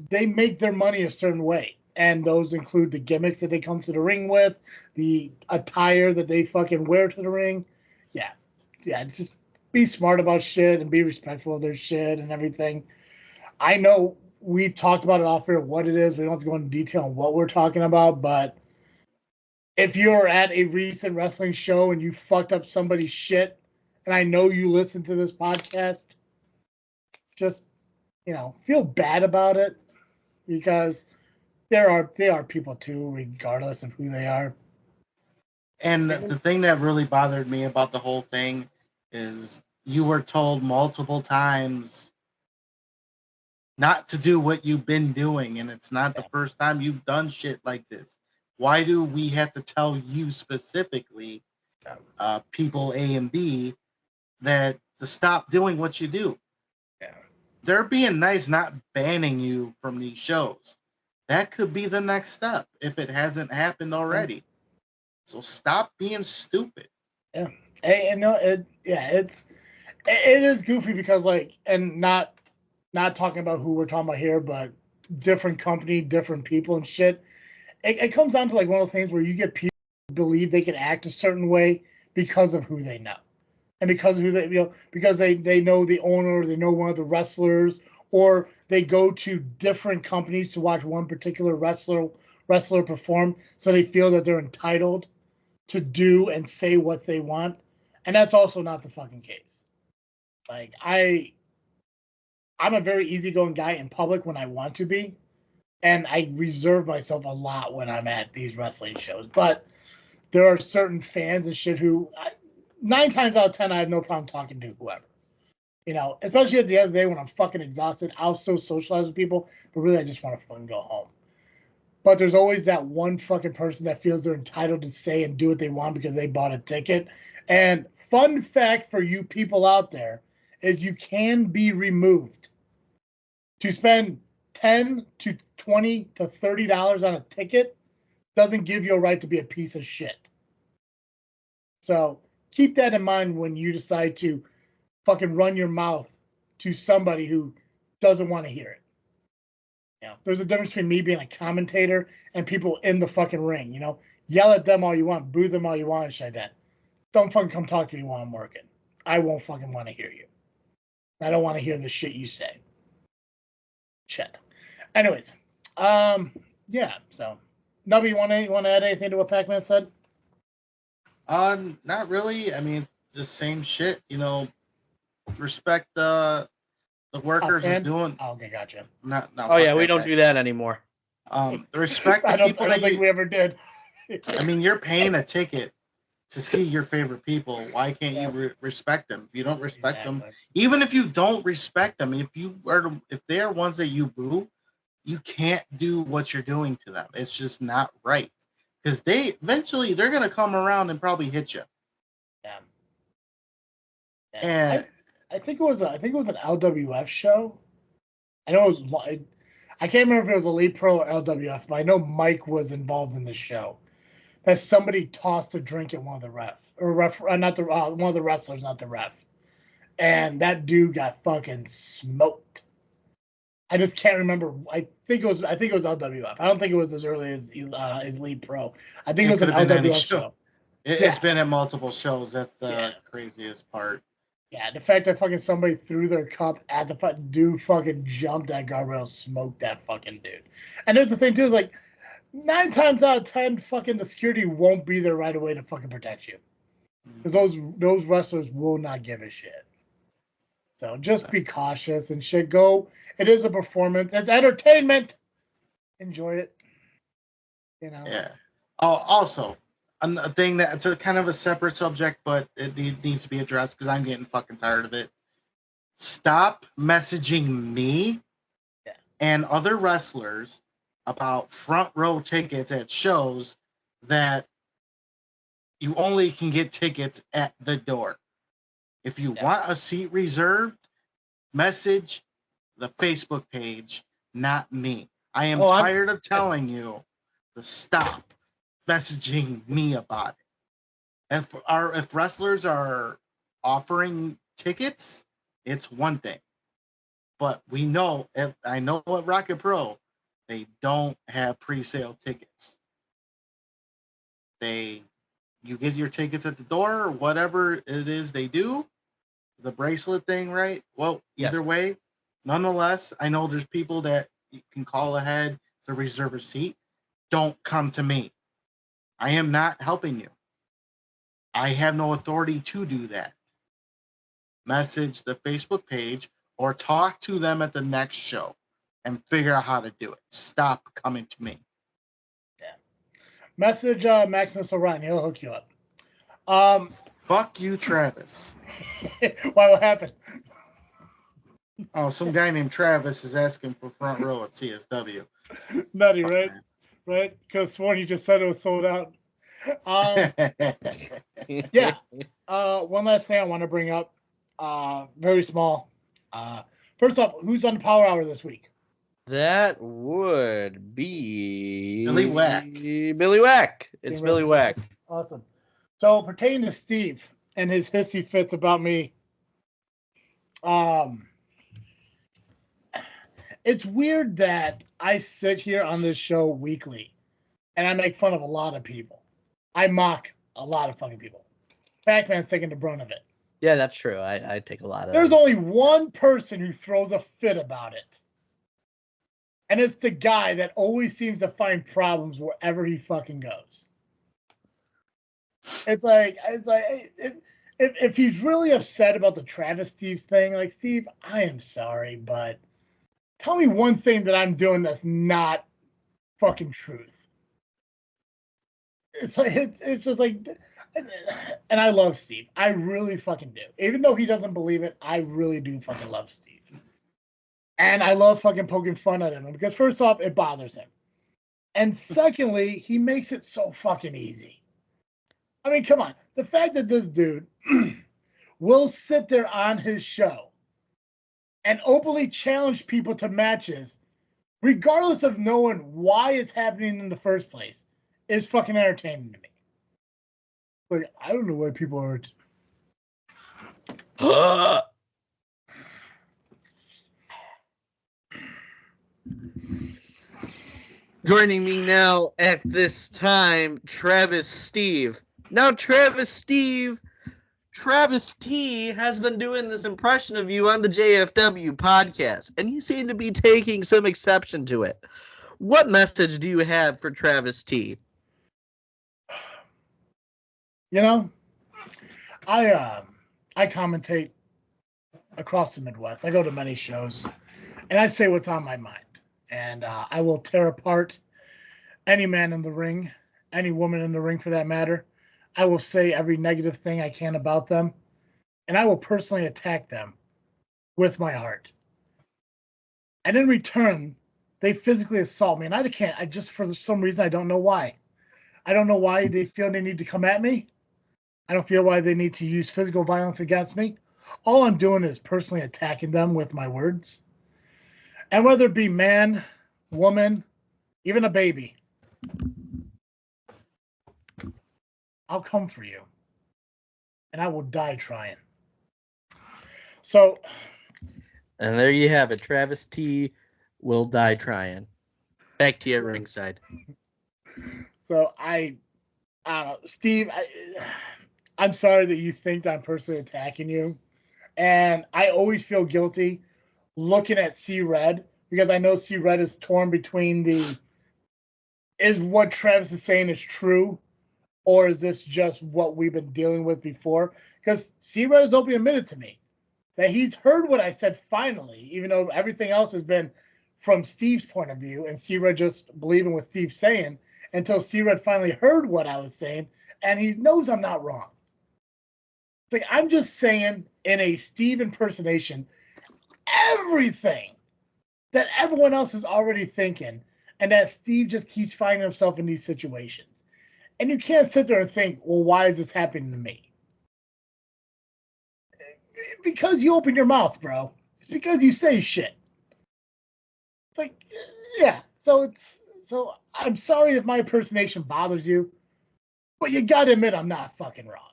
they make their money a certain way. And those include the gimmicks that they come to the ring with, the attire that they fucking wear to the ring. Yeah, just be smart about shit and be respectful of their shit and everything. I know we talked about it off air, what it is. We don't have to go into detail on what we're talking about, but if you're at a recent wrestling show and you fucked up somebody's shit, and I know you listen to this podcast, just, feel bad about it, because they are people too, regardless of who they are. And the thing that really bothered me about the whole thing is you were told multiple times not to do what you've been doing, and it's not the first time you've done shit like this. Why do we have to tell you specifically, people A and B, that to stop doing what you do? Yeah. They're being nice, not banning you from these shows. That could be the next step if it hasn't happened already. So stop being stupid. Yeah. It is goofy because, like, and not talking about who we're talking about here, but different company, different people and shit. It comes down to like one of those things where you get people who believe they can act a certain way because of who they know. And because of who they because they know the owner, they know one of the wrestlers, or they go to different companies to watch one particular wrestler perform, so they feel that they're entitled to do and say what they want. And that's also not the fucking case. Like, I'm a very easygoing guy in public when I want to be, and I reserve myself a lot when I'm at these wrestling shows. But there are certain fans and shit who, 9 times out of 10, I have no problem talking to whoever. You know, especially at the end of the day when I'm fucking exhausted, I'll still socialize with people, but really I just want to fucking go home. But there's always that one fucking person that feels they're entitled to say and do what they want because they bought a ticket. And fun fact for you people out there is you can be removed. To spend $10 to $20 to $30 on a ticket doesn't give you a right to be a piece of shit. So keep that in mind when you decide to fucking run your mouth to somebody who doesn't want to hear it. You know, there's a difference between me being a commentator and people in the fucking ring. You know, yell at them all you want, boo them all you want, and shit like that. Don't fucking come talk to me while I'm working. I won't fucking want to hear you. I don't want to hear the shit you say. Shit. Anyways, yeah. So, Nubby, you want to add anything to what Pacman said? Not really. I mean, the same shit. You know, respect the workers are doing. Oh, okay, gotcha. Not oh yeah, we don't do that anymore. Respect the people. I don't think we ever did. I mean, you're paying a ticket to see your favorite people. Why can't you respect them? If you don't respect them, even if you don't respect them, if they are ones that you boo, you can't do what you're doing to them. It's just not right. Because they're gonna come around and probably hit you. Yeah. And I think it was an LWF show. I know it was. I can't remember if it was Elite Pro or LWF, but I know Mike was involved in the show. That somebody tossed a drink at one of the one of the wrestlers, not the ref, and that dude got fucking smoked. I just can't remember. I think it was LWF. I don't think it was as early as Elite Pro. I think it was an LWF show. It's been at multiple shows. That's the craziest part. Yeah, the fact that fucking somebody threw their cup at the fucking dude fucking jumped that guardrail, smoked that fucking dude. And there's the thing too, is like 9 times out of 10, fucking the security won't be there right away to fucking protect you. Because those wrestlers will not give a shit. So just be cautious and shit. Go. It is a performance. It's entertainment. Enjoy it. You know. Yeah. Oh, also, a thing that's a kind of a separate subject, but it needs to be addressed because I'm getting fucking tired of it. Stop messaging me and other wrestlers about front row tickets at shows that you only can get tickets at the door. If you want a seat reserved, message the Facebook page, not me. I am tired of telling you to stop messaging me about it. If wrestlers are offering tickets, it's one thing. But I know at ARWPro, they don't have pre-sale tickets. You get your tickets at the door or whatever it is they do. The bracelet thing, right? Well, either way, nonetheless, I know there's people that you can call ahead to reserve a seat. Don't come to me. I am not helping you. I have no authority to do that. Message the Facebook page or talk to them at the next show and figure out how to do it. Stop coming to me. Yeah. Message Maximus Orion. He'll hook you up. Fuck you, Travis. Why? What happened? Oh, some guy named Travis is asking for front row at CSW. Nutty, right? Man. Right? Because sworn you just said it was sold out. Yeah. One last thing I want to bring up. Very small. First off, who's on the Power Hour this week? That would be Billy Wack. Billy Wack. It's Billy Wack. Awesome. So pertaining to Steve and his hissy fits about me, it's weird that I sit here on this show weekly and I make fun of a lot of people. I mock a lot of fucking people. Pacman's taking the brunt of it. Yeah, that's true. I take a lot of. There's only one person who throws a fit about it. And it's the guy that always seems to find problems wherever he fucking goes. It's like if he's really upset about the Travis-Steve thing, like, Steve, I am sorry, but tell me one thing that I'm doing that's not fucking truth. It's like it's just like, and I love Steve. I really fucking do. Even though he doesn't believe it, I really do fucking love Steve. And I love fucking poking fun at him because first off, it bothers him. And secondly, he makes it so fucking easy. I mean, come on. The fact that this dude will sit there on his show and openly challenge people to matches, regardless of knowing why it's happening in the first place, is fucking entertaining to me. Like, I don't know why people are... Joining me now at this time, Travis-Steve. Now, Travis-Steve, Travis T has been doing this impression of you on the JFW podcast, and you seem to be taking some exception to it. What message do you have for Travis T? You know, I commentate across the Midwest. I go to many shows, and I say what's on my mind. And I will tear apart any man in the ring, any woman in the ring for that matter. I will say every negative thing I can about them, and I will personally attack them with my heart. And in return, they physically assault me. And I can't, for some reason, I don't know why. I don't know why they feel they need to come at me. I don't feel why they need to use physical violence against me. All I'm doing is personally attacking them with my words. And whether it be man, woman, even a baby, I'll come for you. And I will die trying. So. And there you have it. Travis T will die trying. Back to you at ringside. So Steve, I'm sorry that you think I'm personally attacking you. And I always feel guilty looking at C-Red, because I know C-Red is torn between is what Travis is saying is true, or is this just what we've been dealing with before? Because C-Red has openly admitted to me that he's heard what I said finally, even though everything else has been from Steve's point of view, and C-Red just believing what Steve's saying, until C-Red finally heard what I was saying, and he knows I'm not wrong. It's like, I'm just saying in a Steve impersonation everything that everyone else is already thinking, and that Steve just keeps finding himself in these situations. And you can't sit there and think, well, why is this happening to me? Because you open your mouth, bro. It's because you say shit. It's like, yeah. So I'm sorry if my impersonation bothers you, but you gotta admit I'm not fucking wrong.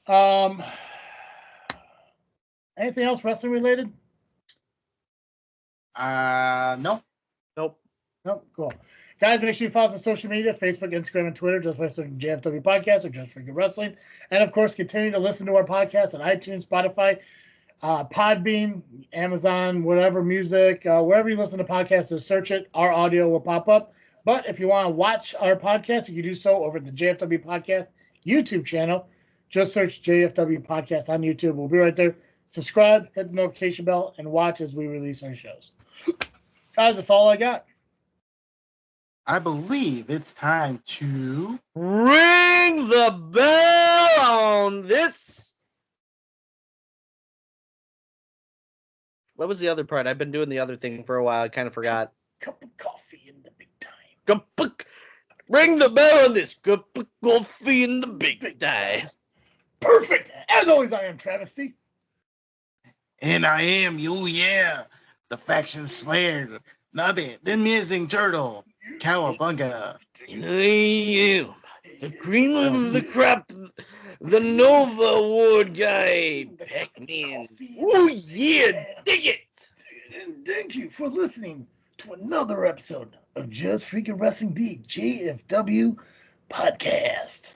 So, anything else wrestling related? No. Nope. Nope. Cool. Guys, make sure you follow us on social media, Facebook, Instagram, and Twitter, just by searching JFW Podcast or Just Freaking Wrestling. And, of course, continue to listen to our podcast on iTunes, Spotify, Podbean, Amazon, whatever, music, wherever you listen to podcasts, just search it. Our audio will pop up. But if you want to watch our podcast, you can do so over at the JFW Podcast YouTube channel. Just search JFW Podcast on YouTube. We'll be right there. Subscribe, hit the notification bell, and watch as we release our shows. Guys, that's all I got. I believe it's time to ring the bell on this. What was the other part? I've been doing the other thing for a while. I kind of forgot. Cup of coffee in the big time. Ring the bell on this. Cup of coffee in the big time. Perfect. As always, I am Travis-Steve. And I am the faction slayer, Nubby, the missing turtle, Cowabunga. And I am the cream of the crop, the Nova Award guy, Pacman. Oh yeah, dig it! And thank you for listening to another episode of Just Freaking Wrestling, the JFW Podcast.